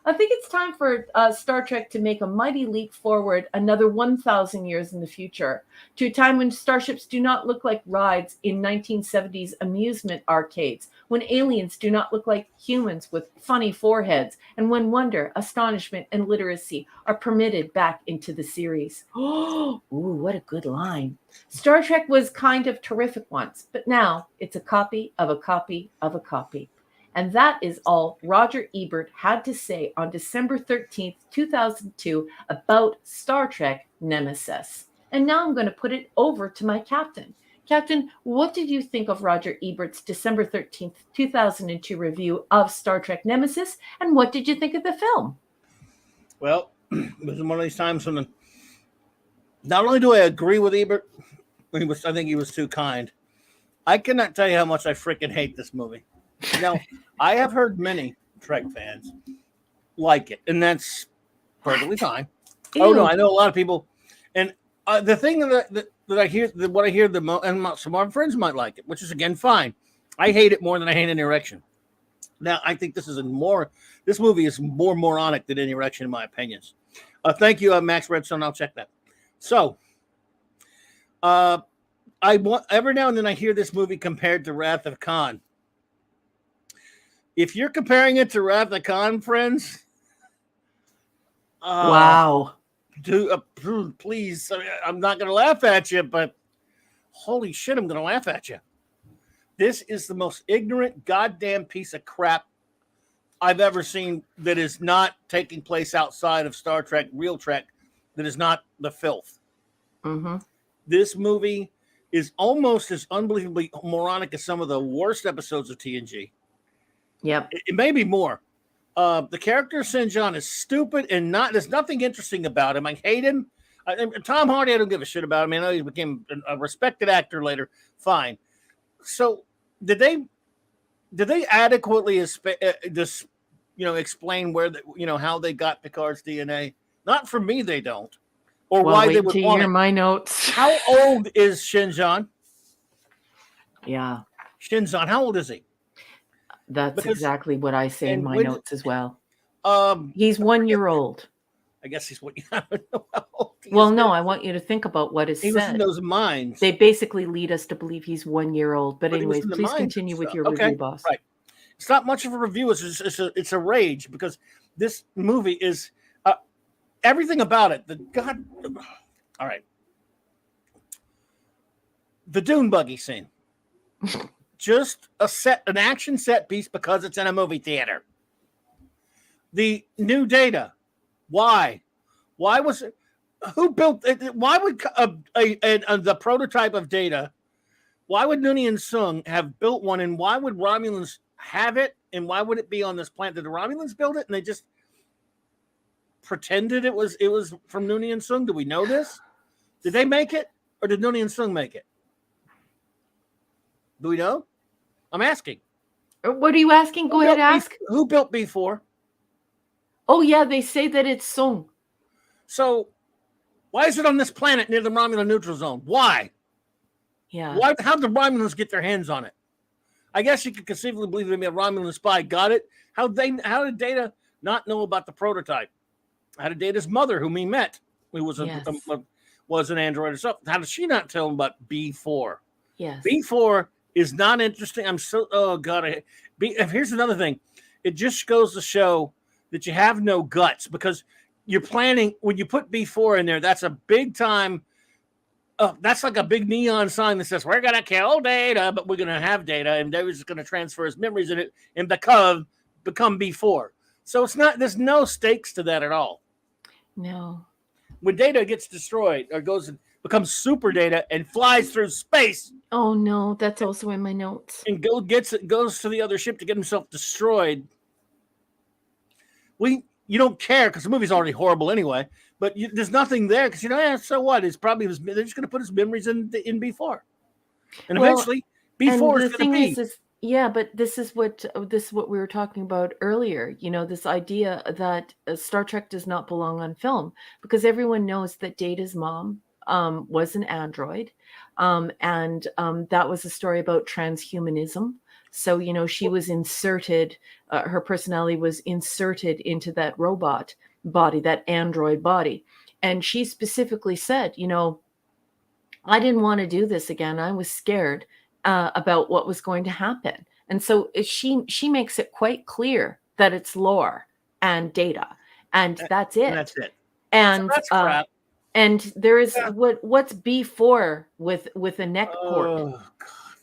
I think it's time for Star Trek to make a mighty leap forward another 1,000 years in the future, to a time when starships do not look like rides in 1970s amusement arcades, when aliens do not look like humans with funny foreheads, and when wonder, astonishment, and literacy are permitted back into the series. Oh, what a good line. Star Trek was kind of terrific once, but now it's a copy of a copy of a copy. And that is all Roger Ebert had to say on December 13th, 2002 about Star Trek Nemesis. And now I'm going to put it over to my captain. Captain, what did you think of Roger Ebert's December 13th, 2002 review of Star Trek Nemesis? And what did you think of the film? Well, it was one of these times when not only do I agree with Ebert, I think he was too kind. I cannot tell you how much I freaking hate this movie. Now, I have heard many Trek fans like it, and that's perfectly fine. Ew. Oh no, I know a lot of people, and the thing that I hear, what I hear the most, and some of my friends might like it, which is again fine. I hate it more than I hate any erection. Now, I think this movie is more moronic than any erection in my opinions. Thank you, Max Redstone. I'll check that. So, every now and then I hear this movie compared to Wrath of Khan. If you're comparing it to Wrath of Khan, friends, wow. Please, I'm not going to laugh at you, but holy shit, I'm going to laugh at you. This is the most ignorant goddamn piece of crap I've ever seen that is not taking place outside of Star Trek, real Trek, that is not the filth. Mm-hmm. This movie is almost as unbelievably moronic as some of the worst episodes of TNG. Yep. It may be more. The character of St. John is stupid and there's nothing interesting about him. I hate him. Tom Hardy, I don't give a shit about him. I know he became a respected actor later. Fine. So did they adequately explain where how they got Picard's DNA? Not for me, they don't. Or well, why wait they would to want hear it. my notes. How old is Shinjan? Yeah. Shinjan, how old is he? That's exactly what I say in my notes as well. He's 1 year old. I guess he's what. I don't know how old he well, is. no, I want you to think about what is He said. was in those mines. They basically lead us to believe he's 1 year old. But anyways, please continue with your review, boss. Right. It's not much of a review. It's a rage because this movie is everything about it. All right. The dune buggy scene. Just an action set piece because it's in a movie theater. The new data. Why? Why was it? Who built it? Why would the prototype of data? Why would Noonien Sung have built one, and why would Romulans have it, and why would it be on this planet? Did the Romulans build it, and they just pretended it was from Noonien Sung? Do we know this? Did they make it, or did Noonien Sung make it? Do we know? I'm asking. What are you asking? Go ahead, ask. Who built B4? Oh, yeah, they say that it's Sung. So, why is it on this planet near the Romulan neutral zone? Why? Yeah. How did the Romulans get their hands on it? I guess you could conceivably believe maybe a Romulan spy got it. How did Data not know about the prototype? How did Data's mother, whom he met, who was an android herself, how did she not tell him about B4? Yes. B4 is not interesting. Here's another thing. It just goes to show that you have no guts because you're planning when you put B4 in there. That's a big time. That's like a big neon sign that says we're gonna kill Data, but we're gonna have Data, and Data's just gonna transfer his memories in it and become B4. So it's not. There's no stakes to that at all. No. When Data gets destroyed or goes and becomes super Data and flies through space. Oh no, that's also in my notes. And goes to the other ship to get himself destroyed. You don't care because the movie's already horrible anyway. But there's nothing there because so what? They're just going to put his memories in B4, and eventually B4 is going to be. Yeah, but this is what we were talking about earlier. This idea that Star Trek does not belong on film because everyone knows that Data's mom was an android, and that was a story about transhumanism. So she was inserted. Her personality was inserted into that robot body, that android body, and she specifically said, I didn't want to do this again. I was scared about what was going to happen. And so she makes it quite clear that it's Lore and Data, and that's it. And that's it. And so that's crap. And there is what's B4 with a neck port. Oh God,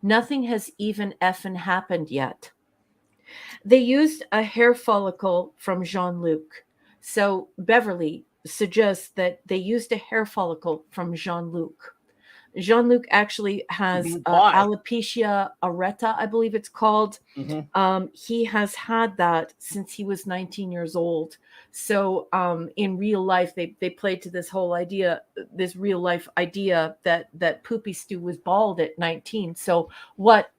Nothing has even effing happened yet. They used a hair follicle from Jean-Luc. So Beverly suggests that they used a hair follicle from Jean-Luc. Jean-Luc actually has Why? alopecia areata, I believe it's called. Mm-hmm. He has had that since he was 19 years old. So in real life, they played to this whole idea, this real life idea that Poopy Stew was bald at 19. So what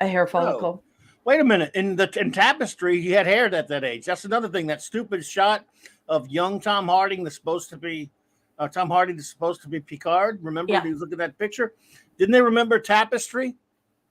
a hair No. follicle? Wait a minute. In Tapestry, he had hair at that age. That's another thing. That stupid shot of young Tom Harding that's supposed to be Tom Hardy is supposed to be Picard. Remember, Yeah. he was looking at that picture. Didn't they remember Tapestry? Where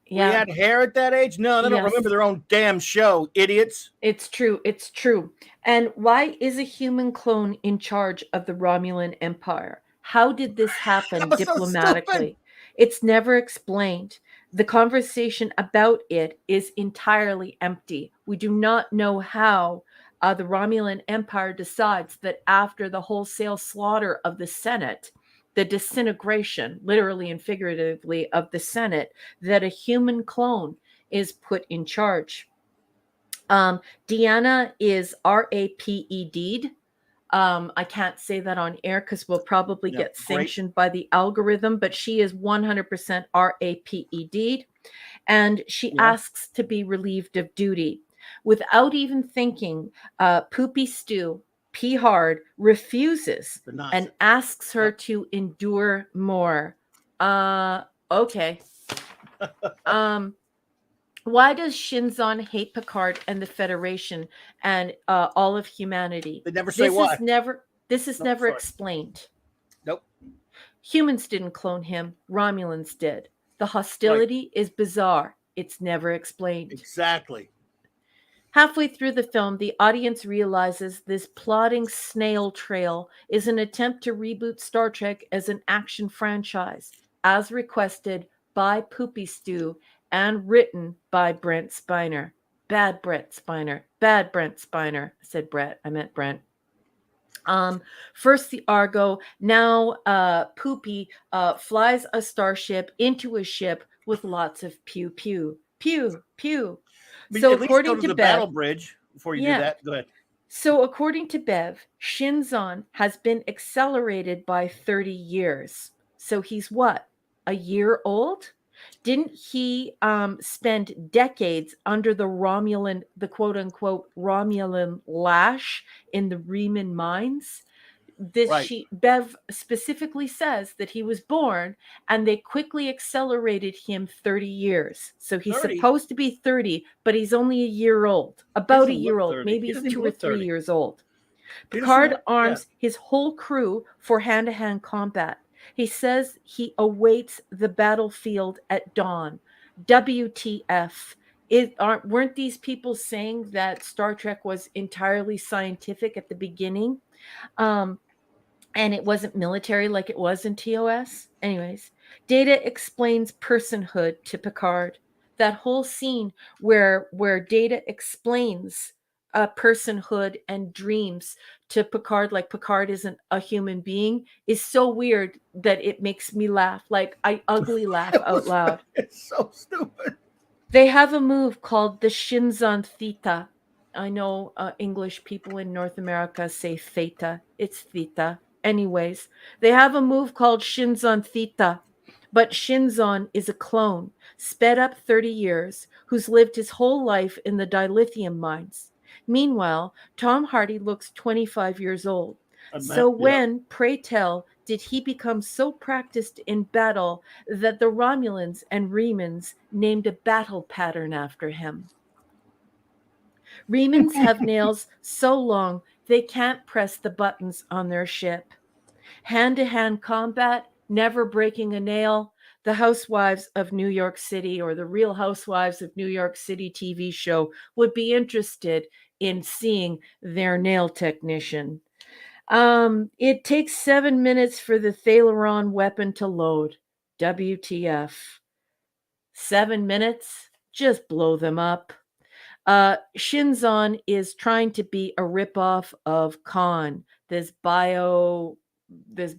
he Yeah. had hair at that age? No, they don't Yes. remember their own damn show, idiots. It's true. It's true. And why is a human clone in charge of the Romulan Empire? How did this happen That was so stupid. diplomatically? It's never explained. The conversation about it is entirely empty. We do not know how the Romulan Empire decides that after the wholesale slaughter of the Senate, the disintegration, literally and figuratively, of the Senate, that a human clone is put in charge. Deanna is RAPED'd. I can't say that on air because we'll probably Yeah, get great. sanctioned by the algorithm, but she is 100% RAPED'd. And she Yeah. asks to be relieved of duty. Without even thinking, Poopy Stew, P. Hard, refuses Denies and it. asks her Yep. to endure more. Okay. Why does Shinzon hate Picard and the Federation and all of humanity? They never say why. This is No, never sorry. explained. Nope. Humans didn't clone him, Romulans did. The Right. hostility is bizarre. It's never explained. Exactly. Halfway through the film, the audience realizes this plodding snail trail is an attempt to reboot Star Trek as an action franchise, as requested by Poopy Stew and written by Brent Spiner. Bad Brent Spiner. Bad Brent Spiner, said Brett. I meant Brent. First the Argo, now Poopy flies a starship into a ship with lots of pew pew pew pew. So At least go according to to the Bev, battle bridge before you do yeah. that. Go ahead. So according to Bev, Shinzon has been accelerated by 30 years. So he's what? A year old? Didn't he spend decades under the Romulan, the quote unquote Romulan lash in the Riemann mines? Right. Bev specifically says that he was born and they quickly accelerated him 30 years. So he's 30. supposed to be 30, but he's only a year old, He about a doesn't year look old. 30. Maybe He he's doesn't even 2 or look 3 30. years old. He doesn't Picard look, arms his whole crew for hand-to-hand combat. He says he awaits the battlefield at dawn. WTF. Weren't these people saying that Star Trek was entirely scientific at the beginning? And it wasn't military like it was in TOS. Anyways, Data explains personhood to Picard. That whole scene where Data explains personhood and dreams to Picard, like Picard isn't a human being, is so weird that it makes me laugh. Like I ugly laugh out loud. It's so stupid. They have a move called the Shinzon Theta. I know English people in North America say theta. It's theta. Anyways, they have a move called Shinzon Theta. But Shinzon is a clone, sped up 30 years, who's lived his whole life in the dilithium mines. Meanwhile, Tom Hardy looks 25 years old. So when, pray tell, did he become so practiced in battle that the Romulans and Remans named a battle pattern after him? Remans have nails so long they can't press the buttons on their ship. Hand-to-hand combat, never breaking a nail. The Housewives of New York City or the Real Housewives of New York City TV show would be interested in seeing their nail technician. It takes 7 minutes for the Thalaron weapon to load. WTF. 7 minutes? Just blow them up. Shinzon is trying to be a ripoff of Khan, this bio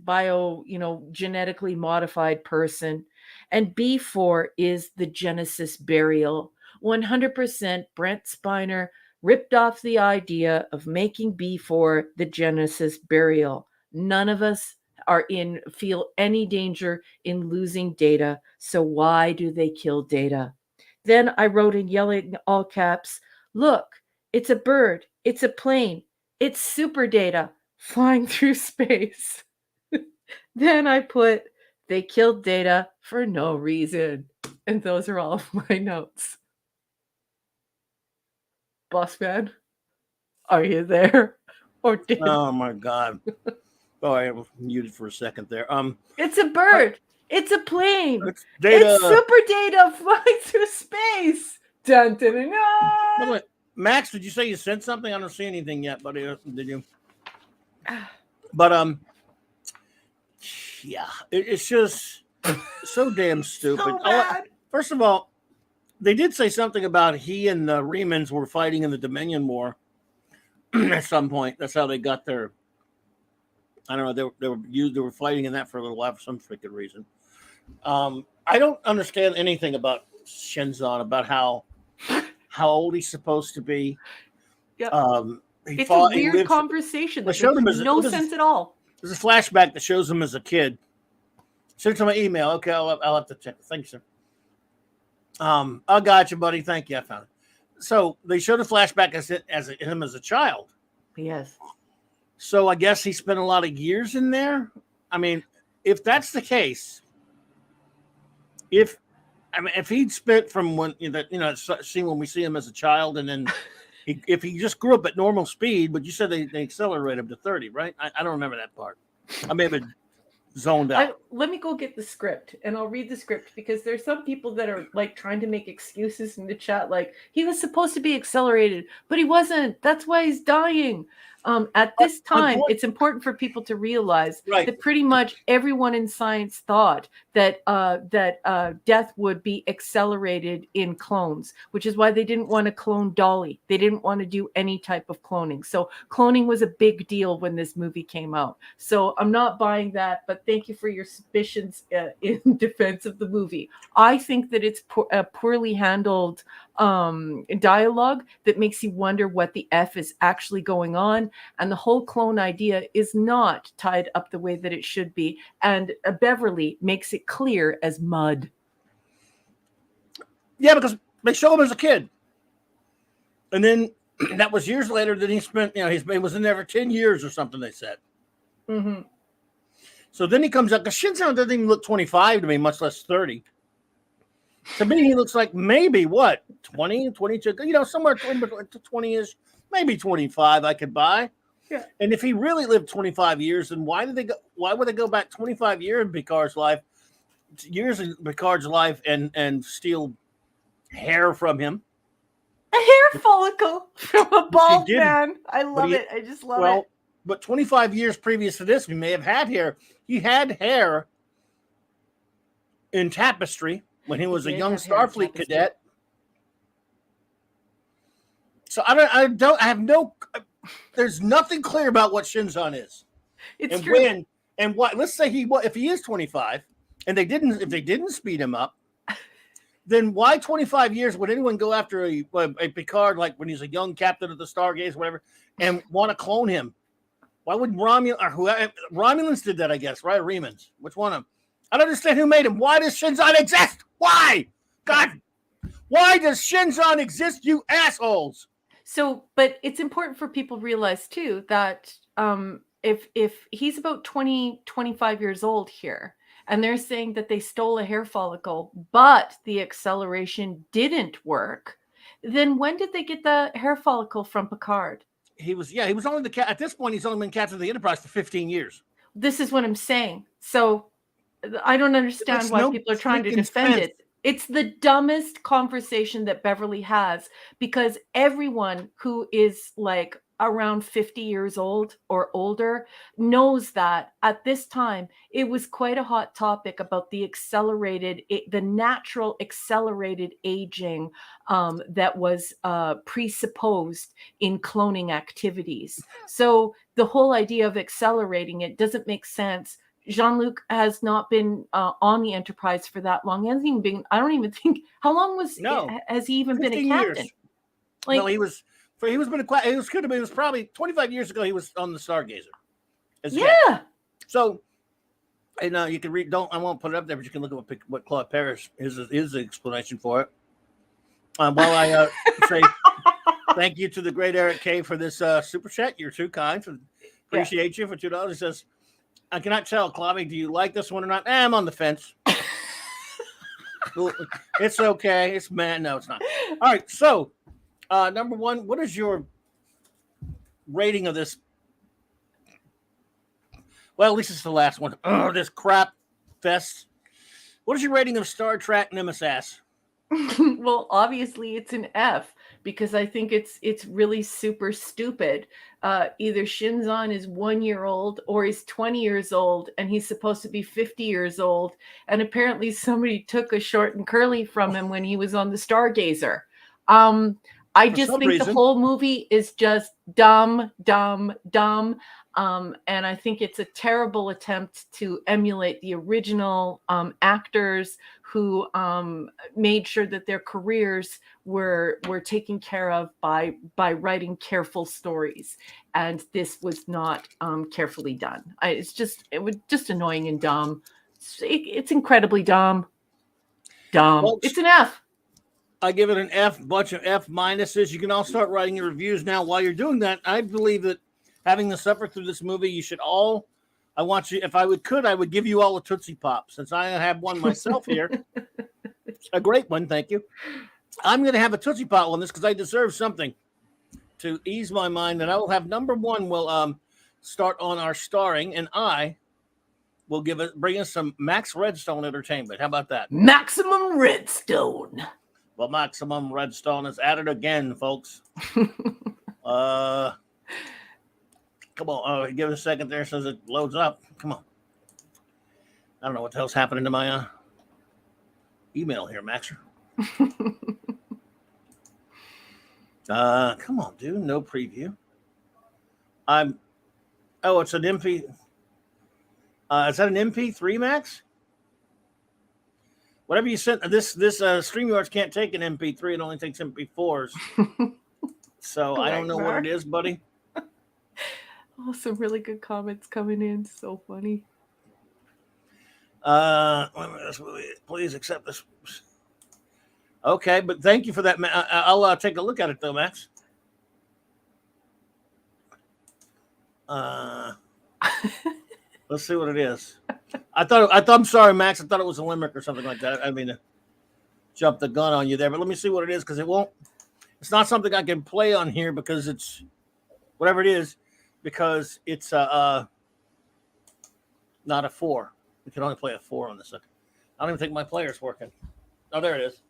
bio, genetically modified person. And B4 is the Genesis burial. 100% Brent Spiner ripped off the idea of making B4 the Genesis burial. None of us feel any danger in losing Data. So why do they kill Data? Then I wrote in yelling all caps, look, it's a bird, it's a plane, it's super Data flying through space. Then I put, they killed Data for no reason. And those are all of my notes. Boss man, are you there? Or did Oh my God. Oh, I was muted for a second there. it's a bird. It's a plane. It's Data. It's super Data flying through space. Dun, dun, dun, By the dun. way, Max, did you say you sent something? I don't see anything yet, buddy. Did you? But yeah, it's just so damn stupid. So bad. First of all, they did say something about he and the Remans were fighting in the Dominion War at some point. That's how they got their. I don't know. They were fighting in that for a little while for some freaking reason. I don't understand anything about Shinzon, about how old he's supposed to be. Yep. It's a weird conversation that makes no sense at all. There's a flashback that shows him as a kid. Send it to my email. Okay, I'll have to check. Thank you, sir. I got you, buddy. Thank you. I found it. So they showed a flashback as him as a child. Yes. So I guess he spent a lot of years in there. I mean, if that's the case, if he'd spent from when see when we see him as a child, and then if he just grew up at normal speed, but you said they accelerate him to 30, right? I don't remember that part. I may have been zoned out. Let me go get the script and I'll read the script, because there's some people that are like trying to make excuses in the chat, like he was supposed to be accelerated, but he wasn't. That's why he's dying. At this time, it's important for people to realize that pretty much everyone in science thought that death would be accelerated in clones, which is why they didn't want to clone Dolly. They didn't want to do any type of cloning. So cloning was a big deal when this movie came out. So I'm not buying that, but thank you for your suspicions in defense of the movie. I think that it's a poorly handled dialogue that makes you wonder what the F is actually going on. And the whole clone idea is not tied up the way that it should be. And Beverly makes it clear as mud. Yeah, because they show him as a kid. And then that was years later that he spent, he was in there for 10 years or something, they said. Mm-hmm. So then he comes out, because Shinzon doesn't even look 25 to me, much less 30. To me, he looks like maybe, 20, 22, somewhere 20-ish, maybe 25 I could buy. Yeah. And if he really lived 25 years, then why would they go back 25 years in Picard's life, and steal hair from him? A hair follicle from a bald man. I love it. I just love it. But 25 years previous to this, we may have had hair. He had hair in Tapestry when he was a young Starfleet cadet. So there's nothing clear about what Shinzon is. It's true. And what, let's say if he is 25 and if they didn't speed him up, then why 25 years would anyone go after a Picard, like when he's a young captain of the Stargaze, whatever, and want to clone him? Why would Romulans did that, I guess, right? Remans. Which one of them? I don't understand who made him. Why does Shinzon exist? Why? God, why does Shinzon exist, you assholes? So, but it's important for people to realize too that if he's about 25 years old here, and they're saying that they stole a hair follicle, but the acceleration didn't work, then when did they get the hair follicle from Picard? He was only at this point, he's only been captain of the Enterprise for 15 years. This is what I'm saying. So I don't understand why people are trying to defend it. It's the dumbest conversation that Beverly has, because everyone who is like around 50 years old or older knows that at this time it was quite a hot topic about the natural accelerated aging that was presupposed in cloning activities. So the whole idea of accelerating it doesn't make sense. Jean-Luc has not been on the Enterprise for that long. He hasn't even been, I don't even think, how long has he even been a captain? Years. Like, no, he was probably 25 years ago. He was on the Stargazer. Yeah. So, and you can read. I won't put it up there, but you can look at what Claude Parrish his explanation for it. While I say thank you to the great Eric K for this super chat. You're too kind. Appreciate you for $2. He says, I cannot tell, Clobby, do you like this one or not? I'm on the fence. It's okay. It's man. No, it's not. All right. So, number one, what is your rating of this? Well, at least it's the last one. Oh, this crap fest. What is your rating of Star Trek Nemesis? Well, obviously it's an F because I think it's really super stupid. Either Shinzon is 1 year old or he's 20 years old and he's supposed to be 50 years old. And apparently somebody took a short and curly from him when he was on the Stargazer. I just think the whole movie is just dumb. And I think it's a terrible attempt to emulate the original actors who made sure that their careers were taken care of by writing careful stories. And this was not carefully done. It was just annoying and dumb. It's incredibly dumb. Well, it's an F. I give it an F, bunch of F minuses. You can all start writing your reviews now. While you're doing that, I believe that having to suffer through this movie, you should all. I want you. If I would give you all a Tootsie Pop since I have one myself here. A great one, thank you. I'm going to have a Tootsie Pop on this because I deserve something to ease my mind. And I will have number one. Will start on our starring, and I will bring us some Max Redstone entertainment. How about that? Maximum Redstone. Well, Maximum Redstone is at it again, folks. Come on. Give it a second there. Says it loads up. Come on. I don't know what the hell's happening to my email here, Maxer. Come on, dude. No preview. It's an MP. Is that an MP3, Max? Whatever you sent, this StreamYards can't take an MP3. It only takes MP4s. So I don't know what it is, buddy. Oh, some really good comments coming in. So funny. Please accept this. Okay, but thank you for that. I'll take a look at it though, Max. Let's see what it is. I'm sorry, Max. I thought it was a limerick or something like that. I mean, jump the gun on you there, but let me see what it is because it's not something I can play on here because it's whatever it is because it's not a 4. We can only play a 4 on this. I don't even think my player's working. Oh, there it is.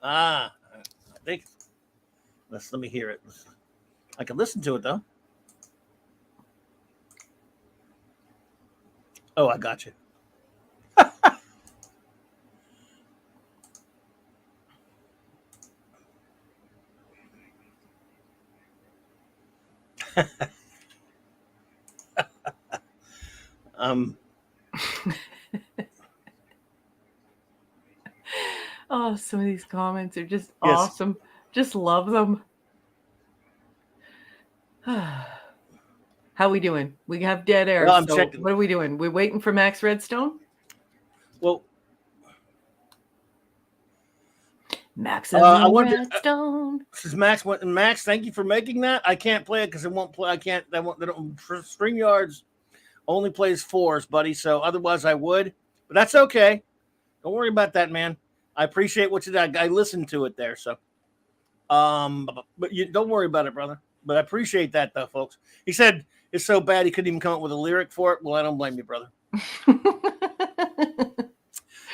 I think. Let me hear it. I can listen to it though. Oh, I got you. Oh, some of these comments are just awesome. Just love them. How we doing? We have dead air. Well, so what are we doing? We're waiting for Max Redstone? Well, Maximum Redstone. This is Max. Max, thank you for making that. I can't play it because it won't play. I can't. They don't. StreamYards only plays 4s, buddy. So otherwise, I would. But that's okay. Don't worry about that, man. I appreciate what you did. I listened to it there. So, but you don't worry about it, brother. But I appreciate that, though, folks. He said it's so bad he couldn't even come up with a lyric for it. Well, I don't blame you, brother.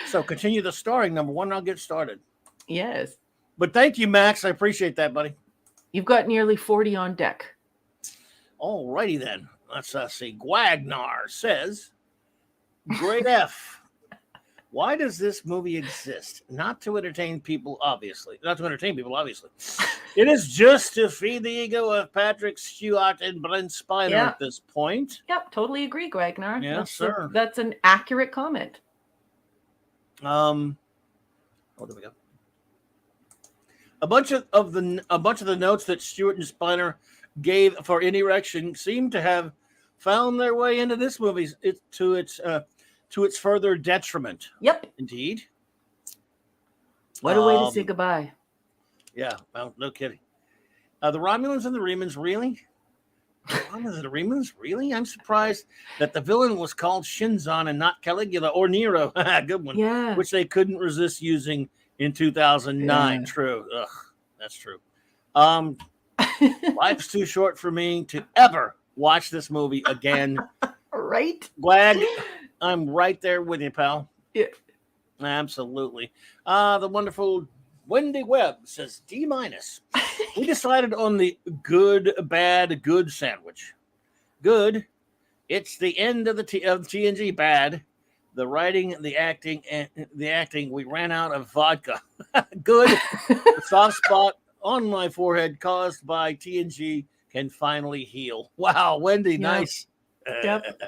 So continue the starring number one. And I'll get started. Yes. But thank you, Max. I appreciate that, buddy. You've got nearly 40 on deck. All righty then. Let's see. Gwagnar says, "Great F. Why does this movie exist? Not to entertain people, obviously. It is just to feed the ego of Patrick Stewart and Brent Spiner at this point." Yep, totally agree, Gwagnar. Yes, sir. That's an accurate comment. Oh, there we go. A bunch of the notes that Stewart and Spiner gave for Any Erection seem to have found their way into this movie to its further detriment. Yep. Indeed. What a way to say goodbye. Yeah, well, no kidding. The Romulans and the Remans, really? The Romulans and the Remans, really? I'm surprised that the villain was called Shinzon and not Caligula or Nero. Good one. Yeah. Which they couldn't resist using in 2009. Yeah. True. Ugh, that's true. Life's too short for me to ever watch this movie again. Right? Glad I'm right there with you, pal. Yeah. Absolutely. The wonderful Wendy Webb says D-. We decided on the good, bad, good sandwich. Good. It's the end of the TNG. Bad. The writing, the acting. We ran out of vodka. Good. The soft spot on my forehead caused by TNG can finally heal. Wow, Wendy, Yep. nice. Yep.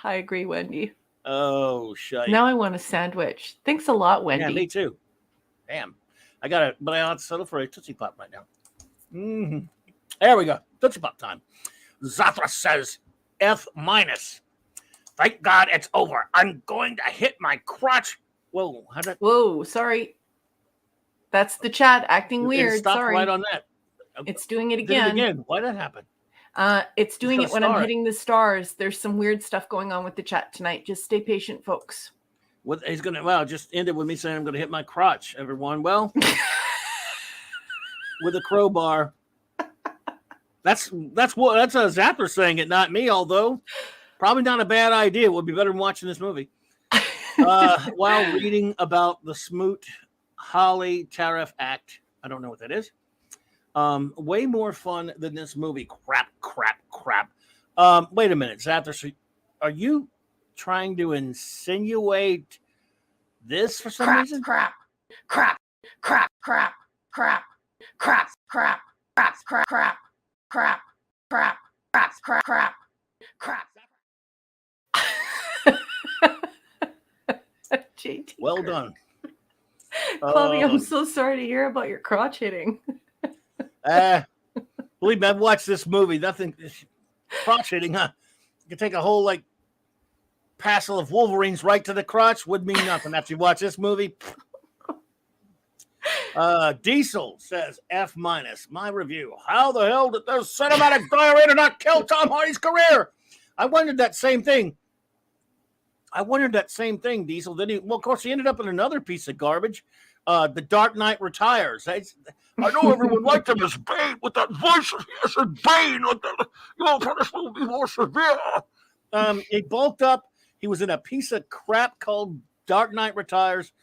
I agree, Wendy. Oh, shite. Now I want a sandwich. Thanks a lot, Wendy. Yeah, me too. Damn. I got it, but I have to settle for a Tootsie Pop right now. Mm-hmm. There we go. Tootsie Pop time. Zathra says F-. Thank God it's over. I'm going to hit my crotch. Whoa. How'd that? Whoa, sorry. That's the chat acting It weird. stopped Sorry. right on that. It's doing it Did again. it again. Why'd that happen? It's doing It's it when gonna I'm start. hitting the stars. There's some weird stuff going on with the chat tonight. Just stay patient, folks. He's gonna. Well, just ended with me saying I'm gonna hit my crotch. Everyone, well, with a crowbar. That's a Zapper saying it, not me. Although probably not a bad idea. It would be better than watching this movie. While reading about the Smoot Hawley Tariff Act, I don't know what that is. Way more fun than this movie. Crap. Wait a minute, Zapper. Are you trying to insinuate this for some reason? Crap. JT. Well done. Chloe, I'm so sorry to hear about your crotch hitting. Believe me, I've watched this movie. Nothing crotch hitting, huh? You can take a whole passel of Wolverines right to the crotch. Would mean nothing after you watch this movie. Diesel says F-. My review. How the hell did those cinematic diarrhea not kill Tom Hardy's career? I wondered that same thing. Diesel. Then of course, he ended up in another piece of garbage. The Dark Knight Returns. I know everyone liked him as Bane with that voice of his and Bane. This will be more severe. He bulked up. He was in a piece of crap called Dark Knight Returns.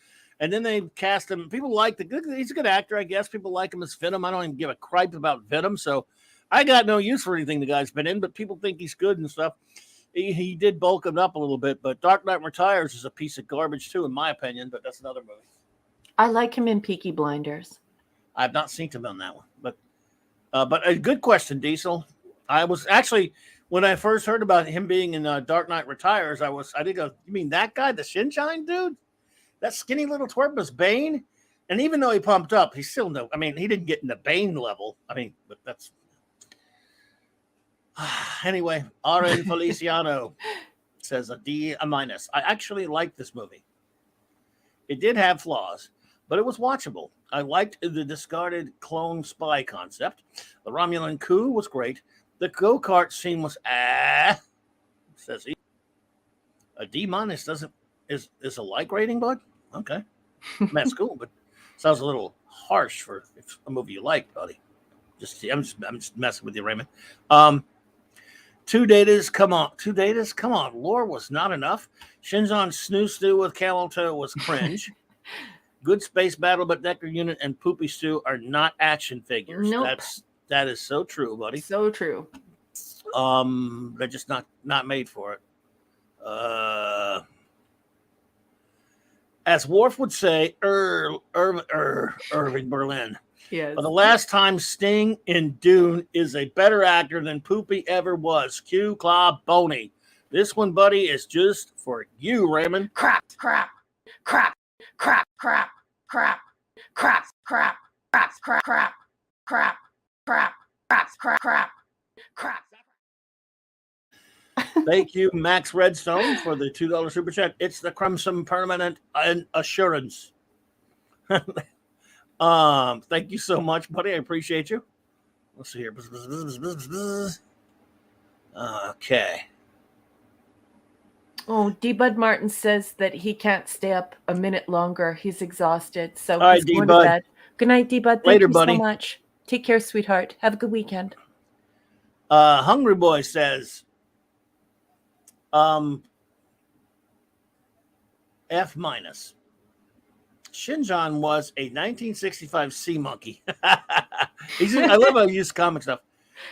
And then they cast him. People like he's a good actor, I guess. People like him as Venom. I don't even give a cripe about Venom. So I got no use for anything the guy's been in, but people think he's good and stuff. He did bulk him up a little bit, but Dark Knight Returns is a piece of garbage too, in my opinion, but that's another movie. I like him in Peaky Blinders. I've not seen him on that one, but a good question, Diesel. I was actually, when I first heard about him being in Dark Knight Returns, I did go, you mean that guy, the Shinshine dude? That skinny little twerp was Bane? And even though he pumped up, he still he didn't get in the Bane level. But that's... Anyway, R.N. Feliciano says a D-. I actually liked this movie. It did have flaws, but it was watchable. I liked the discarded clone spy concept. The Romulan coup was great. The go-kart scene was says he. A D- is a like rating, bud? Okay. That's cool, but sounds a little harsh for a movie you like, buddy. I'm just messing with you, Raymond. Two datas, come on. Lore was not enough. Shinzon's snoo stew with camel toe was cringe. Good space battle, but Decker unit and Poopy Stew are not action figures. Nope. That is so true, buddy. So true. They're just not made for it. As Worf would say, Irving Berlin. Yes. For the last time, Sting in Dune is a better actor than Poopy ever was. Q Claw Boney. This one, buddy, is just for you, Raymond. Crap. Thank you, Max Redstone, for the $2 super chat. It's the Crimson Permanent Assurance. Thank you so much, buddy. I appreciate you. Let's see here. Okay. Oh, D. Bud Martin says that he can't stay up a minute longer. He's exhausted. So All right, he's going D-Bud. to bed. Good night, D. Bud. Thank Later, you buddy. so much. Take care, sweetheart. Have a good weekend. Hungry Boy says, F minus. Shinjan was a 1965 sea monkey. I love how you use comic stuff.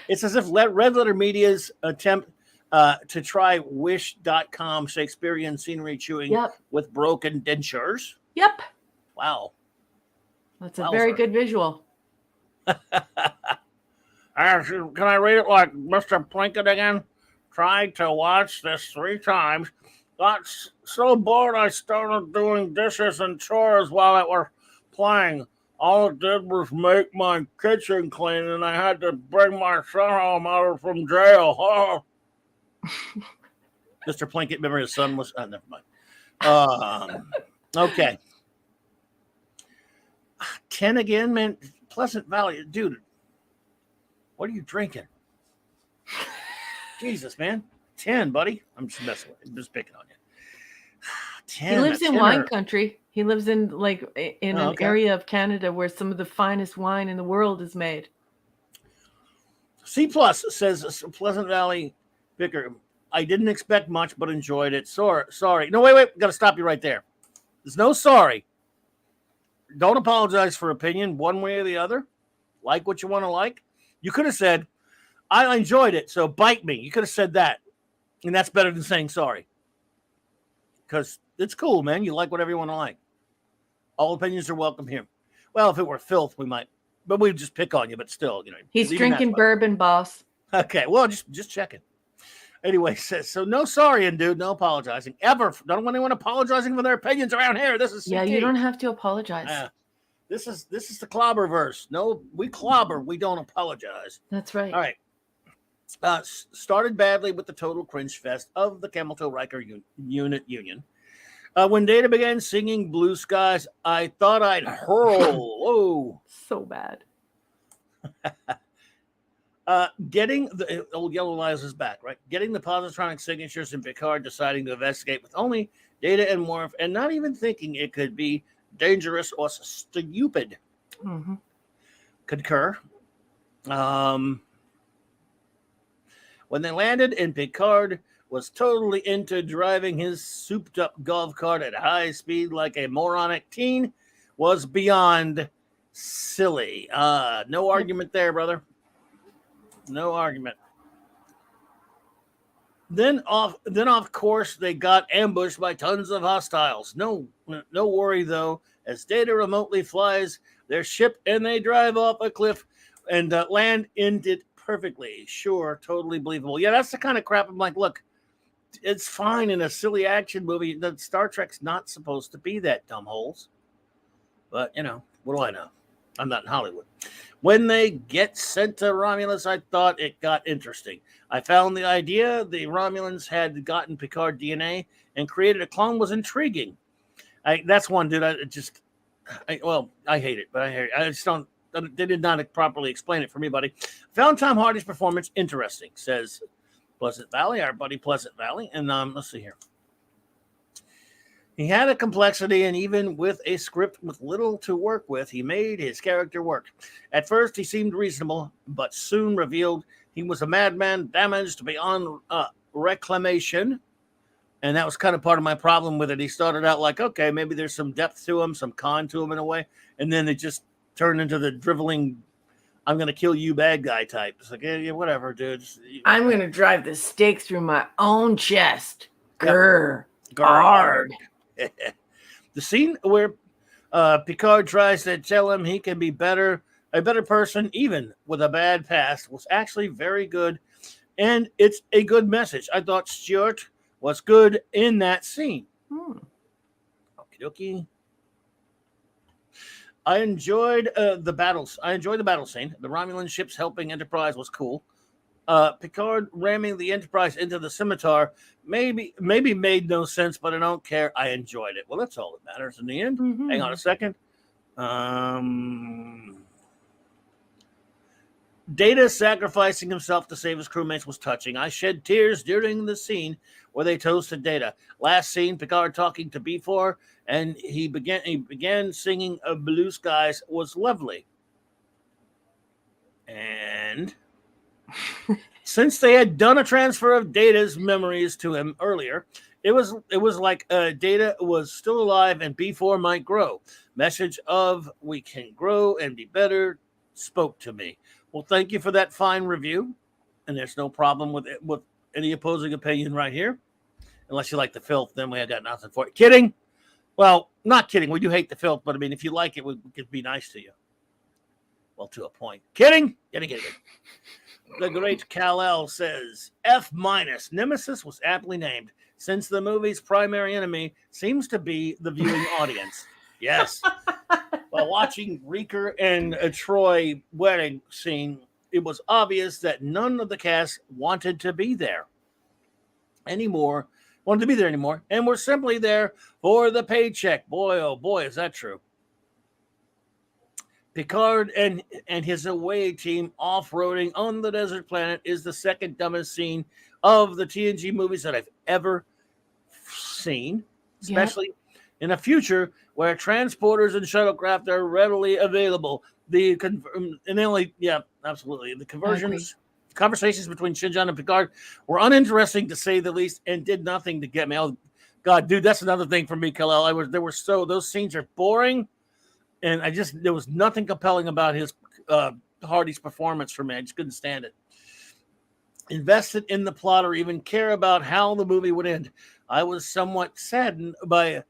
It's as if Red Letter Media's attempt to try Wish.com Shakespearean scenery chewing with broken dentures. Yep. Wow. That's a very good visual. Can I read it like Mr. Plinkett again? Tried to watch this 3 times. Got so bored I started doing dishes and chores while it was playing. All it did was make my kitchen clean, and I had to bring my son home out from jail. Oh. Mr. Plinkett, remember his son was... never mind. Okay. 10 again, man. Pleasant Valley. Dude, what are you drinking? Jesus, man. 10, buddy. I'm just messing with you. I'm just picking on you. 10. He lives in wine country. He lives in an area of Canada where some of the finest wine in the world is made. C plus says Pleasant Valley Vicar. I didn't expect much, but enjoyed it. Sorry. No, wait. Got to stop you right there. There's no sorry. Don't apologize for opinion one way or the other. Like what you want to like. You could have said, I enjoyed it, so bite me. You could have said that. And that's better than saying sorry. Because it's cool, man. You like whatever you want to like. All opinions are welcome here. Well, if it were filth, we might. But we'd just pick on you, but still, He's drinking bourbon, boss. Okay, well, just checking. Anyway, so no sorry, dude. No apologizing. Ever. Don't want anyone apologizing for their opinions around here. This is CT. Yeah, you don't have to apologize. This is the clobberverse. No, we clobber. We don't apologize. That's right. All right. Started badly with the total cringe fest of the Camel Toe Riker Unit Union. When Data began singing Blue Skies, I thought I'd hurl. Whoa. So bad. Getting the old Yellow Lies is back, right? Getting the positronic signatures in Picard, deciding to investigate with only Data and Worf, and not even thinking it could be dangerous or stupid. Mm-hmm. Concur. When they landed and Picard was totally into driving his souped-up golf cart at high speed like a moronic teen was beyond silly. No argument there, brother. No argument. Then off course, they got ambushed by tons of hostiles. No worry, though, as Data remotely flies their ship and they drive off a cliff and land in it perfectly. Sure, totally believable. Yeah, that's the kind of crap I'm like, look, it's fine in a silly action movie. The Star Trek's not supposed to be that dumb holes. But, what do I know? I'm not in Hollywood. When they get sent to Romulus, I thought it got interesting. I found the idea the Romulans had gotten Picard DNA and created a clone was intriguing. That's one, dude. I hate it, but I hear it. I just don't. They did not properly explain it for me, buddy. Found Tom Hardy's performance interesting, says Pleasant Valley, our buddy Pleasant Valley. And let's see here. He had a complexity, and even with a script with little to work with, he made his character work. At first, he seemed reasonable, but soon revealed he was a madman damaged beyond reclamation. And that was kind of part of my problem with it. He started out like, okay, maybe there's some depth to him, some con to him in a way. And then it just turned into the driveling I'm gonna kill you, bad guy type. It's like, yeah, whatever, dude. I'm gonna drive the stake through my own chest. Grr. Hard. The scene where Picard tries to tell him he can be a better person, even with a bad past, was actually very good, and it's a good message. I thought Stewart was good in that scene. Okie dokie. I enjoyed the battles. I enjoyed the battle scene. The Romulan ships helping Enterprise was cool. Picard ramming the Enterprise into the scimitar maybe made no sense, but I don't care. I enjoyed it. Well, that's all that matters in the end. Hang on a second. Data sacrificing himself to save his crewmates was touching. I shed tears during the scene where they toasted Data. Last scene, Picard talking to B4, and he began singing Blue Skies was lovely. And since they had done a transfer of Data's memories to him earlier, it was like Data was still alive and B4 might grow. Message of we can grow and be better spoke to me. Well, thank you for that fine review, and there's no problem with any opposing opinion right here, unless you like the filth. Then we have got nothing for it. Kidding? Well, not kidding. We do hate the filth, but I mean, if you like it, we could be nice to you. Well, to a point. Kidding? Kidding. The great Kal-El says, F-. Nemesis was aptly named, since the movie's primary enemy seems to be the viewing audience. Yes. While watching Reeker and Troy wedding scene, it was obvious that none of the cast wanted to be there anymore, and were simply there for the paycheck. Boy, oh boy, is that true. Picard and his away team off-roading on the desert planet is the second dumbest scene of the TNG movies that I've ever seen, especially in a future where transporters and shuttlecraft are readily available. Absolutely. The conversations between Shinjan and Picard were uninteresting to say the least, and did nothing to get me. Oh, God, dude, that's another thing for me, Kal-El. Those scenes are boring. And there was nothing compelling about his Hardy's performance for me. I just couldn't stand it. Invested in the plot or even care about how the movie would end. I was somewhat saddened by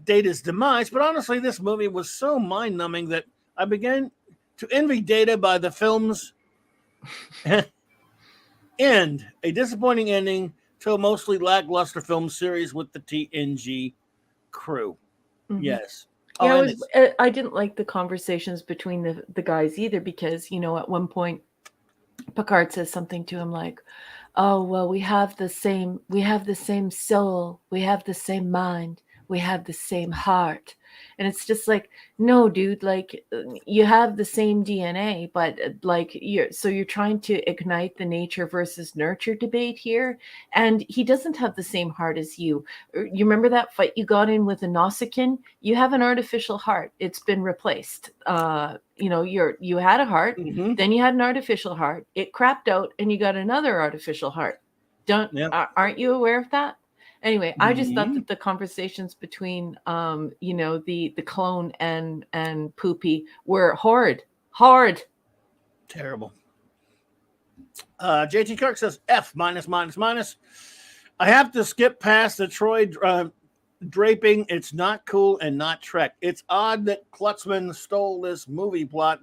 Data's demise, but honestly, this movie was so mind-numbing that I began to envy Data by the film's end. A disappointing ending to a mostly lackluster film series with the TNG crew. Mm-hmm. Yes. Yeah, I didn't like the conversations between the guys either, because, at one point Picard says something to him like, oh, well, we have the same soul, we have the same mind, we have the same heart. And it's just like, no, dude, like, you have the same DNA, but like you're trying to ignite the nature versus nurture debate here. And he doesn't have the same heart as you. You remember that fight you got in with a Nausicaan? You have an artificial heart. It's been replaced. You had a heart, then you had an artificial heart. It crapped out, and you got another artificial heart. Aren't you aware of that? Anyway, I just thought that the conversations between, the clone and Poopy were horrid. Terrible. JT Kirk says F-. I have to skip past the Troy draping. It's not cool and not Trek. It's odd that Klutzman stole this movie plot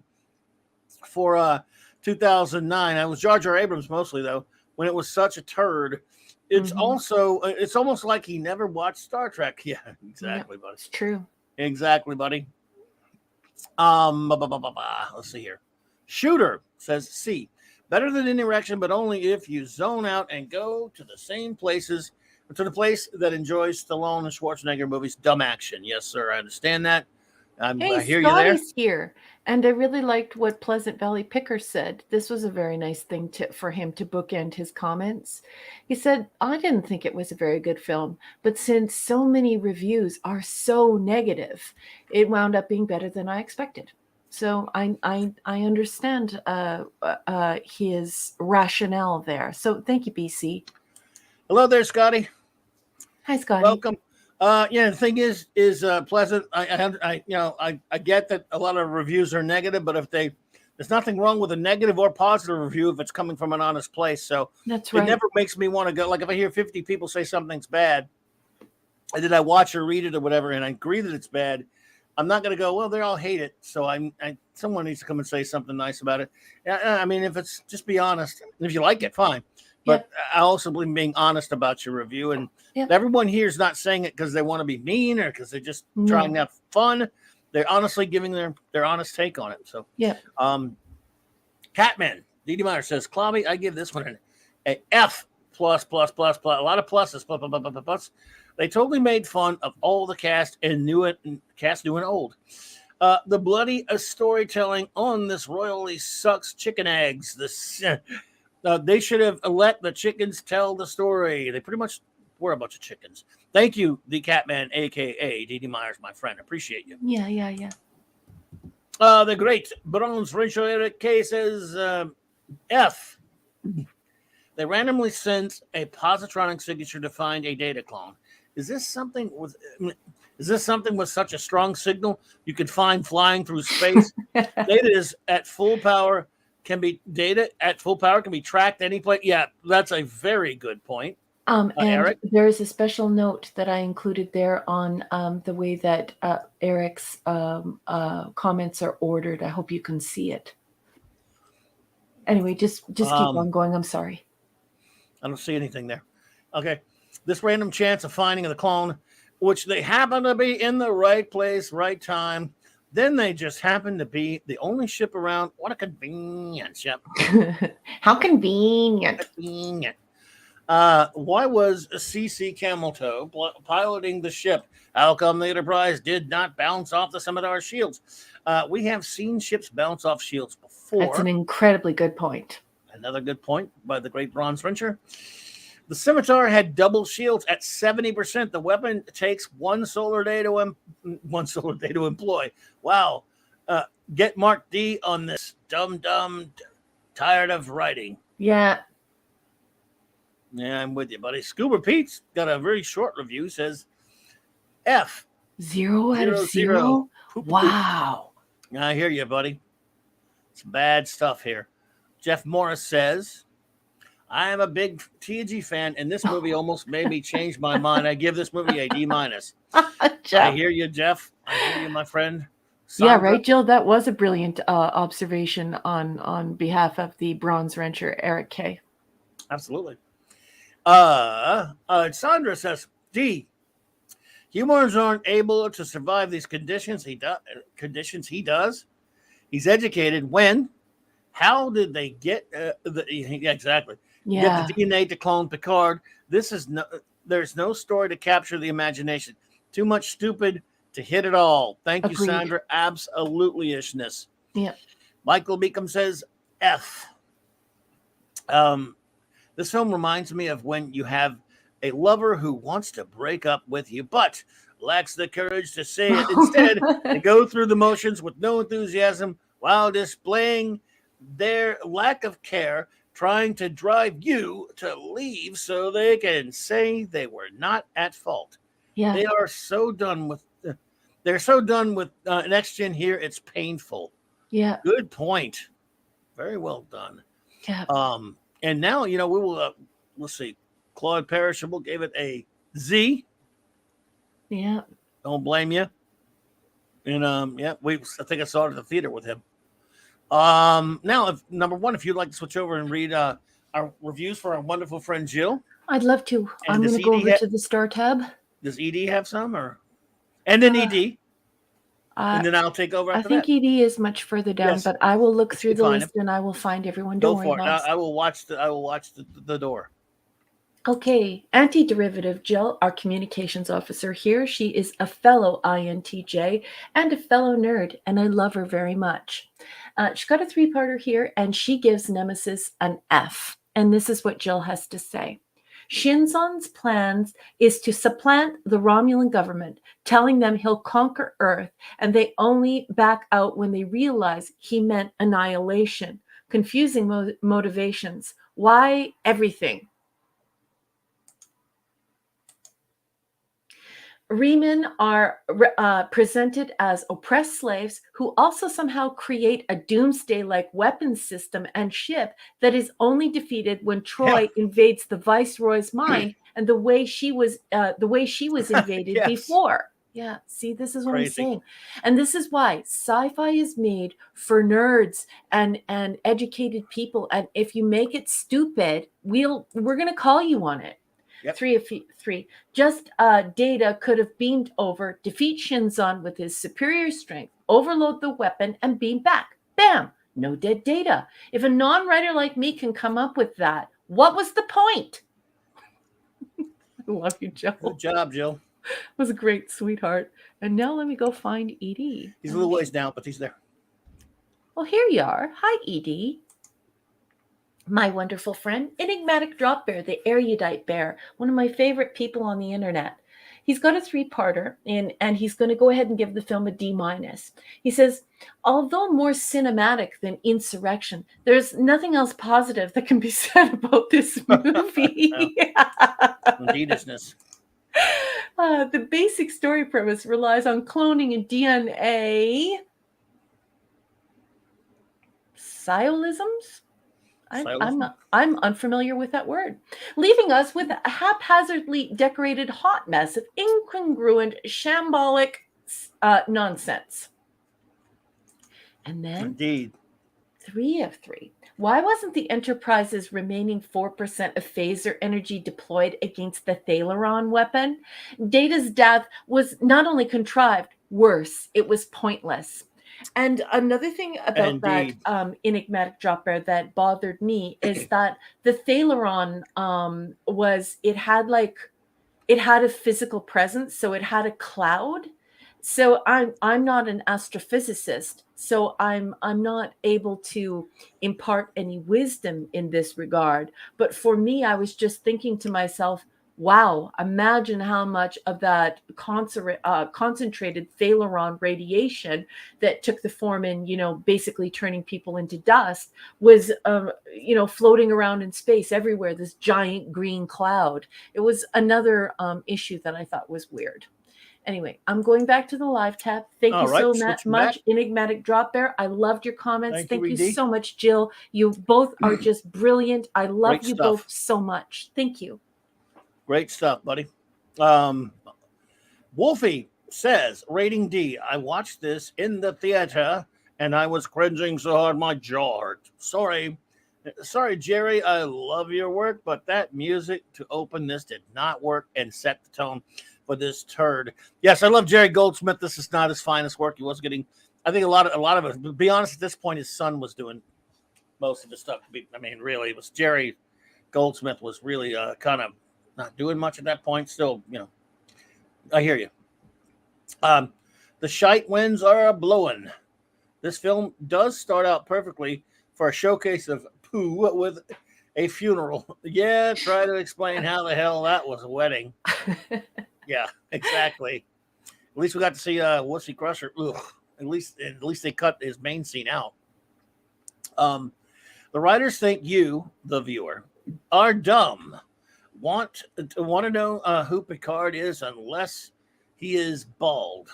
for 2009. It was Jar Jar Abrams mostly, though, when it was such a turd. It's also, it's almost like he never watched Star Trek. Yeah, exactly, buddy. It's true. Exactly, buddy. Let's see here. Shooter says C. Better than Interaction, but only if you zone out and go to the same places, to the place that enjoys Stallone and Schwarzenegger movies. Dumb action. Yes, sir. I understand that. I hear you there. Scotty's here. And I really liked what Pleasant Valley Picker said. This was a very nice thing for him to bookend his comments. He said, I didn't think it was a very good film, but since so many reviews are so negative, it wound up being better than I expected. So I understand his rationale there. So thank you, BC. Hello there, Scotty. Hi, Scotty. Welcome. The thing is Pleasant. I get that a lot of reviews are negative, but if they There's nothing wrong with a negative or positive review if it's coming from an honest place. So That's it right. never makes me want to go. Like if I hear 50 people say something's bad, and then I watch or read it or whatever, and I agree that it's bad, I'm not going to go, well, they all hate it. So someone needs to come and say something nice about it. I mean, if it's just be honest. If you like it, fine. But I also believe in being honest about your review. And everyone here is not saying it because they want to be mean or because they're just trying to have fun. They're honestly giving their honest take on it. So, Catman, D.D. Meyer says, Clobby, I give this one an F plus, a lot of pluses, plus. They totally made fun of all the cast and new and old. The bloody storytelling on this royally sucks chicken eggs. They should have let the chickens tell the story. They pretty much were a bunch of chickens. Thank you, the Catman, a.k.a. D.D. Myers, my friend. Appreciate you. Yeah. The great Bronze Rachel Eric K says, F. They randomly sent a positronic signature to find a data clone. Is this something with such a strong signal you could find flying through space? Data at full power can be tracked any place. Yeah, that's a very good point. And Eric? there is a special note that I included there on the way that Eric's comments are ordered. I hope you can see it. Anyway, just keep on going. I'm sorry. I don't see anything there. Okay. This random chance of finding the clone, which they happen to be in the right place, right time. Then they just happen to be the only ship around. What a convenient ship. How convenient. Why was CC Cameltoe piloting the ship? How come the Enterprise did not bounce off the Scimitar shields? We have seen ships bounce off shields before. That's an incredibly good point. Another good point by the great Bronze Wrencher. The Scimitar had double shields at 70%. The weapon takes one solar day to employ. Wow. Get Mark D on this. Dumb, tired of writing. Yeah. Yeah, I'm with you, buddy. Scuba Pete's got a very short review. Says F. 0 out of 0? Wow. I hear you, buddy. It's bad stuff here. Jeff Morris says, I am a big TNG fan, and this movie almost made me change my mind. I give this movie a D-. I hear you, Jeff. I hear you, my friend. Sandra. Yeah, right, Jill. That was a brilliant observation on behalf of the Bronze Wrencher, Eric K. Absolutely. Sandra says, D. Humans aren't able to survive these conditions. He does. He's educated. When? How did they get exactly? Yeah. Get the DNA to clone Picard. There's no story to capture the imagination. Too much stupid to hit it all. Thank you, Sandra. Absolutely-ishness. Yeah. Michael Beacom says F. This film reminds me of when you have a lover who wants to break up with you, but lacks the courage to say it. Instead, they go through the motions with no enthusiasm while displaying their lack of care, trying to drive you to leave so they can say they were not at fault. Yeah. They are so done with Next Gen here. It's painful. Yeah. Good point. Very well done. Yeah. And now, we will, let's see, Claude Perishable gave it a Z. Yeah. Don't blame you. And, I think I saw it at the theater with him. Now, number one, if you'd like to switch over and read our reviews for our wonderful friend Jill. I'd love to. I'm going to go over to the Star tab. Does ED have some? And then ED? And then I'll take over after that. I think ED is much further down, but I will look through the list and I will find everyone. Go for it. I will watch the door. Okay, Anti-Derivative Jill, our communications officer here. She is a fellow INTJ and a fellow nerd, and I love her very much. She's got a 3-parter here, and she gives Nemesis an F. And this is what Jill has to say. Shinzon's plans is to supplant the Romulan government, telling them he'll conquer Earth, and they only back out when they realize he meant annihilation. Confusing motivations. Why everything? Reman are presented as oppressed slaves who also somehow create a doomsday-like weapons system and ship that is only defeated when Troy invades the Viceroy's mind, and the way she was invaded Yes. before. Yeah, see, this is what Crazy. I'm saying, and this is why sci-fi is made for nerds and educated people. And if you make it stupid, we're gonna call you on it. Yep. 3 of 3. Just Data could have beamed over, defeat Shinzon with his superior strength, overload the weapon, and beam back. Bam! No dead Data. If a non-writer like me can come up with that, what was the point? I love you, Joe. Good job, Jill. It was a great, sweetheart. And now let me go find Edie. He's a little ways down, but he's there. Well, here you are. Hi, Edie. My wonderful friend, Enigmatic Drop Bear, the erudite bear, one of my favorite people on the internet. He's got a 3-parter, and he's going to go ahead and give the film a D-. He says, although more cinematic than Insurrection, there's nothing else positive that can be said about this movie. Indeedishness. The basic story premise relies on cloning and DNA. Sciolisms? I'm unfamiliar with that word, leaving us with a haphazardly decorated hot mess of incongruent, shambolic nonsense. And then, indeed, 3 of 3. Why wasn't the Enterprise's remaining 4% of phaser energy deployed against the Thaleron weapon? Data's death was not only contrived, worse, it was pointless. And another thing about that Enigmatic Drop Bear that bothered me is that the Thaleron it had a physical presence, so it had a cloud. So I'm not an astrophysicist, so I'm not able to impart any wisdom in this regard. But for me, I was just thinking to myself, wow, imagine how much of that concentrated Thaleron radiation that took the form in, basically turning people into dust was, floating around in space everywhere, this giant green cloud. It was another issue that I thought was weird. Anyway, I'm going back to the live tab. Thank you so much, Enigmatic Drop Bear. I loved your comments. Thank you so much, Jill. You both are just brilliant. I love you both so much. Thank you. Great stuff, buddy. Wolfie says, rating D. I watched this in the theater and I was cringing so hard my jaw hurt. Sorry, Jerry. I love your work, but that music to open this did not work and set the tone for this turd. Yes, I love Jerry Goldsmith. This is not his finest work. He was getting, I think a lot of it. To be honest, at this point, his son was doing most of the stuff. Really, it was Jerry Goldsmith was really kind of not doing much at that point. Still, I hear you. The shite winds are blowing. This film does start out perfectly for a showcase of poo with a funeral. Yeah, try to explain how the hell that was a wedding. Yeah, exactly. At least we got to see Wussy Crusher. Ugh. At least they cut his main scene out. The writers think you, the viewer, are dumb. Want to know who Picard is unless he is bald.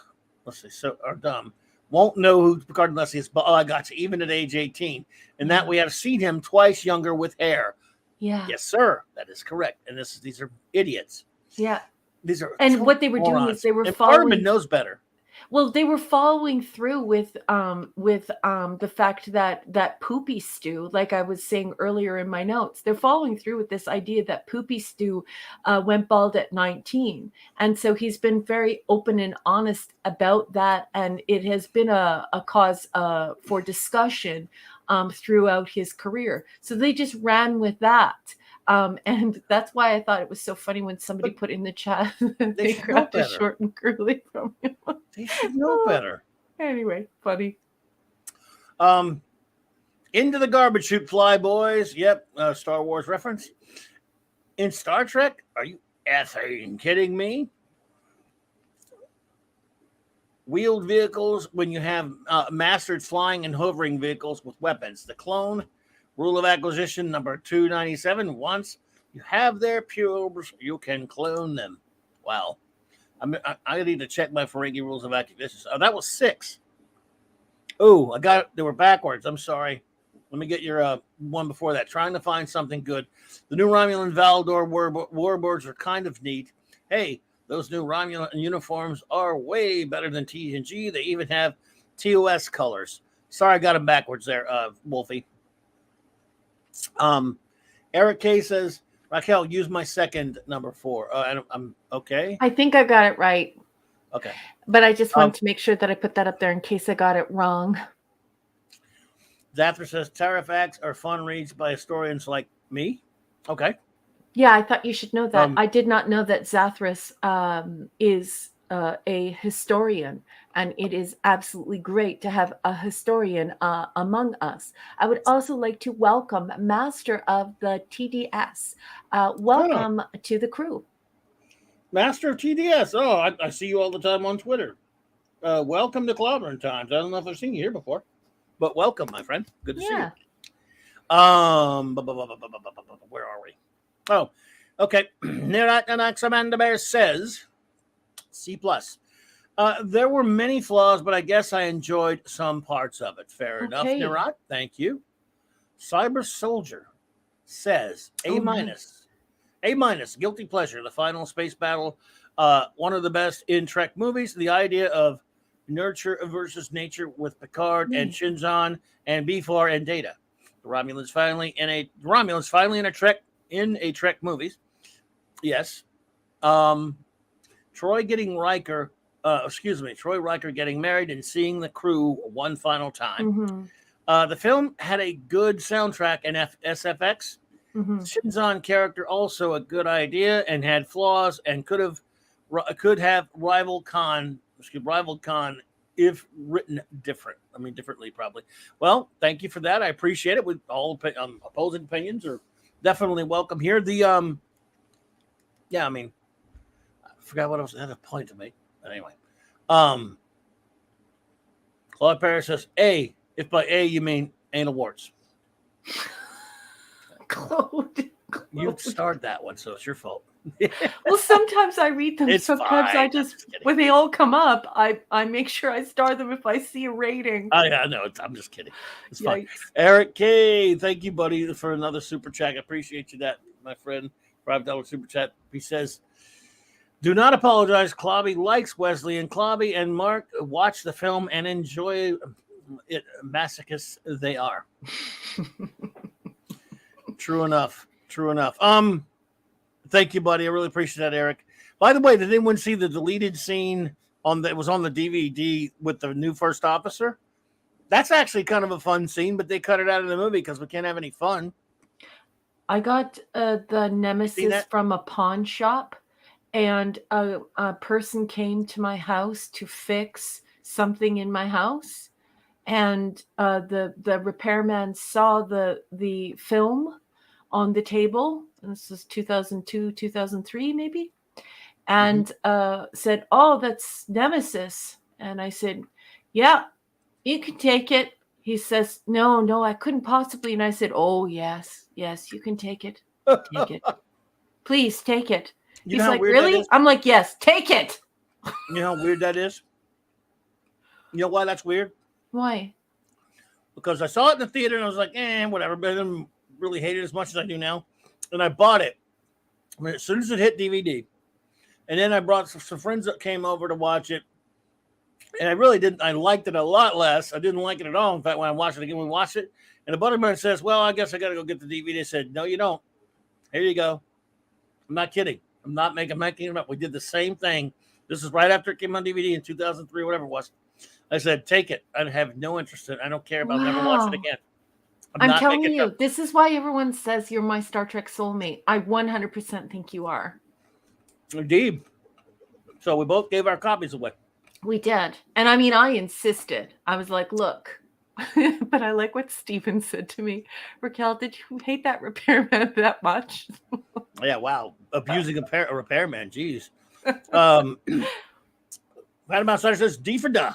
Let's see, so are dumb. Won't know who Picard unless he is bald. Oh, I got you. Even at age 18, and that we have seen him twice younger with hair. Yeah. Yes, sir. That is correct. And these are idiots. Yeah. These are what they were doing is they were following. Harmon knows better. Well, they were following through with the fact that Poopy Stew, like I was saying earlier in my notes, they're following through with this idea that Poopy Stew went bald at 19, and so he's been very open and honest about that, and it has been a cause for discussion throughout his career. So they just ran with that. And that's why I thought it was so funny when somebody put in the chat they grabbed a short and curly from him. They should know better. Anyway, funny. Into the garbage chute, fly boys. Yep, Star Wars reference. In Star Trek, are you effing kidding me? Wheeled vehicles when you have mastered flying and hovering vehicles with weapons. The clone rule of acquisition number 297. Once you have their pubes, you can clone them. Wow. I need to check my Ferengi rules of acquisitions. Oh, that was 6. Oh, they were backwards. I'm sorry. Let me get your one before that. Trying to find something good. The new Romulan Valdor warbirds are kind of neat. Hey, those new Romulan uniforms are way better than TNG. They even have TOS colors. Sorry, I got them backwards there, Wolfie. Eric K says, Raquel, use my second number 4. I'm okay. I think I got it right. Okay. But I just wanted to make sure that I put that up there in case I got it wrong. Zathra says, Terrafacts are fun reads by historians like me. Okay. Yeah, I thought you should know that. I did not know that Zathras is a historian, and it is absolutely great to have a historian among us. I would also like to welcome Master of the TDS. Welcome to the crew. Master of TDS. Oh, I see you all the time on Twitter. Welcome to Clobbering Times. I don't know if I've seen you here before, but welcome, my friend. Good to see you. Where are we? Oh, okay. Amanda Bear says, C+. There were many flaws, but I guess I enjoyed some parts of it. Fair enough, Nirat. Thank you. Cyber Soldier says, A-. A-, guilty pleasure. The final space battle, one of the best in Trek movies. The idea of nurture versus nature with Picard and Shinzon and B4 and Data. The Romulans finally in a Trek movies. Yes. Troy Riker getting married and seeing the crew one final time. The film had a good soundtrack and SFX. Shinzon character also a good idea and had flaws and could have rivaled Khan if written differently probably. Well, thank you for that. I appreciate it. With all opposing opinions are definitely welcome here. I forgot what else I had a point to make. But anyway, Claude Paris says A. If by A you mean anal warts. Claude. You started that one, so it's your fault. Well, sometimes I read them. Sometimes fine. I just, when they all come up, I make sure I star them if I see a rating. Yeah, no, I'm just kidding. It's fine. Eric K, thank you, buddy, for another super chat. I appreciate you, my friend. $5 super chat. He says, do not apologize. Clobby likes Wesley, and Clobby and Mark watch the film and enjoy it. Masochists they are. True enough. Thank you, buddy. I really appreciate that, Eric. By the way, did anyone see the deleted scene that was on the DVD with the new first officer? That's actually kind of a fun scene, but they cut it out of the movie because we can't have any fun. I got the Nemesis from a pawn shop, and a person came to my house to fix something in my house, and the repairman saw the film on the table. This was 2002, 2003, maybe, and said, "Oh, that's Nemesis." And I said, "Yeah, you can take it." He says, "No, I couldn't possibly." And I said, "Oh, yes, you can take it. Take it. Please take it." He's like, "Really?" I'm like, "Yes, take it." You know how weird that is? You know why that's weird? Why? Because I saw it in the theater and I was like, whatever, but I didn't really hate it as much as I do now. And I bought it as soon as it hit DVD. And then I brought some friends that came over to watch it. And I really didn't. I liked it a lot less. I didn't like it at all. In fact, when I watched it again, we watched it. And the butterman says, "Well, I guess I got to go get the DVD." I said, "No, you don't. Here you go." I'm not kidding. I'm not making it up. We did the same thing. This is right after it came on DVD in 2003, whatever it was. I said, "Take it." I have no interest in it. I don't care about it. I'll never watch it again. I'm telling you, this is why everyone says you're my Star Trek soulmate. I 100% think you are. Indeed. So we both gave our copies away. We did. And I mean, I insisted. I was like, look. But I like what Steven said to me. Raquel, did you hate that repairman that much? Yeah, wow. Abusing a repairman. Jeez. Madam Outsider says, D for da.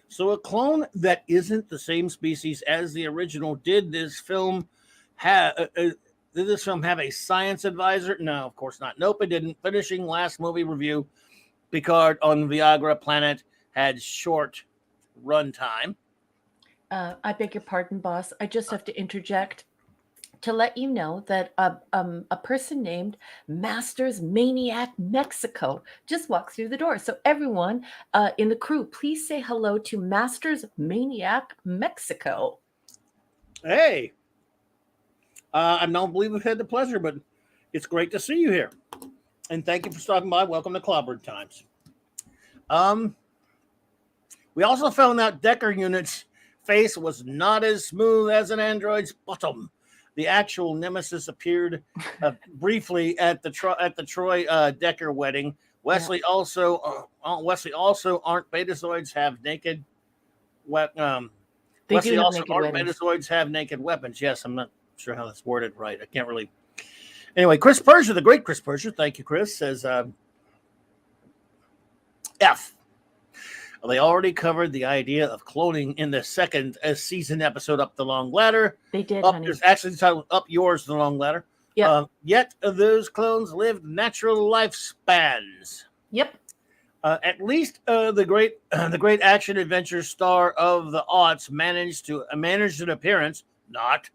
So a clone that isn't the same species as the original. Did this film have a science advisor? No, of course not. Nope, it didn't. Finishing last movie review. Picard on Viagra planet had short runtime. I beg your pardon, boss. I just have to interject to let you know that a person named Masters Maniac Mexico just walked through the door. So everyone in the crew, please say hello to Masters Maniac Mexico. Hey, I don't believe we've had the pleasure, but it's great to see you here. And thank you for stopping by. Welcome to CLOBBERIN Times. We also found out Decker Unit's face was not as smooth as an android's bottom. The actual nemesis appeared briefly at the Troy Decker wedding. Wesley also aren't Betazoids have naked weapons. Wesley also aren't Betazoids have naked weapons. Yes, I'm not sure how that's worded right. I can't really. Anyway, Chris Persia, the great Chris Persia, thank you, Chris, says F. They already covered the idea of cloning in the second season episode, Up the Long Ladder. They did, honey. There's actually the title, Up Yours, the Long Ladder. Yep. Yet those clones lived natural lifespans. Yep. At least the great action adventure star of the aughts managed an appearance. Not.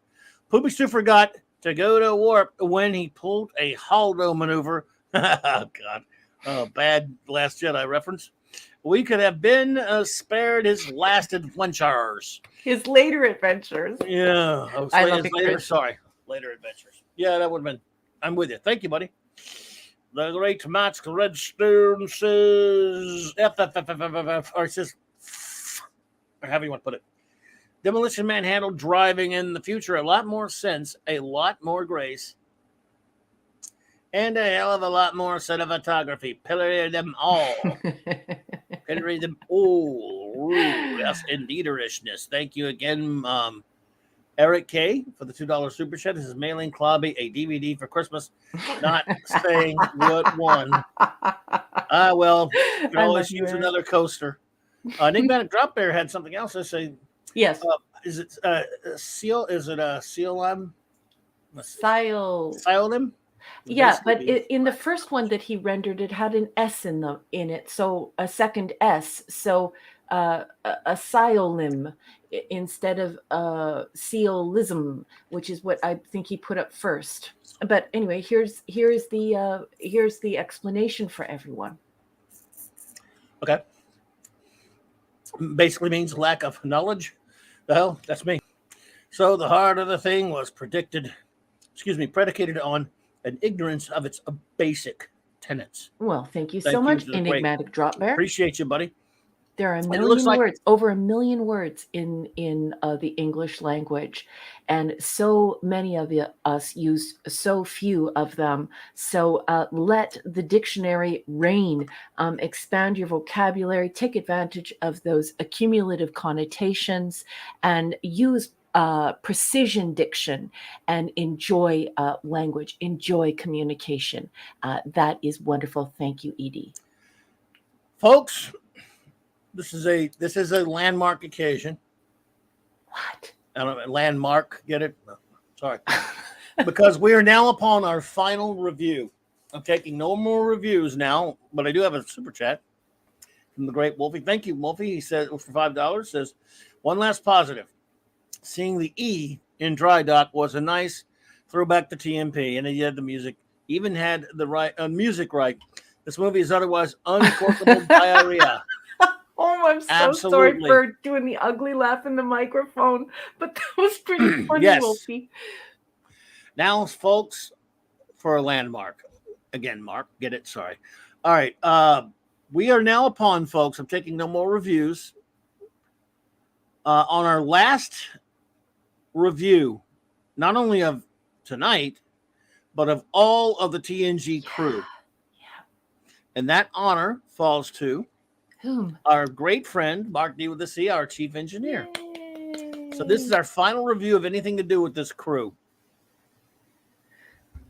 Poopy Stu forgot to go to warp when he pulled a Haldo maneuver. Oh, God. Oh, bad Last Jedi reference. We could have been spared his last adventures. His later adventures. Yeah. Later adventures. Yeah, that would have been. I'm with you. Thank you, buddy. The great Max Redstone says or says, or however you want to put it. Demolition Man handled driving in the future a lot more sense, a lot more grace, and a hell of a lot more cinematography. Pillory them all. Pillory them all. Ooh, yes, indeederishness. Thank you again, Eric K. for the $2 super chat. This is mailing Clobby a DVD for Christmas. Not saying what one. Well, you can always use another coaster. Enigmatic Drop Bear had something else. I say, yes. Is it seal? Is it a seal? Silim? Yeah, but in the first one that he rendered, it had an S in it, so a second S. So a Siolim instead of Sealism, which is what I think he put up first. But anyway, here's the explanation for everyone. Okay. Basically means lack of knowledge. Well, that's me. So the heart of the thing was predicated on an ignorance of its basic tenets. Well, thank you so much, Enigmatic Drop Bear. Appreciate you, buddy. There are over 1 million words in the English language, and so many of us use so few of them. So let the dictionary reign. Expand your vocabulary, take advantage of those accumulative connotations, and use precision diction, and enjoy language, enjoy communication. That is wonderful. Thank you, Edie. Folks, this is a landmark occasion. What? I don't know, landmark, get it? No, sorry. Because we are now upon our final review. I'm taking no more reviews now, but I do have a super chat from the great Wolfie. Thank you, Wolfie. He said for $5 says, one last positive. Seeing the E in Dry Dock was a nice throwback to TMP, and he had the music, even had the music right. This movie is otherwise uncorkable diarrhea. Oh, I'm so sorry for doing the ugly laugh in the microphone, but that was pretty funny, yes. Wolfie. Now, folks, for a landmark. Again, Mark, get it? Sorry. All right. We are now upon, folks, I'm taking no more reviews. On our last review, not only of tonight, but of all of the TNG crew. Yeah. And that honor falls to whom? Our great friend, Mark D with the C, our chief engineer. Yay. So this is our final review of anything to do with this crew.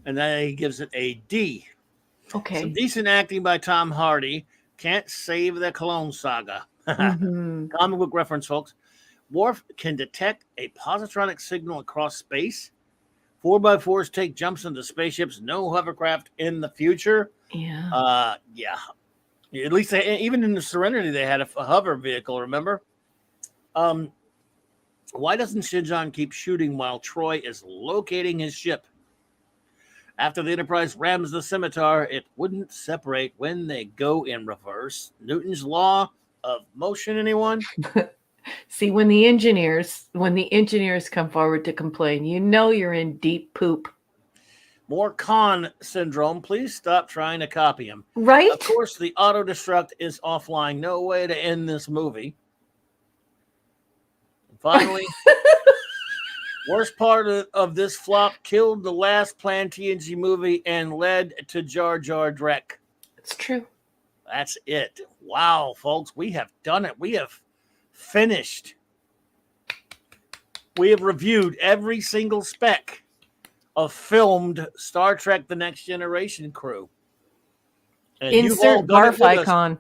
And then he gives it a D. Okay. Some decent acting by Tom Hardy. Can't save the Clone Saga. Mm-hmm. Comic book reference, folks. Worf can detect a positronic signal across space. 4x4s take jumps into spaceships. No hovercraft in the future. Yeah. Yeah. At least even in the Serenity, they had a hover vehicle. Remember? Um, why doesn't Shinjan keep shooting while Troy is locating his ship? After the Enterprise rams the scimitar, it wouldn't separate when they go in reverse. Newton's law of motion, anyone? See, when the engineers come forward to complain, you know you're in deep poop. More Khan syndrome. Please stop trying to copy him. Right? Of course, the auto destruct is offline. No way to end this movie. And finally, worst part of this flop killed the last planned TNG movie and led to Jar Jar Drek. It's true. That's it. Wow, folks, we have done it. We have finished. We have reviewed every single spec of filmed Star Trek The Next Generation crew. And insert barf icon.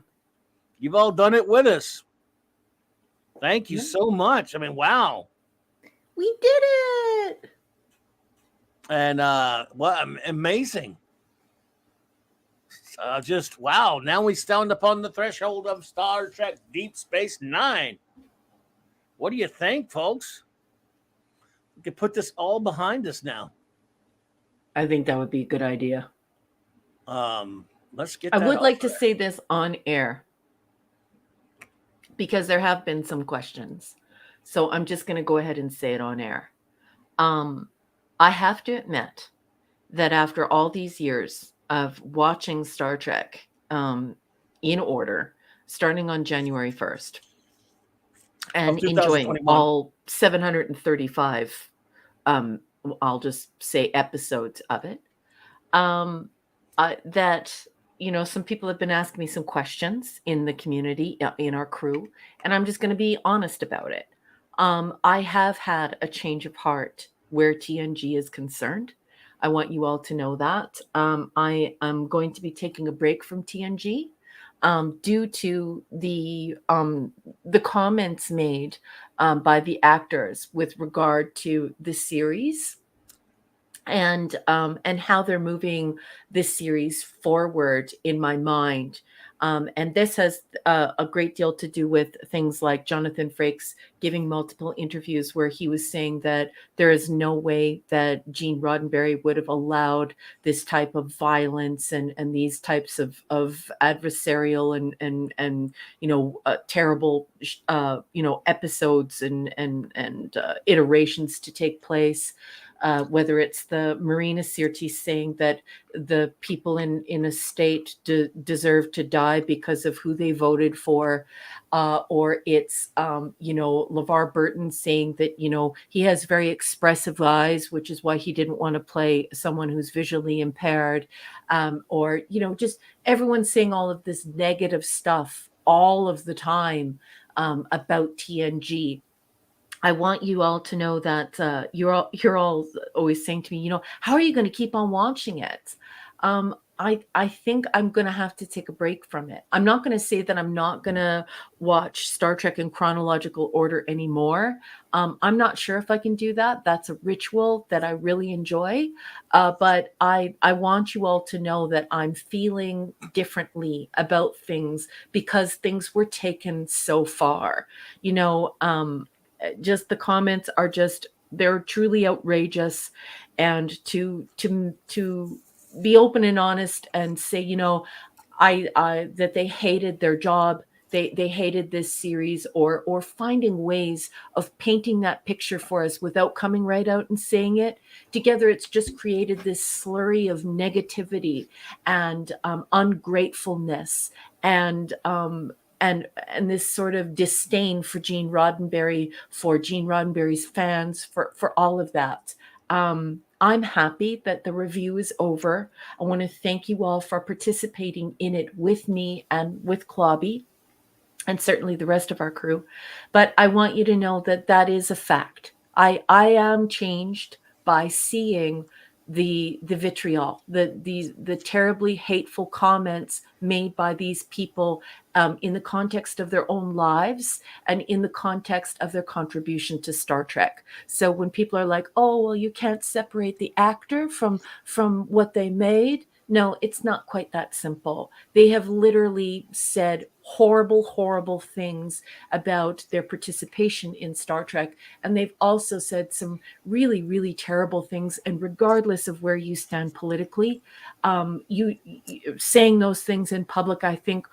You've all done it with us. Thank you so much. I mean, wow. We did it. And amazing. Just wow. Now we stand upon the threshold of Star Trek Deep Space Nine. What do you think, folks? We could put this all behind us now. I think that would be a good idea. Let's get. I would like to say this on air because there have been some questions. So I'm just going to go ahead and say it on air. I have to admit that after all these years of watching Star Trek in order, starting on January 1st, and enjoying all 735, I'll just say episodes of it, that, you know, some people have been asking me some questions in the community, in our crew, and I'm just going to be honest about it. I have had a change of heart where TNG is concerned. I want you all to know that. I am going to be taking a break from TNG due to the comments made by the actors with regard to the series and how they're moving this series forward in my mind. And this has a great deal to do with things like Jonathan Frakes giving multiple interviews where he was saying that there is no way that Gene Roddenberry would have allowed this type of violence and these types of adversarial and you know, terrible you know, episodes and iterations to take place. Whether it's the Marina Sirtis saying that the people in a state deserve to die because of who they voted for, or it's, you know, LeVar Burton saying that, you know, he has very expressive eyes, which is why he didn't want to play someone who's visually impaired, or, you know, just everyone saying all of this negative stuff all of the time about TNG. I want you all to know that you're all always saying to me, you know, how are you going to keep on watching it? I think I'm going to have to take a break from it. I'm not going to say that I'm not going to watch Star Trek in chronological order anymore. I'm not sure if I can do that. That's a ritual that I really enjoy. But I want you all to know that I'm feeling differently about things because things were taken so far. You know, just the comments are they're truly outrageous, and to be open and honest and say, you know, I that they hated their job, they hated this series, or finding ways of painting that picture for us without coming right out and saying it together. It's just created this slurry of negativity and ungratefulness and this sort of disdain for Gene Roddenberry, for Gene Roddenberry's fans, for all of that. I'm happy that the review is over. I want to thank you all for participating in it with me and with Clobby, and certainly the rest of our crew. But I want you to know that that is a fact. I am changed by seeing the vitriol, the terribly hateful comments made by these people in the context of their own lives and in the context of their contribution to Star Trek. So when people are like, "Oh, well, you can't separate the actor from what they made," No, it's not quite that simple. They have literally said horrible, horrible things about their participation in Star Trek. And they've also said some really, really terrible things. And regardless of where you stand politically, you saying those things in public, I think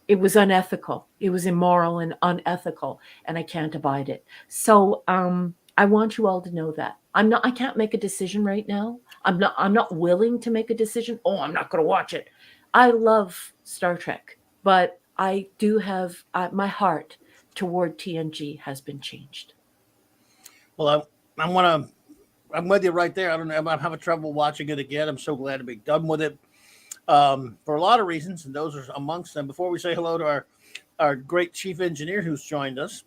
it was unethical. It was immoral and unethical, and I can't abide it. So I want you all to know that. I can't make a decision right now. I'm not willing to make a decision. Oh, I'm not going to watch it. I love Star Trek, but I do have my heart toward TNG has been changed. Well, I'm with you right there. I don't know. I'm having trouble watching it again. I'm so glad to be done with it. For a lot of reasons, and those are amongst them. Before we say hello to our great chief engineer who's joined us,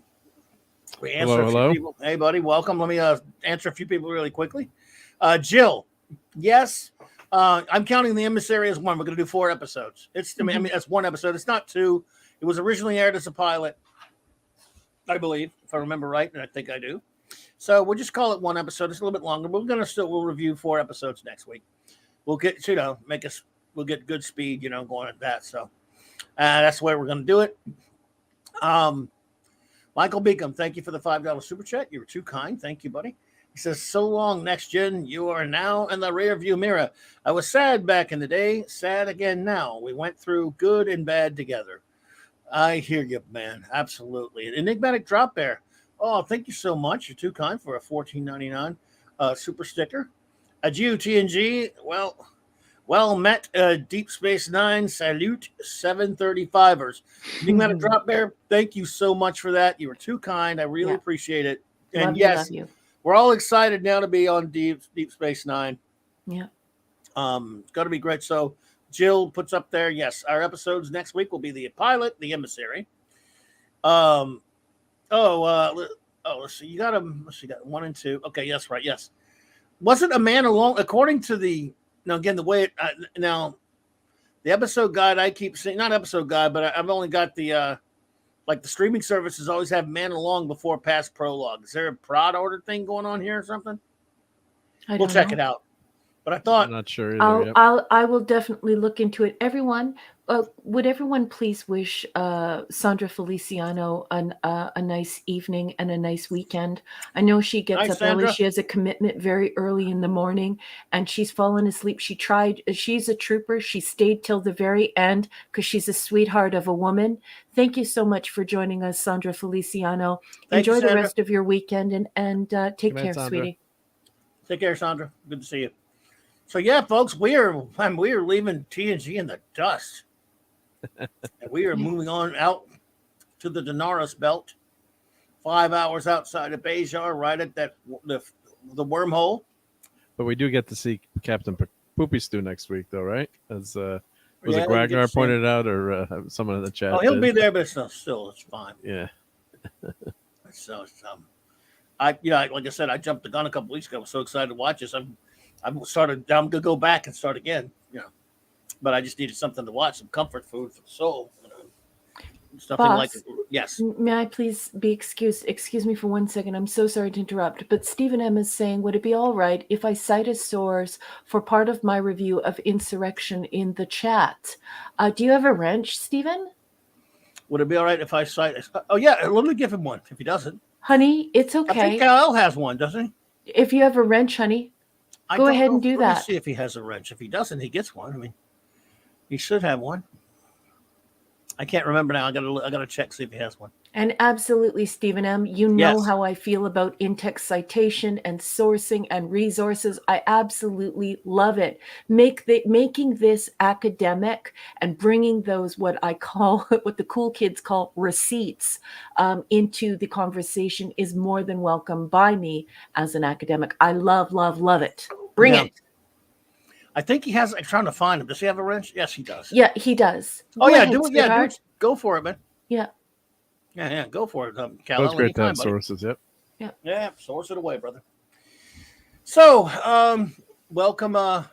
we answer a few people. Hey, buddy, welcome. Let me answer a few people really quickly. Jill, yes, I'm counting the emissary as one. We're going to do 4 episodes. I mean, that's 1 episode. It's not 2. It was originally aired as a pilot, I believe, if I remember right, and I think I do. So we'll just call it 1 episode. It's a little bit longer. We're going to we'll review 4 episodes next week. We'll get we'll get good speed, going at that. So that's the way we're going to do it. Michael Beacom, thank you for the $5 super chat. You were too kind. Thank you, buddy. He says, so long, Next Gen. You are now in the rear view mirror. I was sad back in the day, sad again now. We went through good and bad together. I hear you, man. Absolutely. An enigmatic drop bear. Oh, thank you so much. You're too kind for a $14.99 super sticker. Adieu, TNG. Well met, Deep Space Nine. Salute, 735ers. Enigmatic drop bear, thank you so much for that. You were too kind. I really appreciate it. And love you. We're all excited now to be on Deep Space Nine. Yeah. It's going to be great. So Jill puts up there, yes, our episodes next week will be the pilot, the emissary. Let's see. You got them. Let's see. Got 1 and 2. Okay. Yes. Right. Yes. Wasn't a man alone, according to the, again, the way now the episode guide I keep saying, not episode guide, but I've only got the, like the streaming services always have man along before past prologue. Is there a prod order thing going on here or something? We'll check it out. But I thought, I'm not sure either. I will definitely look into it. Everyone, would everyone please wish Sandra Feliciano a nice evening and a nice weekend? I know she gets up early. She has a commitment very early in the morning, and she's fallen asleep. She's a trooper. She stayed till the very end because she's a sweetheart of a woman. Thank you so much for joining us, Sandra Feliciano. Enjoy the rest of your weekend and take care, sweetie. Take care, Sandra. Good to see you. So yeah, folks, we are leaving TNG in the dust, and we are moving on out to the Daenerys Belt, 5 hours outside of Bajor, right at the wormhole. But we do get to see Captain Poopy Stew next week, though, right? As was it Ragnar pointed out, or someone in the chat? Oh, he'll be there, but still, it's fine. Yeah. So, like I said, I jumped the gun a couple weeks ago. I was so excited to watch this. I'm gonna go back and start again, but I just needed something to watch, some comfort food for the soul, something Boss, like yes. May I please be excused? Excuse me for 1 second. I'm so sorry to interrupt, but Stephen M is saying, would it be all right if I cite a source for part of my review of Insurrection in the chat? Do you have a wrench, Stephen? Would it be all right if I cite? Oh yeah, let me give him one. If he doesn't, honey, it's okay. I think Kal has one, doesn't he? If you have a wrench, honey. Go ahead and do that. Let's see if he has a wrench. If he doesn't, he gets one. I mean, he should have one. I can't remember now. I gotta check, see if he has one. And absolutely, Stephen M., you know how I feel about in-text citation and sourcing and resources. I absolutely love it. Making this academic and bringing those, what the cool kids call receipts, into the conversation is more than welcome by me as an academic. I love, love, love it. Bring it. I think he has. I'm trying to find him. Does he have a wrench? Yes, he does. Yeah, he does. Do it. Yeah, do it. Go for it, man. Yeah. Yeah, go for it, Cal. That's great to have sources. Yep. Yeah, source it away, brother. So, welcome,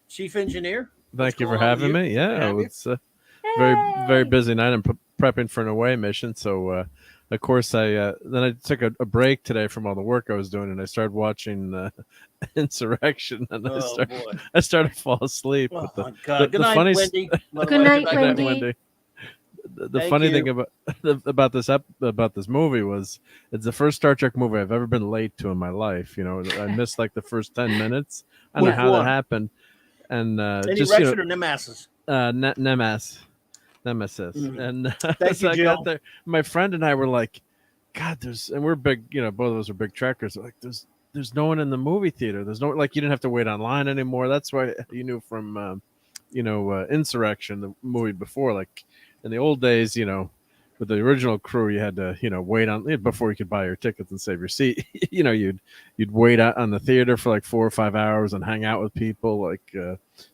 Chief Engineer. Thank you for having me. Yeah, it's a very, very busy night. I'm prepping for an away mission, so of course, I then I took a break today from all the work I was doing, and I started watching Insurrection, and Oh boy. I started to fall asleep. Oh But my God. Good the night, funny Wendy. By the Good way, night, Good night, Wendy. Wendy. The Thank funny you. thing about this movie was it's the first Star Trek movie I've ever been late to in my life. You know, I missed like the first 10 minutes. I don't know Which how that one? happened, and Any just Rexford or Nemesis? Nemesis, Mhm. and Thank so you, I Jill. got there. My friend and I were like, "God, and we're big. You know, both of us are big trekkers. Like, there's no one in the movie theater. There's no like you didn't have to wait online anymore. That's why you knew from Insurrection, the movie before, like in the old days, with the original crew, you had to, wait on before you could buy your tickets and save your seat. You'd wait out on the theater for like 4 or 5 hours and hang out with people. Like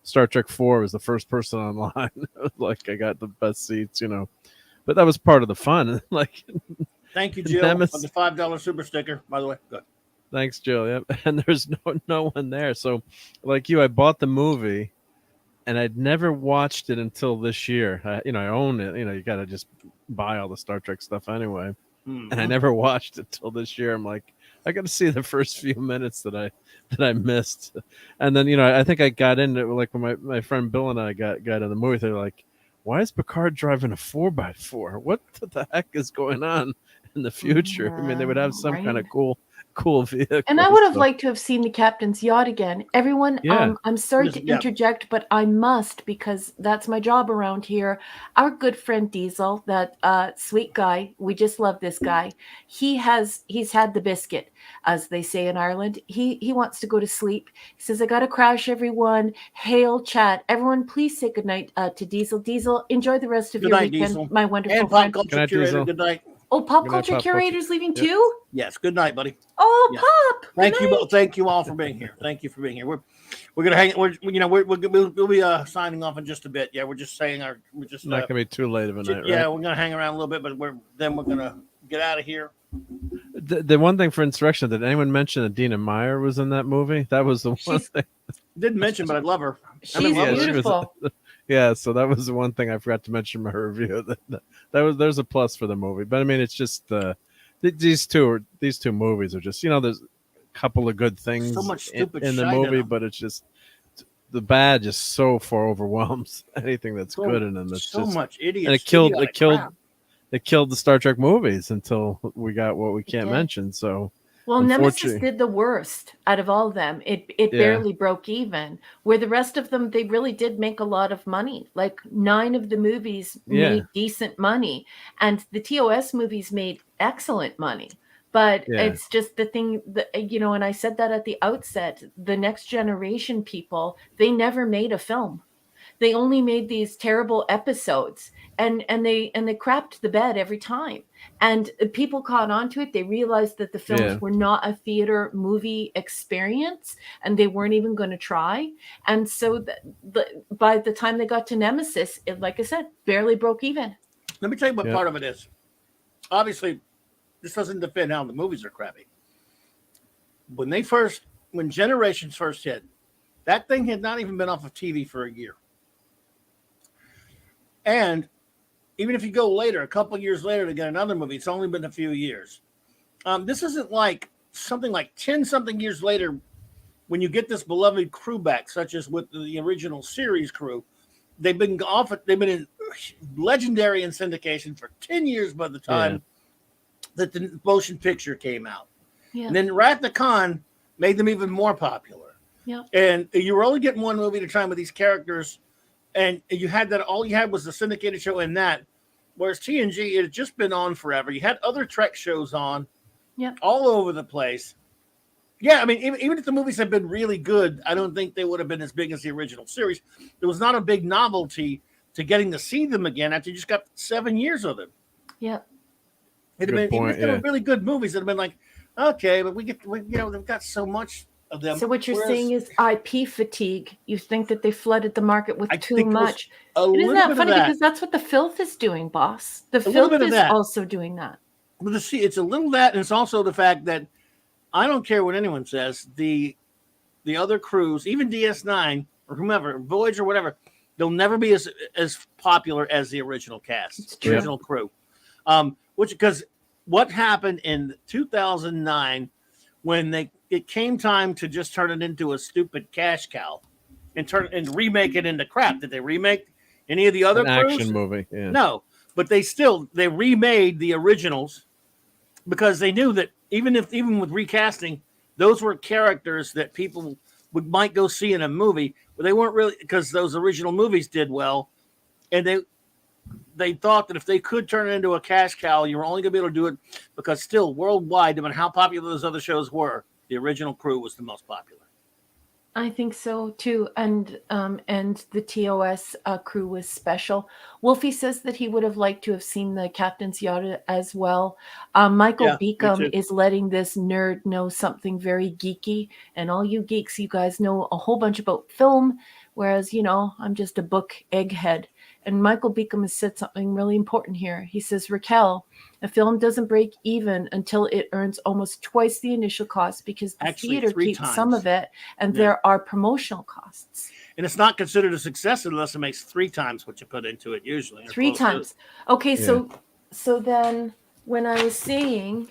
Star Trek 4 was the first person online. Like I got the best seats, but that was part of the fun. Like Thank you, Jill, for the $5 super sticker. By the way, good. Thanks, Jill. Yep. And there's no one there. So, like you, I bought the movie, and I'd never watched it until this year. I own it. You got to just buy all the Star Trek stuff anyway. Mhm. And I never watched it till this year. I'm like, I got to see the first few minutes that I missed. And then I think I got into it, like when my friend Bill and I got in the movie. They're like, why is Picard driving a 4x4? What the heck is going on in the future? I mean, they would have some kind of cool vehicle. And I would have liked to have seen the captain's yacht again. Everyone, Yeah. I'm sorry to interject, but I must, because that's my job around here. Our good friend Diesel, that sweet guy, we just love this guy. He's had the biscuit, as they say in Ireland. He wants to go to sleep. He says, I got to crash, everyone. Hail, chat. Everyone, please say goodnight to Diesel. Diesel, enjoy the rest of your weekend, Diesel. my wonderful and friend. Pop Culture Curator. Good night. Oh, Pop Culture Curator's leaving too? Yes. Good night, buddy. Oh, yes. Pop. Thank you. Thank you all for being here. Thank you for being here. We're gonna hang. We'll be signing off in just a bit. Yeah, we're just saying we're just not gonna be too late of a night. Yeah, right? we're gonna hang around a little bit, but we're gonna get out of here. The one thing for Insurrection, did anyone mention that Dina Meyer was in that movie? That was the one thing. Didn't mention, but I love her. She's beautiful. Yeah, so that was the one thing I forgot to mention in my review. There's a plus for the movie, but I mean, it's just these two movies are just there's a couple of good things so much stupid in the movie, but it's just the bad just so far overwhelms anything that's good in them. It's so just much idiots. And it killed the Star Trek movies until we got what we can't mention. So. Well, Nemesis did the worst out of all of them. It barely broke even. Where the rest of them, they really did make a lot of money. Like 9 of the movies made decent money, and the TOS movies made excellent money. But it's just the thing that, and I said that at the outset, the next generation people, they never made a film. They only made these terrible episodes, and they crapped the bed every time. And people caught on to it. They realized that the films were not a theater movie experience, and they weren't even going to try. And so by the time they got to Nemesis, it, like I said, barely broke even. Let me tell you what part of it is. Obviously, this doesn't defend how the movies are crappy. When Generations first hit, that thing had not even been off of TV for a year. And even if you go later, a couple of years later to get another movie, it's only been a few years. This isn't like something like 10-something years later when you get this beloved crew back, such as with the original series crew. They've been in legendary in syndication for 10 years by the time that the motion picture came out. Yeah. And then Wrath of Khan made them even more popular. Yeah. And you were only getting one movie at a time with these characters. And you had that, all you had was the syndicated show and that. Whereas TNG, it had just been on forever. You had other Trek shows on all over the place. Yeah, I mean, even if the movies had been really good, I don't think they would have been as big as the original series. There was not a big novelty to getting to see them again after you just got 7 years of them. Yeah. It'd have been, even if they were really good movies, it'd have been like, okay, but they've got so much of them. So what you're saying is IP fatigue. You think that they flooded the market with too much. Isn't that funny? Because that's what the filth is doing, boss. The filth is also doing that. But see, it's a little that, and it's also the fact that I don't care what anyone says. The other crews, even DS9 or whomever, Voyager, whatever, they'll never be as popular as the original cast, the original crew. Which because what happened in 2009 when it came time to just turn it into a stupid cash cow and remake it into crap. Did they remake any of the other An action movie? Yeah. No, but they remade the originals because they knew that even with recasting, those were characters that people might go see in a movie, but they weren't really, because those original movies did well, and they thought that if they could turn it into a cash cow, you were only going to be able to do it because still worldwide, no matter how popular those other shows were, the original crew was the most popular. I think so too, and the TOS crew was special. Wolfie says that he would have liked to have seen the captain's yacht as well. Michael Beacom is letting this nerd know something very geeky, and all you geeks, you guys know a whole bunch about film, whereas I'm just a book egghead. And Michael Beacom has said something really important here. He says, Raquel, a film doesn't break even until it earns almost twice the initial cost because the theater keeps some of it, and there are promotional costs. And it's not considered a success unless it makes 3 times what you put into it usually. 3 times. Okay, so then when I was saying,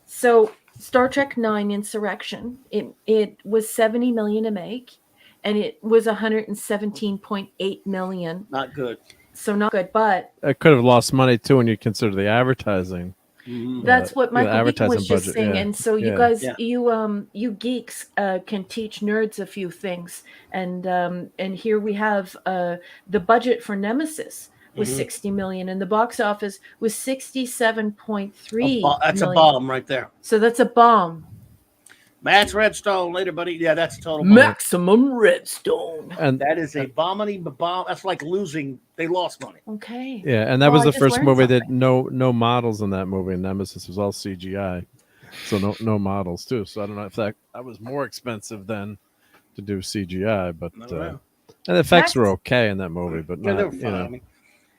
so Star Trek 9 Insurrection, it was $70 million to make. And it was 117.8 million. Not good. So not good, but it could have lost money too when you consider the advertising. That's what Michael Beacom was just saying. Yeah. And so you guys, you geeks can teach nerds a few things. And here we have the budget for Nemesis was 60 million, and the box office was 67.3. That's a bomb right there. So that's a bomb. Max Redstone later, buddy. Yeah, that's a total bomb. Maximum Redstone. And that is a bomb. That's like losing. They lost money. Okay. Yeah, and that was the first movie that no models in that movie. Nemesis was all CGI, so no models too. So I don't know if that was more expensive than to do CGI, but and the effects were okay in that movie, but not, they were fine. I mean,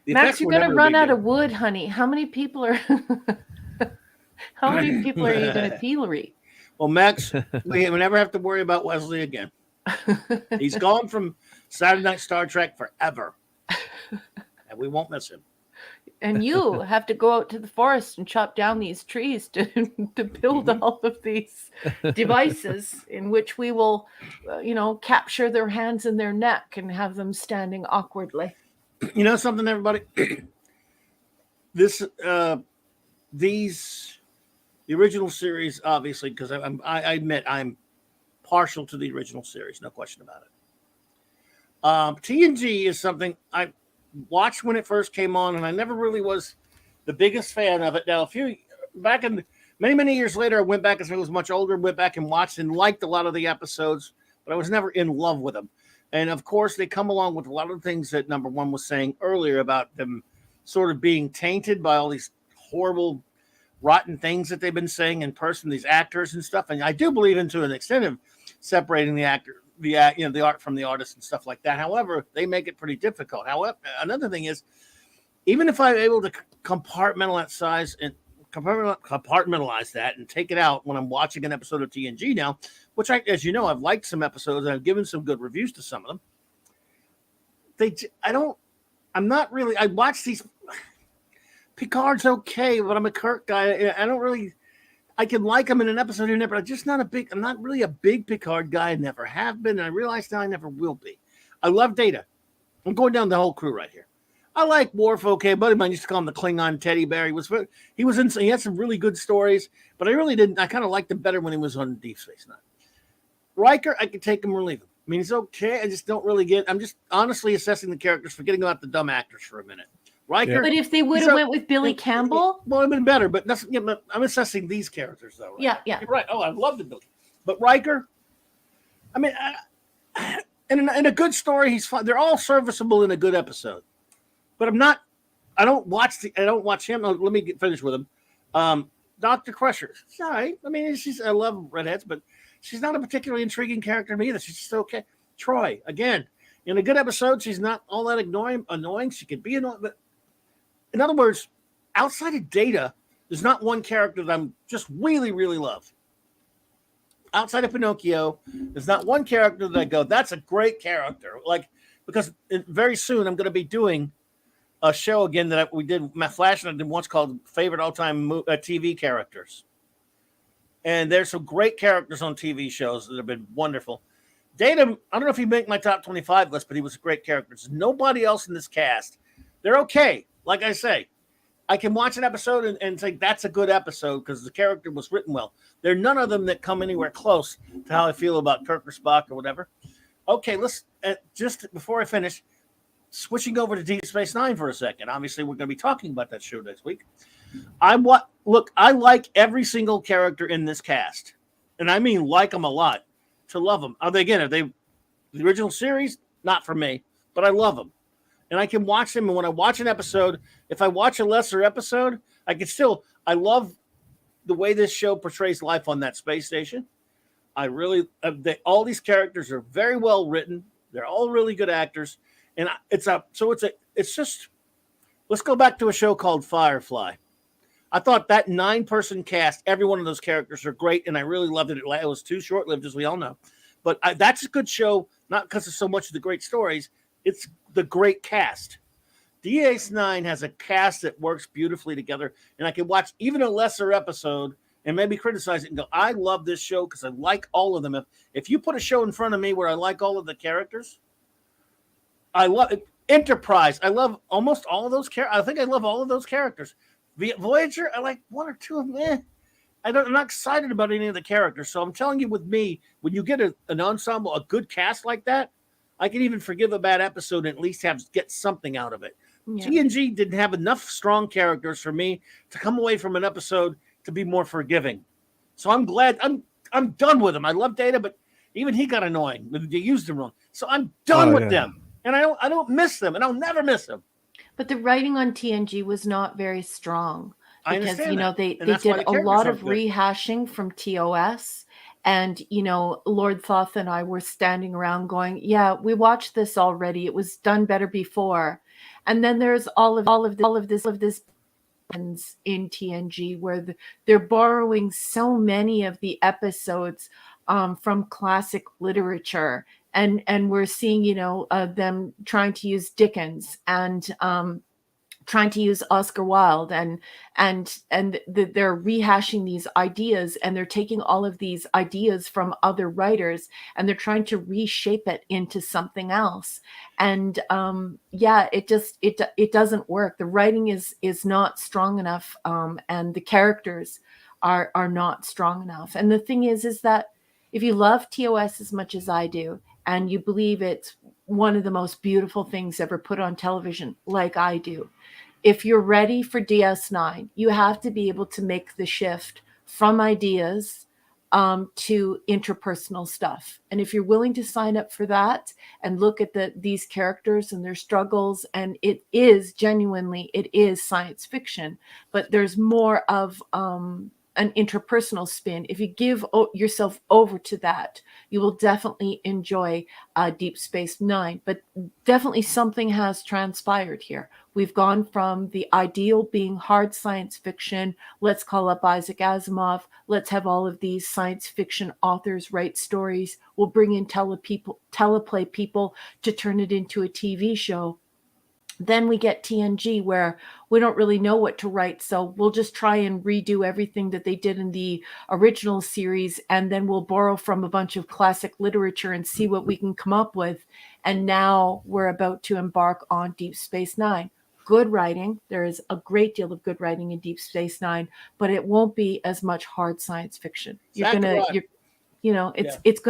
Max, you're gonna run out of wood, honey. How many people are? How many people are you gonna pillory? Well, Max, we never have to worry about Wesley again. He's gone from Saturday Night Star Trek forever, and we won't miss him. And you have to go out to the forest and chop down these trees to build all of these devices in which we will, capture their hands and their neck and have them standing awkwardly. You know something, everybody? The original series, obviously, because I admit I'm partial to the original series, no question about it. TNG is something I watched when it first came on, and I never really was the biggest fan of it. Now, back in many years later, I went back as I was much older, went back and watched and liked a lot of the episodes, but I was never in love with them. And of course, they come along with a lot of things that number one was saying earlier about them sort of being tainted by all these horrible, rotten things that they've been saying in person, these actors and stuff. And I do believe into an extent of separating the art from the artist and stuff like that. However, they make it pretty difficult. However, another thing is, even if I'm able to compartmentalize that and take it out when I'm watching an episode of TNG now, which as you know, I've liked some episodes and I've given some good reviews to some of them. I watch these. Picard's okay, but I'm a Kirk guy. I can like him in an episode here and there, but I'm not really a big Picard guy. I never have been, and I realize now I never will be. I love Data. I'm going down the whole crew right here. I like Worf, okay. Buddy of mine used to call him the Klingon teddy bear. He had some really good stories, but I really didn't. I kind of liked him better when he was on Deep Space Nine. Riker, I could take him or leave him. I mean, he's okay. I just don't really I'm just honestly assessing the characters, forgetting about the dumb actors for a minute. Riker, but if they would have went with Billy Campbell, well, it'd been better. But I'm assessing these characters, though. Right? Yeah. You're right. Oh, I love the Billy, but Riker. I mean, in a good story, he's fine. They're all serviceable in a good episode, but I don't watch him. Let me finish with him. Dr. Crusher. It's all right. I mean, I love redheads, but she's not a particularly intriguing character to me either. She's just okay. Troy, again, in a good episode, she's not all that annoying. She could be annoying, but in other words, outside of Data, there's not one character that I'm just really, really love. Outside of Pinocchio, there's not one character that I go, that's a great character. Like, because very soon I'm going to be doing a show again that we did. Matt Flash and I did once called "Favorite All-Time TV Characters," and there's some great characters on TV shows that have been wonderful. Data, I don't know if he made my top 25 list, but he was a great character. There's nobody else in this cast. They're okay. Like I say, I can watch an episode and think that's a good episode because the character was written well. There are none of them that come anywhere close to how I feel about Kirk or Spock or whatever. Okay, let's just before I finish, switching over to Deep Space Nine for a second. Obviously, we're going to be talking about that show next week. I like every single character in this cast, and I mean like them a lot. To love them. Are they the original series? Not for me, but I love them. And I can watch them. And when I watch an episode, if I watch a lesser episode, I love the way this show portrays life on that space station. I really, all these characters are very well written. They're all really good actors. And it's just, let's go back to a show called Firefly. I thought that 9-person cast, every one of those characters are great, and I really loved it. It was too short-lived, as we all know. But that's a good show, not because of so much of the great stories. It's the great cast. DS9 has a cast that works beautifully together, and I can watch even a lesser episode and maybe criticize it and go, I love this show because I like all of them. If you put a show in front of me where I like all of the characters, I love it. Enterprise, I love almost all of those characters. I think I love all of those characters. Voyager, I like one or two of them. I'm not excited about any of the characters. So I'm telling you, with me, when you get an ensemble, a good cast like that, I can even forgive a bad episode and at least get something out of it. Yeah. TNG didn't have enough strong characters for me to come away from an episode to be more forgiving. So I'm glad I'm done with him. I love Data, but even he got annoying. They used him wrong. So I'm done with them, and I don't miss them, and I'll never miss them. But the writing on TNG was not very strong because, they did a lot of rehashing from TOS. And, Lord Thoth and I were standing around going, yeah, we watched this already. It was done better before. And then there's all of this in TNG where they're borrowing so many of the episodes from classic literature. And we're seeing, them trying to use Dickens and trying to use Oscar Wilde and they're rehashing these ideas, and they're taking all of these ideas from other writers and they're trying to reshape it into something else. And it doesn't work. The writing is not strong enough, and the characters are not strong enough. And the thing is that if you love TOS as much as I do, and you believe it's one of the most beautiful things ever put on television, like I do, if you're ready for DS9, you have to be able to make the shift from ideas to interpersonal stuff. And if you're willing to sign up for that and look at these characters and their struggles, and it is science fiction, but there's more of an interpersonal spin. If you give yourself over to that, you will definitely enjoy Deep Space Nine. But definitely something has transpired here. We've gone from the ideal being hard science fiction. Let's call up Isaac Asimov. Let's have all of these science fiction authors write stories. We'll bring in teleplay people to turn it into a TV show. Then we get TNG, where we don't really know what to write, so we'll just try and redo everything that they did in the original series, and then we'll borrow from a bunch of classic literature and see what we can come up with. And now we're about to embark on Deep Space Nine. Good writing. There is a great deal of good writing in Deep Space Nine, but it won't be as much hard science fiction. It's going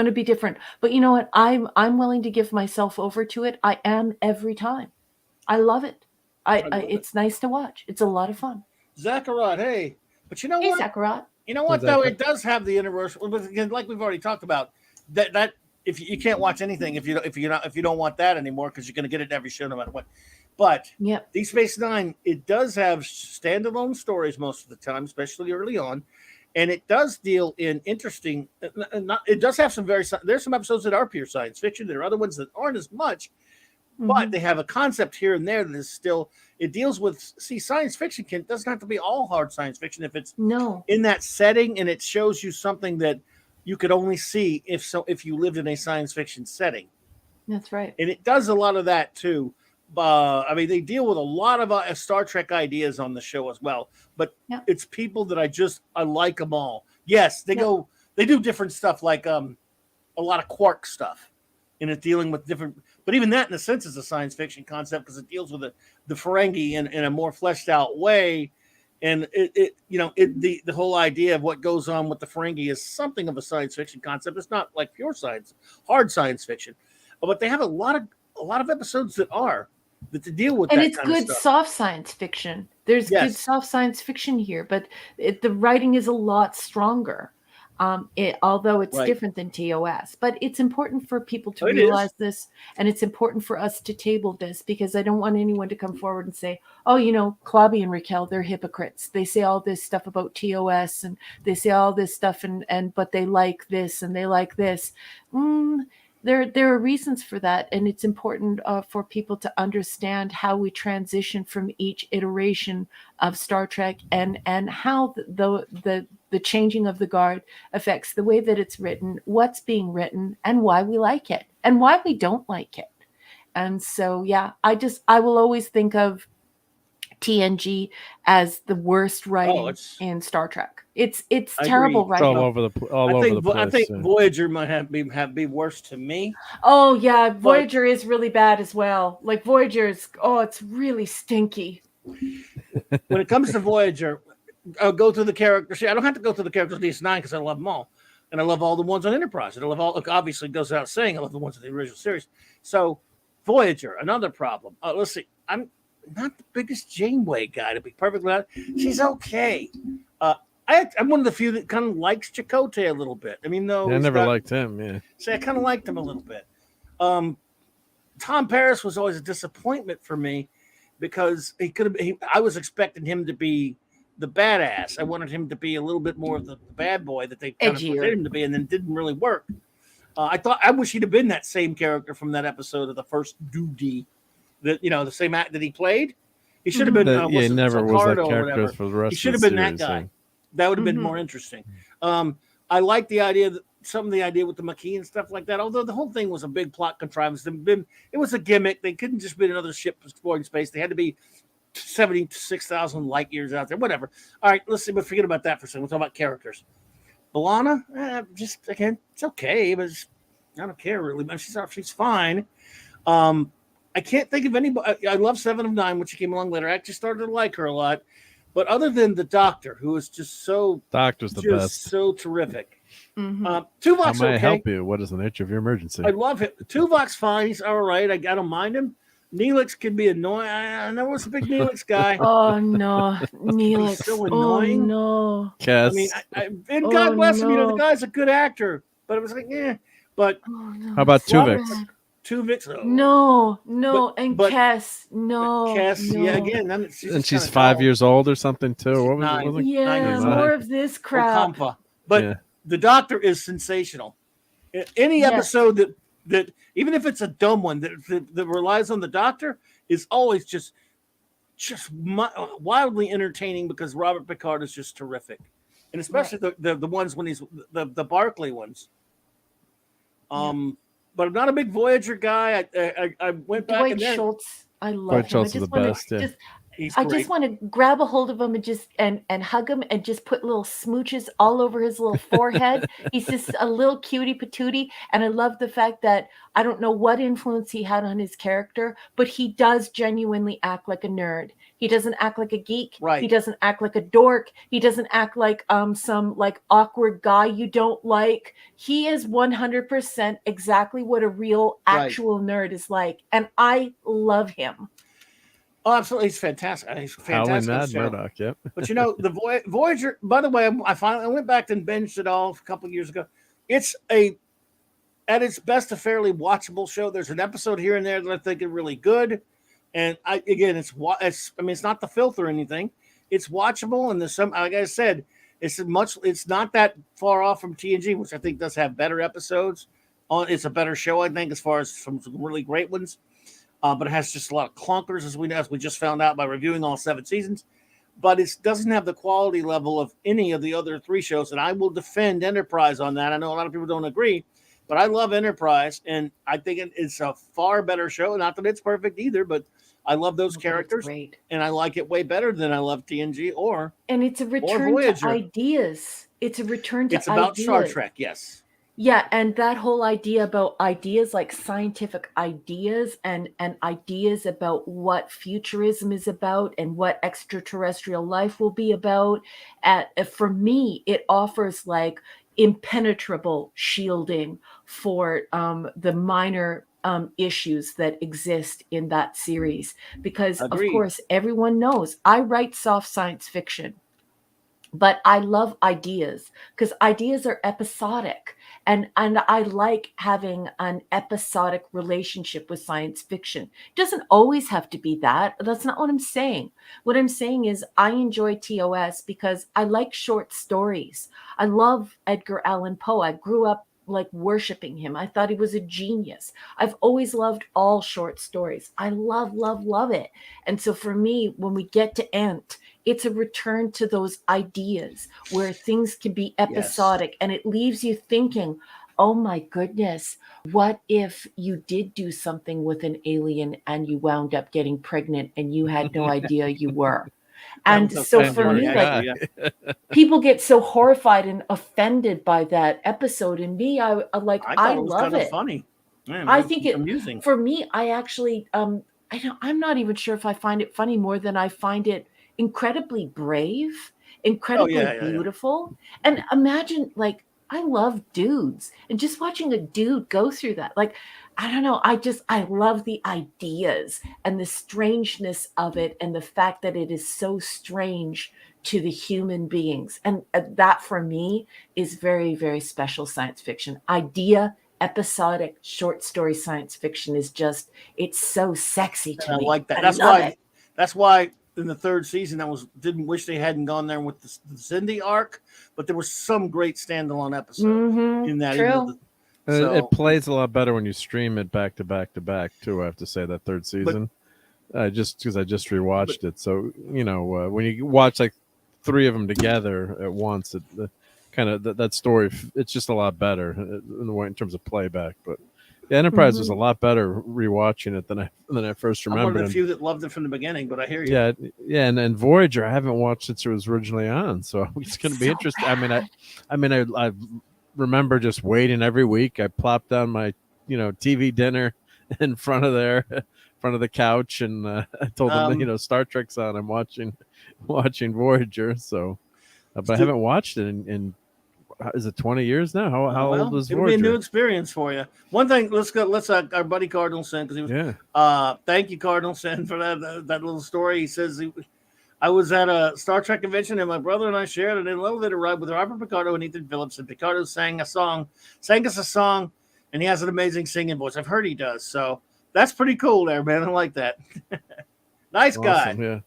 to be different. But you know what? I'm willing to give myself over to it. I am every time. I love it. It's nice to watch. It's a lot of fun. Zachariah, hey. But you know what? Zachariah. You know what, though? It does have the universal, like we've already talked about, that if you can't watch anything if you don't want that anymore, because you're going to get it in every show no matter what. But Deep Space Nine, it does have standalone stories most of the time, especially early on. And it does deal in interesting, it does have there's some episodes that are pure science fiction. There are other ones that aren't as much. But they have a concept here and there that is still, it deals with, science fiction doesn't have to be all hard science fiction if it's in that setting, and it shows you something that you could only see if you lived in a science fiction setting. That's right. And it does a lot of that too. I mean, they deal with a lot of Star Trek ideas on the show as well. But Yep. it's people that I like them all. Yes, they Yep. they do different stuff, like a lot of Quark stuff, and it's dealing with different. But even that, in a sense, is a science fiction concept because it deals with the Ferengi in a more fleshed out way. And the whole idea of what goes on with the Ferengi is something of a science fiction concept. It's not like pure science, hard science fiction, but they have a lot of episodes that deal with And that it's kind of good stuff. soft science fiction. There's good Yes. soft science fiction here, but the writing is a lot stronger. Although it's Right. different than TOS, but it's important for people to It realize is. this, and it's important for us to table this, because I don't want anyone to come forward and say, "Oh, Clobby and Raquel, they're hypocrites. They say all this stuff about TOS, and they say all this stuff, and but they like this and they like this." There are reasons for that, and it's important for people to understand how we transition from each iteration of Star Trek, and how the changing of the guard affects the way that it's written, what's being written, and why we like it and why we don't like it. And so, yeah, I will always think of TNG as the worst writing in Star Trek. It's I terrible agree. It's writing. all over the place. I think yeah. Voyager might be worse to me. Oh yeah, Voyager is really bad as well. Like Voyager's, it's really stinky. When it comes to Voyager, I'll go through the characters. I don't have to go through the characters of DS9 because I love them all, and I love all the ones on Enterprise. And I love all. Look, obviously, it goes without saying, I love the ones in the original series. So, Voyager, another problem. Let's see. I'm not the biggest Janeway guy, to be perfectly honest. She's okay. I'm one of the few that kind of likes Chakotay a little bit. I mean, no, I never liked him. Yeah. See, I kind of liked him a little bit. Tom Paris was always a disappointment for me because he could have. I was expecting him to be the badass. I wanted him to be a little bit more of the bad boy that they kind of presented him to be, and then didn't really work. I wish he'd have been that same character from that episode of the first Duty, that the same act that he played. He should have been. He never was that character for the rest. He should have been that guy. That would have been more interesting. I like the idea that some of the idea with the Maquis and stuff like that. Although the whole thing was a big plot contrivance, it was a gimmick. They couldn't just be another ship exploring space. They had to be 76,000 light years out there. Whatever. All right, let's see. But forget about that for a second. We'll talk about characters. B'Elanna, just again, it's okay, but I don't care really much. She's fine. I can't think of anybody. I love 7 of 9, which came along later. I actually started to like her a lot. But other than the Doctor, who is just Doctor's the best, so terrific. Mm-hmm. Tuvok's How may I okay. help you? What is the nature of your emergency? I love him. Tuvok's fine. He's all right. I don't mind him. Neelix can be annoying. I never was a big Neelix guy. Oh no, Neelix! He's so annoying. Oh no. Cass. I mean, and God bless him. The guy's a good actor. But it was like, yeah. But how about Tuvix? Tuvix? No, but Cass, no. Cass, no. yeah, again. And she's 5 years old or something too. What was it? Yeah, more of this crap. Ocampa. But the Doctor is sensational. Any episode that even if it's a dumb one that relies on the Doctor is always just wildly entertaining because Robert Pickard is just terrific, and especially the ones when he's the Barclay ones. But I'm not a big Voyager guy. I went back Dwight and then Schultz. I love Dwight him. Schultz is the best. I just want to grab a hold of him and just and hug him and just put little smooches all over his little forehead. He's just a little cutie patootie. And I love the fact that I don't know what influence he had on his character, but he does genuinely act like a nerd. He doesn't act like a geek. Right. He doesn't act like a dork. He doesn't act like some like awkward guy you don't like. He is 100% exactly what a real actual nerd is like. And I love him. Oh, absolutely. He's fantastic. He's fantastic. Howling Mad Murdoch, yep. But the Voyager, by the way, I went back and binged it all a couple of years ago. It's at its best, a fairly watchable show. There's an episode here and there that I think are really good. And it's not the filth or anything. It's watchable. And there's some, like I said, it's not that far off from TNG, which I think does have better episodes. It's a better show, I think, as far as some really great ones. But it has just a lot of clunkers, as we just found out by reviewing all 7 seasons. But it doesn't have the quality level of any of the other 3 shows, and I will defend Enterprise on that. I know a lot of people don't agree, But I love Enterprise, and I think it's a far better show. Not that it's perfect either, but I love those It's characters, great. and I like it way better than I love TNG And it's a or return to Voyager. ideas. It's a return It's to about Star ideas. Trek, yes. Yeah, and that whole idea about ideas, like scientific ideas and ideas about what futurism is about and what extraterrestrial life will be about. For me, it offers like impenetrable shielding for the minor issues that exist in that series. Because, of Agreed. course, everyone knows I write soft science fiction. But I love ideas because ideas are episodic, and I like having an episodic relationship with science fiction. It doesn't always have to be that. That's not what I'm saying. What I'm saying is I enjoy TOS because I like short stories. I love Edgar Allan Poe. I grew up like worshiping him. I thought he was a genius. I've always loved all short stories. I love it. And so for me, when we get to Ant, it's a return to those ideas where things can be episodic, and it leaves you thinking, oh my goodness, what if you did do something with an alien and you wound up getting pregnant and you had no idea you were? And so Kind of for funny, me, like, actually, yeah. people get so horrified and offended by that episode, and me, I like, I I thought it was love kind of it. funny. Yeah, I think it, amusing. for me, I actually, I'm not even sure if I find it funny more than I find it incredibly brave, Oh incredibly yeah, yeah, yeah. beautiful. And imagine, like, I love dudes, and just watching a dude go through that, like, I don't know, I love the ideas and the strangeness of it, and the fact that it is so strange to the human beings. And that for me is very, very special science fiction. Idea episodic short story science fiction is just, it's so sexy to And I me. like that. I love it. That's why in the third season, didn't wish they hadn't gone there with the Cindy arc, but there were some great standalone episodes in that. Even though True. It plays a lot better when you stream it back to back to back too. I have to say that third season, just because I just rewatched it. So when you watch like three of them together at once, kind of that story, it's just a lot better in terms of playback. But yeah, Enterprise was a lot better rewatching it than I first I'm one remembered. of the few that loved it from the beginning, but I hear you. Yeah, and Voyager I haven't watched since it was originally on, so it's going to be So interesting. bad. I remember just waiting every week. I plopped down my TV dinner in front of the couch, and I told them Star Trek's on. I'm watching Voyager. So, but I haven't watched it in is it 20 years now? How old was It'll be a Voyager? new experience for you. One thing, let's our buddy Cardinal Sin, because he was thank you, Cardinal Sin, for that little story. He says I was at a Star Trek convention, and my brother and I shared an elevator ride with Robert Picardo and Ethan Phillips, and Picardo sang us a song, and he has an amazing singing voice. I've heard he does, so that's pretty cool there, man. I like that. Nice guy. Awesome, yeah.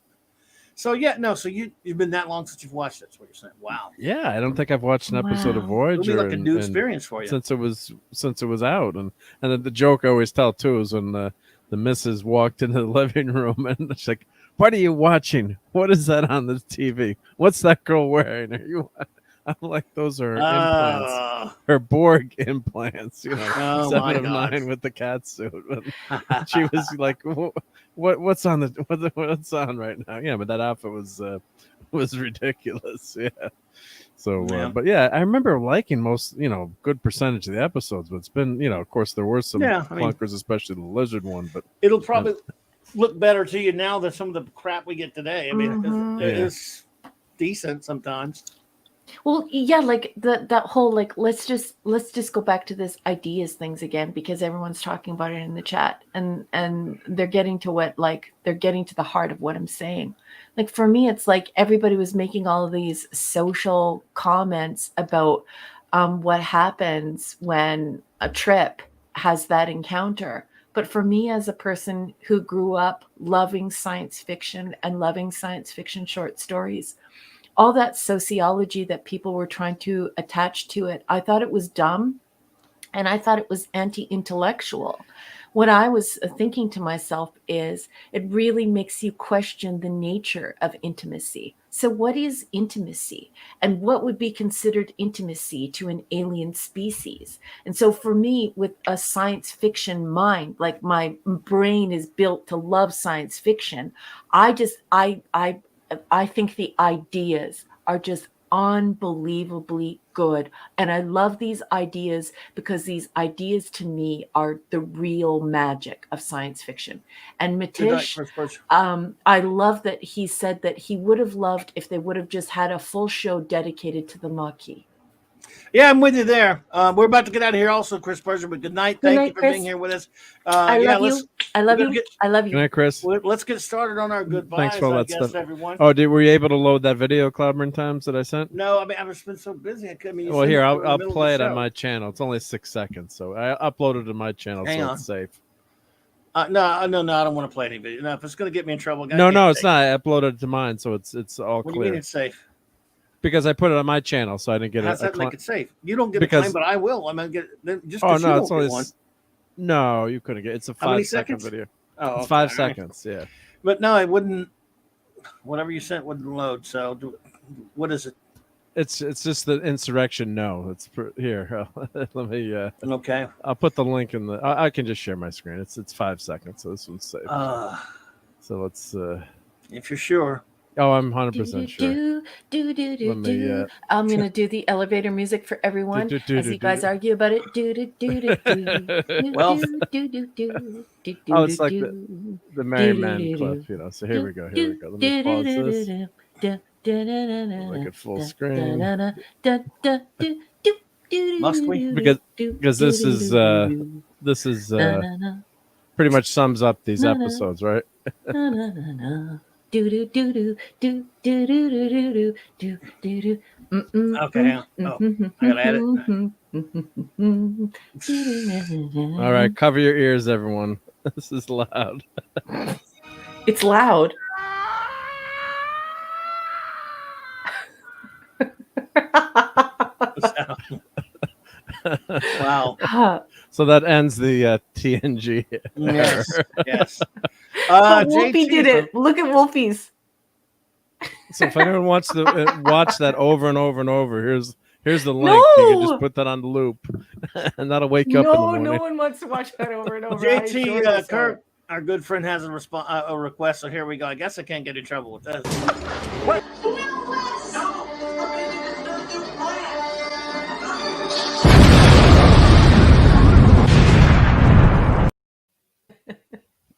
So so you've been that long since you've watched it. That's what you're saying. Wow. Yeah, I don't think I've watched an episode of Wow. Voyager. It'll be like a new experience for you since it was out. And the joke I always tell too is when the missus walked into the living room and she's like, "What are you watching? What is that on the TV? What's that girl wearing? Are you?" I'm like, "Those are implants, her Borg implants, Oh 7 my of God. 9 with the cat suit." She was like, "What's on what's on right now?" Yeah, but that outfit was ridiculous. Yeah. So, but yeah, I remember liking most, good percentage of the episodes. But it's been, of course, there were some clunkers, especially the lizard one. But it'll probably look better to you now than some of the crap we get today. I mean, it's decent sometimes. Well, yeah, like that whole, like, let's just go back to this ideas things again, because everyone's talking about it in the chat, and they're getting to they're getting to the heart of what I'm saying. Like, for me, it's like everybody was making all of these social comments about what happens when a trip has that encounter. But for me, as a person who grew up loving science fiction and loving science fiction short stories, all that sociology that people were trying to attach to it, I thought it was dumb, and I thought it was anti-intellectual. What I was thinking to myself is, it really makes you question the nature of intimacy. So, what is intimacy? And what would be considered intimacy to an alien species? And so, for me, with a science fiction mind, like my brain is built to love science fiction, I think the ideas are just unbelievably good. And I love these ideas because these ideas to me are the real magic of science fiction. And Good night, Matish, Chris Birch. I love that he said that he would have loved if they would have just had a full show dedicated to the Maquis. Yeah, I'm with you there. We're about to get out of here also, Chris Persian, but good night. Thank you for being here with us. I love you. I love you. I love you. Good night, Chris. Let's get started on our goodbyes. Thanks for all that guess, stuff. everyone. Oh, were you able to load that video, Clobbering Times, that I sent? No, I mean, I've just been so busy. I couldn't. Well, here, I'll play it on my channel. It's only 6 seconds, so I uploaded it to my channel, it's safe. No, I don't want to play any video. No, if it's going to get me in trouble, no, it's not. I uploaded it to mine, so it's all what clear. Do you mean it's safe? Because I put it on my channel, so I didn't get it. How's that make it safe? You don't get a claim, but I will. I'm going to get just. Oh no, it's only one. No, you couldn't get. It's a 5-second video. Oh, it's 5 seconds. Yeah. But no, it wouldn't. Whatever you sent wouldn't load. So, what is it? It's just the insurrection. No, it's here. Let me. Okay. I'll put the link in the. I can just share my screen. It's 5 seconds, so this one's safe. So let's. If you're sure. Oh, I'm 100% sure. I'm gonna do the elevator music for everyone as you guys argue about it. Well, oh, it's like the Merry Man clip, you know. So here we go. Let me pause this. Make it full screen. Must we? Because this is pretty much sums up these episodes, right? Okay. Oh, I gotta add it. All right, cover your ears, everyone. This is loud. It's loud. Wow. So that ends the TNG. Yes. Wolfie did it. Look at Wolfie's. So if anyone wants to watch that over and over and over, here's the link. You can just put that on the loop, and that'll wake up in the morning. No one wants to watch that over and over. JT Kirk, our good friend, has a request. So here we go. I guess I can't get in trouble with this. What?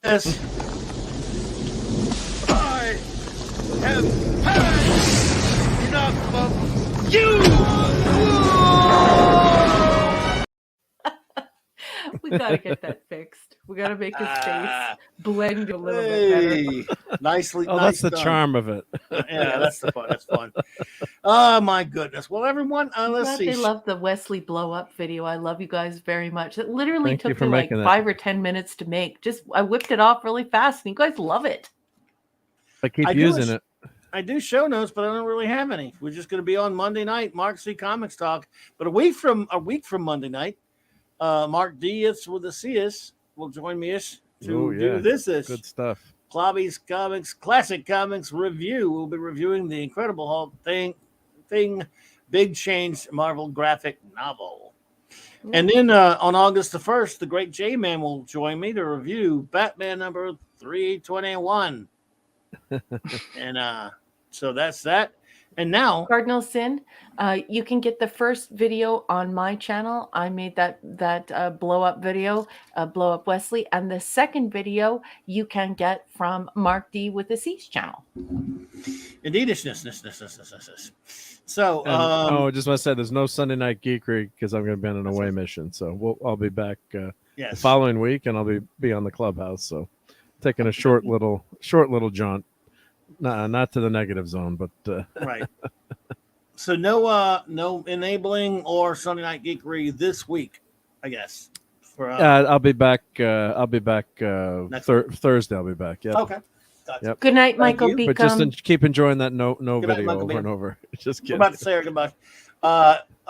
Yes. I have had enough of you. We gotta get that fixed. We gotta make his face blend a little bit better. Nicely. Oh, nice that's the done. charm of it. Yeah, that's the fun. That's fun. Oh my goodness. Well, everyone, let's see. They love the Wesley blow up video. I love you guys very much. It literally took me like 5 or 10 minutes to make. I whipped it off really fast, and you guys love it. I keep using it. I do show notes, but I don't really have any. We're just going to be on Monday night, Mark C. Comics Talk. But a week from Monday night, Mark Diaz with the CS will join me to do this. Good stuff. Clobby's Comics Classic Comics Review. We'll be reviewing the Incredible Hulk thing, Big Change Marvel graphic novel. And then on August the 1st, the great J-Man will join me to review Batman number 321. And so that's that. And now, Cardinal Sin, you can get the first video on my channel. I made that blow up video, blow up Wesley, and the second video you can get from Mark D with the C's channel. Indeedishness. So, just want to say, there's no Sunday Night Geekery because I'm going to be on an away mission. So I'll be back the following week, and I'll be on the clubhouse. So taking a short little jaunt. Not to the negative zone, but right. So no enabling or Sunday Night Geekery this week, I guess. I'll be back. Thursday. I'll be back. Yeah. Okay. Gotcha. Yep. Good night, Michael. But just keep enjoying that no video over and over. Just kidding. We're about to say our goodbye.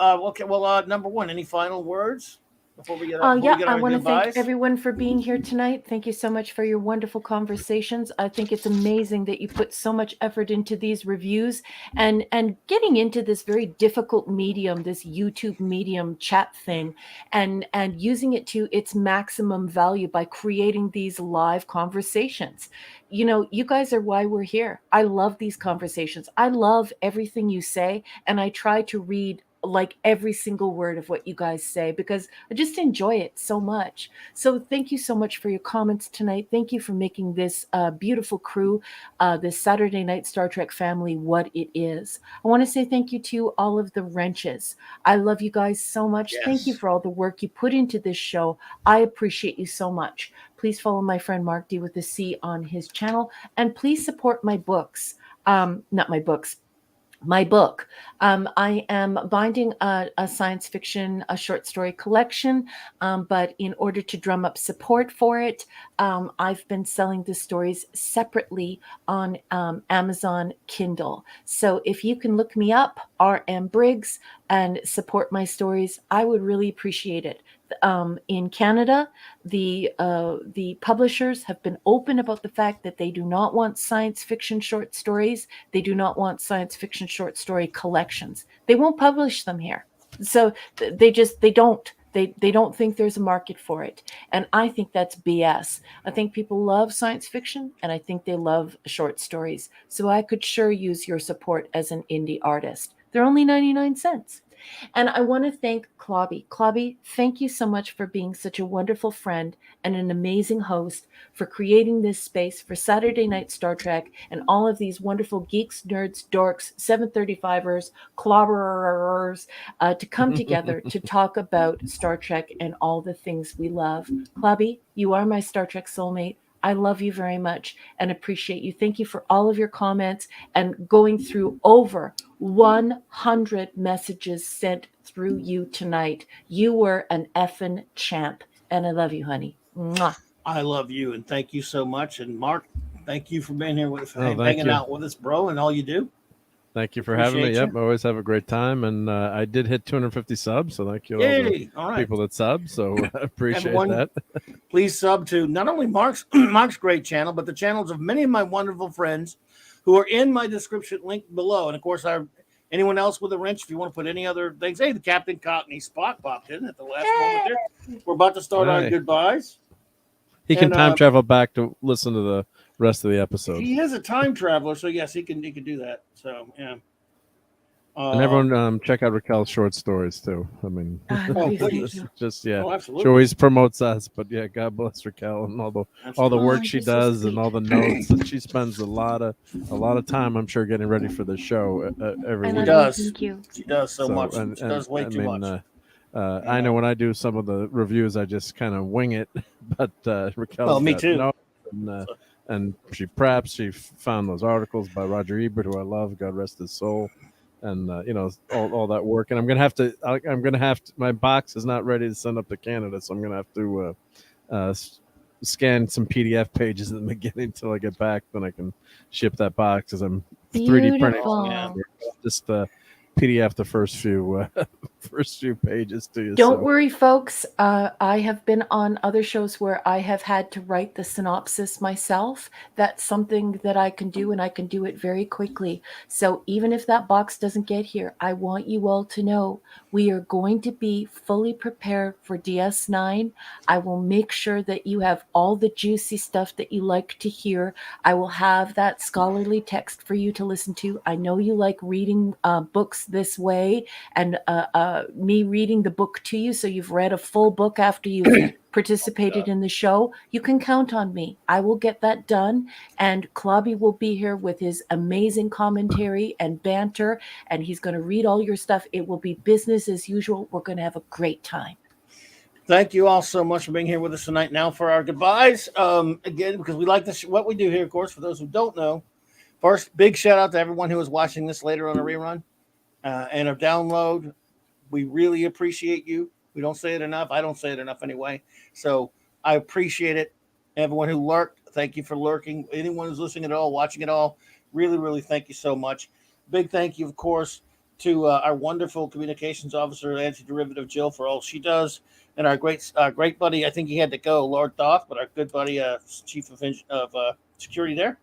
Okay. Well, number one, any final words? before we get Yeah, on I our want to thank goodbyes? everyone for being here tonight. Thank you so much for your wonderful conversations. I think it's amazing that you put so much effort into these reviews and getting into this very difficult medium, this YouTube medium chat thing, and using it to its maximum value by creating these live conversations. You know, you guys are why we're here. I love these conversations. I love everything you say, and I try to read like every single word of what you guys say because I just enjoy it so much. So thank you so much for your comments tonight. Thank you for making this beautiful crew, this Saturday Night Star Trek family, what it is. I want to say thank you to all of the wrenches. I love you guys so much. Thank you Yes. for all the work you put into this show. I appreciate you so much. Please follow my friend Mark D with a C on his channel, and please support my books. Not my books, my book. I am binding a science fiction, a short story collection, but in order to drum up support for it, I've been selling the stories separately on Amazon Kindle. So if you can look me up, RM Briggs, and support my stories, I would really appreciate it. In Canada, the publishers have been open about the fact that they do not want science fiction short stories. They do not want science fiction short story collections. They won't publish them here. So they don't. They don't think there's a market for it. And I think that's BS. I think people love science fiction and I think they love short stories. So I could sure use your support as an indie artist. They're only 99 cents. And I want to thank Clobby. Clobby, thank you so much for being such a wonderful friend and an amazing host, for creating this space for Saturday Night Star Trek and all of these wonderful geeks, nerds, dorks, 735ers, clobberers to come together to talk about Star Trek and all the things we love. Clobby, you are my Star Trek soulmate. I love you very much and appreciate you. Thank you for all of your comments and going through over 100 messages sent through you tonight. You were an effing champ. And I love you, honey. Mwah. I love you and thank you so much. And Mark, thank you for being here with us, Oh, thank hanging you. out with us, bro, and all you do. Thank you for having me. Appreciate Yep, you. I always have a great time, and I did hit 250 subs, so thank you to all the Yay! All right, people that sub. So I appreciate everyone, that. please sub to not only Mark's great channel, but the channels of many of my wonderful friends who are in my description link below. And of course, anyone else with a wrench, if you want to put any other things, hey, the Captain Cockney Spock popped in at the last moment there. We're about to start our Hi. goodbyes. He can And, time travel back to listen to the rest of the episode. He is a time traveler, so yes, he can do that. So yeah. And everyone, check out Raquel's short stories too. I mean, Oh, please. just yeah, Oh, she absolutely. always promotes us. But yeah, God bless Raquel and all the Absolutely. work Oh, she you're so does sweet. and all the notes. And she spends a lot of time, I'm sure, getting ready for the show every I She week. love you. does. Thank you. She does so much. And, She does way I too mean, much. I know when I do some of the reviews, I just kind of wing it. But Raquel's Well, me got too. notes and she preps. She found those articles by Roger Ebert, who I love. God rest his soul. And all that work, and I'm gonna have to. My box is not ready to send up to Canada, so I'm gonna have to scan some PDF pages in the beginning until I get back. Then I can ship that box because I'm 3D printing. Beautiful. Yeah. Just PDF the first few pages to you. Don't so. worry, folks. I have been on other shows where I have had to write the synopsis myself. That's something that I can do, and I can do it very quickly. So even if that box doesn't get here, I want you all to know we are going to be fully prepared for DS9. I will make sure that you have all the juicy stuff that you like to hear. I will have that scholarly text for you to listen to. I know you like reading books this way, and me reading the book to you, so you've read a full book after you've participated in the show. You can count on me. I will get that done, and Clobby will be here with his amazing commentary and banter, and he's going to read all your stuff. It will be business as usual. We're going to have a great time. Thank you all so much for being here with us tonight. Now for our goodbyes. Again, because we like this, what we do here, of course, for those who don't know. First, big shout out to everyone who is watching this later on a rerun and a download. We really appreciate you. We don't say it enough. I don't say it enough anyway. So I appreciate it. Everyone who lurked, thank you for lurking. Anyone who's listening at all, watching it all, really, really thank you so much. Big thank you, of course, to our wonderful communications officer, anti-derivative Jill, for all she does. and our great buddy. I think he had to go, Lord Thoth, but our good buddy, chief of security there.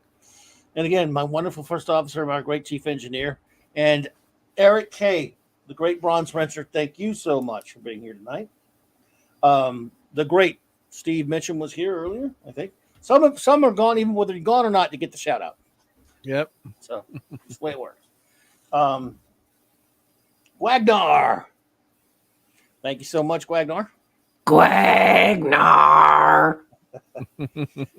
And again, my wonderful first officer, my great chief engineer, and Eric K, the great bronze wrencher. Thank you so much for being here tonight. The great Steve Mitchum was here earlier. I think some are gone, even whether you're gone or not, to get the shout out. Yep. So that's the way it works. Wagnar. Thank you so much, Wagnar. Gwagnar.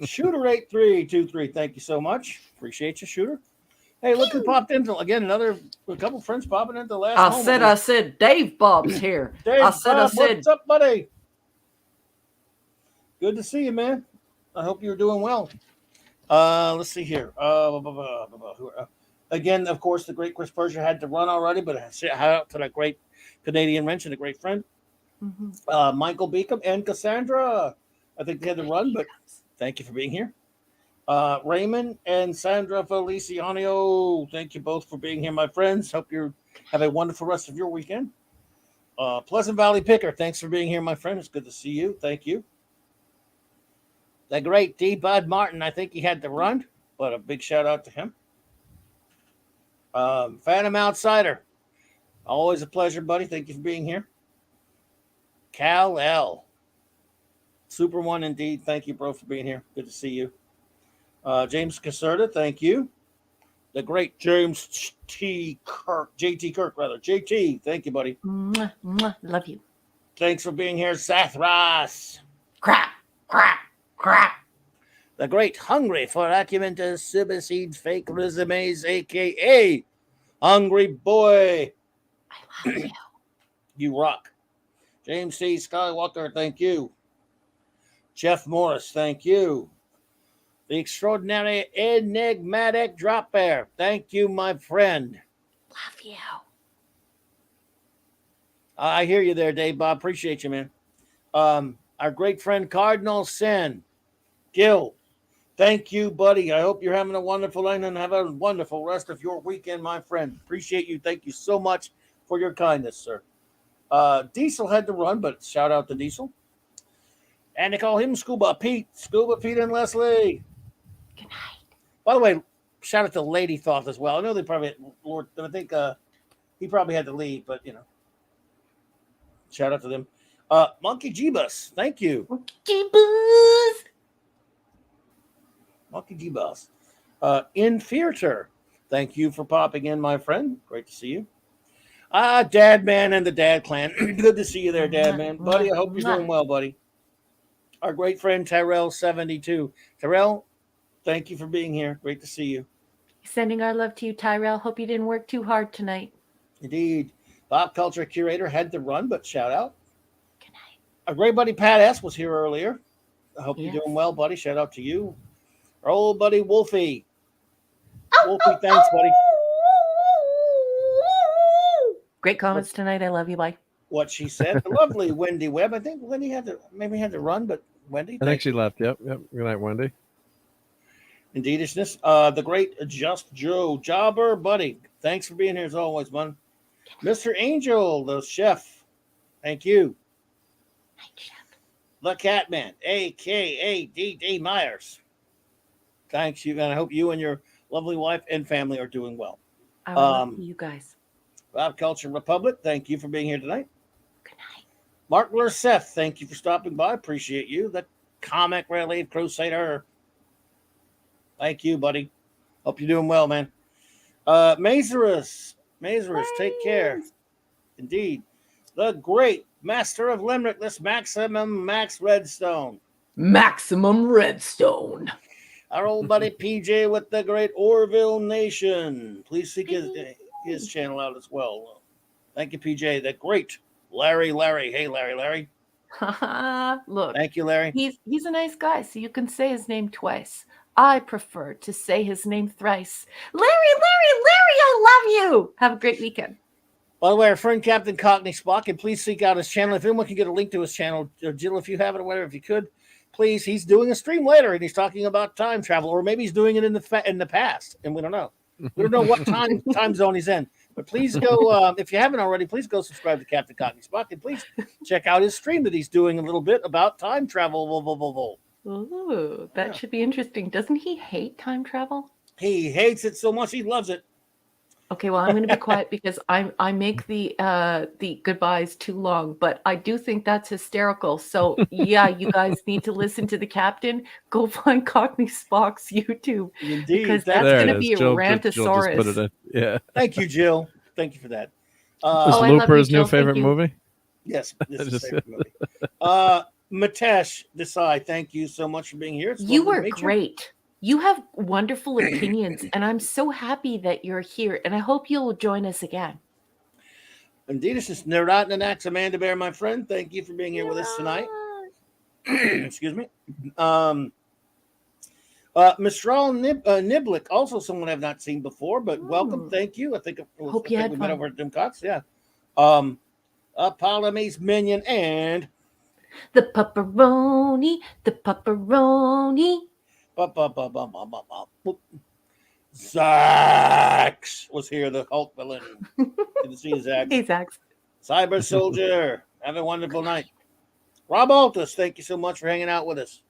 Shooter 8323. Thank you so much. Appreciate you, Shooter. Hey, look who popped into again. A couple friends popping into the last. I said, Dave Bob's here. Dave, I said, what's up, buddy? Good to see you, man. I hope you're doing well. Let's see here. Again, of course, the great Chris Persia had to run already, but shout out to that great Canadian wrench and a great friend, Michael Beacom and Cassandra. I think they had to run, but thank you for being here. Raymond and Sandra Feliciano, thank you both for being here, my friends. Hope you have a wonderful rest of your weekend. Pleasant Valley Picker, thanks for being here, my friend. It's good to see you. Thank you. The great D. Bud Martin, I think he had to run, but a big shout out to him. Phantom Outsider, always a pleasure, buddy. Thank you for being here. Cal L. Super one indeed. Thank you, bro, for being here. Good to see you. James Caserta, thank you. The great James T. Kirk, JT Kirk, rather. JT, thank you, buddy. Mwah, mwah. Love you. Thanks for being here, Seth Ross. crap, crap, crap. The great Hungry for Acumen to Supersede Fake Resumes, a.k.a. Hungry Boy. I love you. You rock. James C. Skywalker, thank you. Jeff Morris, thank you. The extraordinary enigmatic Drop Bear, thank you, my friend. Love you. I hear you there, Dave Bob. Appreciate you, man. Our great friend Cardinal Sin, Gil, thank you, buddy. I hope you're having a wonderful night and have a wonderful rest of your weekend, my friend. Appreciate you. Thank you so much for your kindness, sir. Diesel had to run, but shout out to Diesel. And they call him Scuba Pete and Leslie. Good night. By the way, shout out to Lady Thoth as well. I know they probably Lord. I think he probably had to leave, but you know, shout out to them. Monkey Jeebus, thank you. Jeebus. Monkey Jeebus. In Theater, thank you for popping in, my friend. Great to see you. Dad Man and the Dad Clan. Good to see you there, Dad Man. Buddy, I hope you're doing well, buddy. Our great friend Tyrell72. Tyrell, thank you for being here. Great to see you. Sending our love to you, Tyrell. Hope you didn't work too hard tonight. Indeed. Pop Culture Curator had to run, but shout out. Good night. Our great buddy Pat S. was here earlier. I hope you're doing well, buddy. Shout out to you. Our old buddy Wolfie. Wolfie, thanks, buddy. Great comments tonight. I love you. Bye. What she said. The lovely Wendy Webb. I think Wendy had to run, but Wendy. I think she left. Yep. Good night, Wendy. Indeedishness. The great Just Joe Jobber, buddy. Thanks for being here as always, man. Mr. Angel, the chef. Thank you. Night, chef. The Catman, a.k.a. D.D. Myers. Thanks, you. And I hope you and your lovely wife and family are doing well. I love you guys. Pop Culture Republic, thank you for being here tonight. Good night. Mark Lerseth, thank you for stopping by. Appreciate you. The Comic Relief Crusader. Thank you, buddy. Hope you're doing well, man. Mazarus, take care. Indeed. The great master of Limerickness, Maximum Max Redstone. Maximum Redstone. Our old buddy PJ with the great Orville Nation. Please seek his channel out as well. Thank you, PJ. The great Larry. Hey, Larry. Look. Thank you, Larry. He's a nice guy, so you can say his name twice. I prefer to say his name thrice. Larry, I love you. Have a great weekend. By the way, our friend Captain Cockney Spock, and please seek out his channel. If anyone can get a link to his channel, Jill, if you have it or whatever, if you could, please. He's doing a stream later, and he's talking about time travel, or maybe he's doing it in the past, and we don't know. We don't know what time zone he's in. But please go, if you haven't already, please go subscribe to Captain Cockney Spock, and please check out his stream that he's doing a little bit about time travel. Ooh, that Yeah. should be interesting. Doesn't he hate time travel? He hates it so much he loves it. Okay, well, I'm going to be quiet because I make the goodbyes too long, but I do think that's hysterical. So yeah, you guys need to listen to the captain. Go find Cockney Spock's YouTube Indeed. because that's There going it to is. be a Jill just put rantosaurus. it in. Yeah. Thank you, Jill. Thank you for that. Is Oh, I love Looper you, his new Jill. Thank favorite you. movie? Yes, this is Just- his favorite movie. Matesh Desai, thank you so much for being here. It's You lovely to were meet great. You have wonderful opinions, and I'm so happy that you're here. And I hope you'll join us again. Indeed, this is Nerd Out and an Axe, Amanda Bear, my friend. Thank you for being here with us tonight. Excuse me. Mistral Niblick, also someone I've not seen before, but welcome. Thank you. I think Hope you had we met fun. over at Dimcots. Yeah. Palame's Minion and The pepperoni, the pepperoni. Zax was here, the Hulk villain. Good to see you, Zax. Hey, Zach. Cyber Soldier, have a wonderful night. Rob Altus, thank you so much for hanging out with us.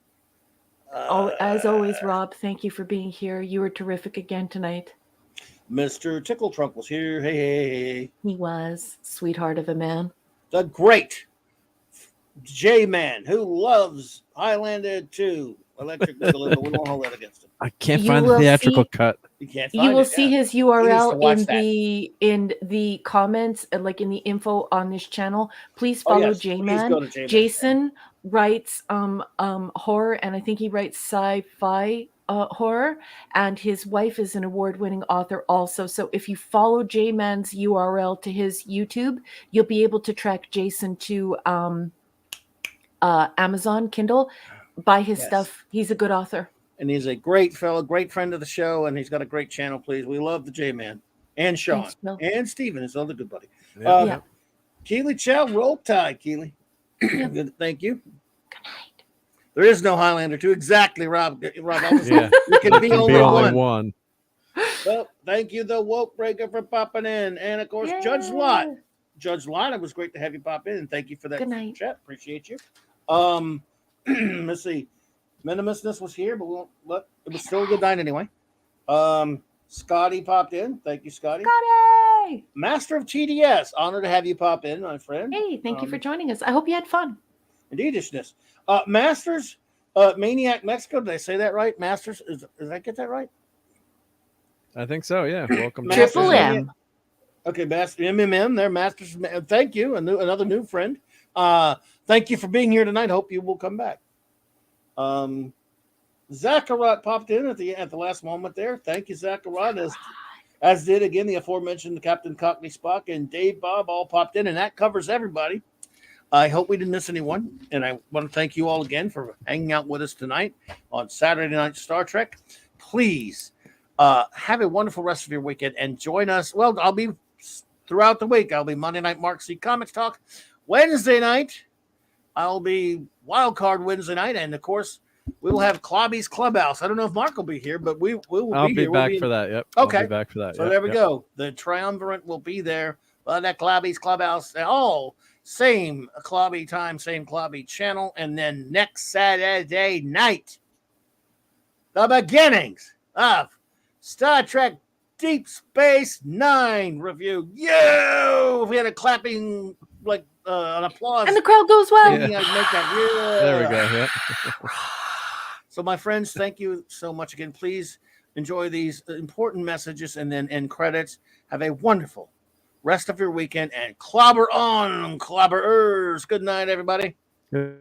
Oh, as always, Rob, thank you for being here. You were terrific again tonight. Mr. Tickle Trunk was here. Hey. He was sweetheart of a man. The great J-Man who loves Highlander 2 Electric Boogaloo, but we won't hold that against him. I can't You find the will theatrical see- cut. You can't find You will it, see yeah. his He needs to URL watch in the comments, like in the info on this channel. Please Oh, follow yes. Please J-Man. go to J-Man. Jason writes horror, and I think he writes sci-fi horror, and his wife is an award-winning author also. So if you follow J-Man's URL to his YouTube, you'll be able to track Jason to Amazon Kindle. Buy his Yes. stuff. He's a good author. And he's a great fellow, great friend of the show, and he's got a great channel, please. We love the J-Man. And Sean. Thanks, Bill. And Steven, his other good buddy. Yeah. Yeah. Keely Chow, roll tide, Keely. Yeah. Good, thank you. Good night. There is no Highlander 2. Exactly, Rob. I was Yeah. You can be Can only be only one. one. Well, thank you, the Woke Breaker, for popping in. And, of course, Judge Lott. Yeah. Judge Lott, it was great to have you pop in, and thank you for that Good night. chat. Appreciate you. Let's see. Minimusness was here, but we won't let it was still a good night anyway. Scotty popped in. Thank you, Scotty. Scotty! Master of TDS, honored to have you pop in, my friend. Hey, thank you for joining us. I hope you had fun. Indeedishness. Masters, Maniac Mexico. Did I say that right? Masters, did I get that right? I think so. Yeah. Welcome. to Triple the M. Okay, Master MMM there, Masters. Thank you, another new friend. Thank you for being here tonight. Hope you will come back. Zacharat popped in at the last moment there. Thank you, Zacharat, as did again the aforementioned Captain Cockney Spock and Dave Bob all popped in, and that covers everybody. I hope we didn't miss anyone, and I want to thank you all again for hanging out with us tonight on Saturday Night Star Trek. Please have a wonderful rest of your weekend and join us. Well, I'll be throughout the week. I'll be Monday Night Mark C Comics Talk. Wednesday night, I'll be Wildcard Wednesday night, and of course, we will have Clobby's Clubhouse. I don't know if Mark will be here, but we will I'll be be here. back for that. Yep. Okay. I'll be back for that. So Yep, there we yep. go. The triumvirate will be there. That Clobby's Clubhouse, all same Clobby time, same Clobby channel, and then next Saturday night, the beginnings of Star Trek Deep Space Nine review. Yo, we had a clapping, like an applause. And the crowd goes well. Yeah. I'd make that real. There we go. Yeah. So, my friends, thank you so much again. Please enjoy these important messages and then end credits. Have a wonderful rest of your weekend and clobber on, clobberers. Good night, everybody. Good.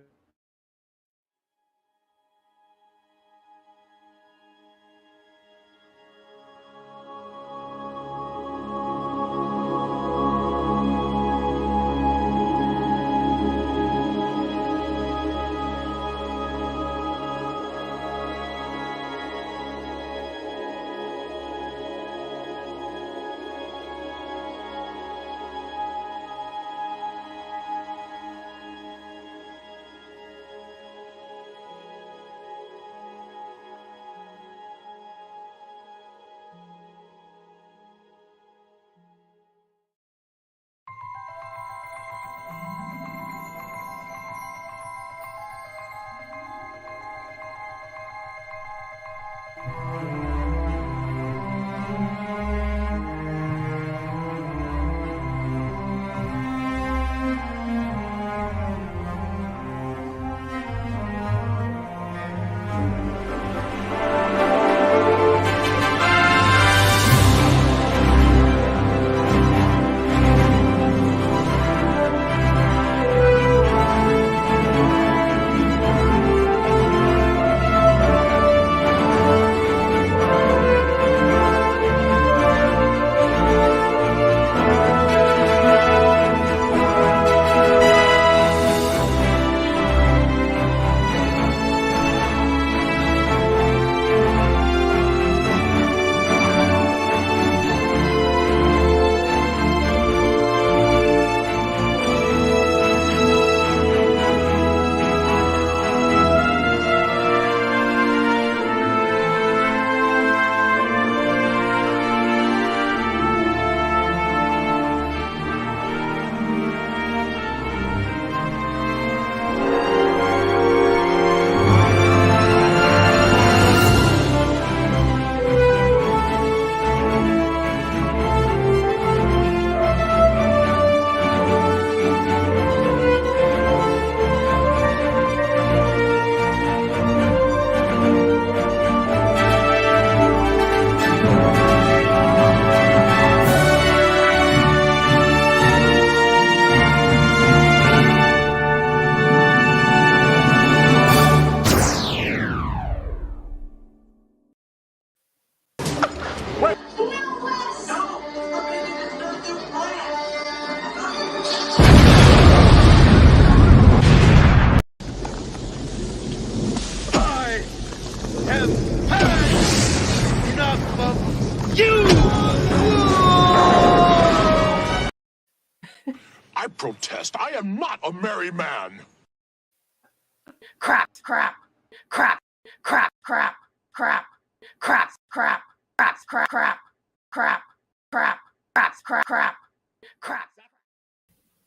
have had enough of you! I protest. I am not a merry man. Crap, crap, crap, crap, crap, crap, crap, crap, crap, crap, crap, crap, crap, crap, crap, crap.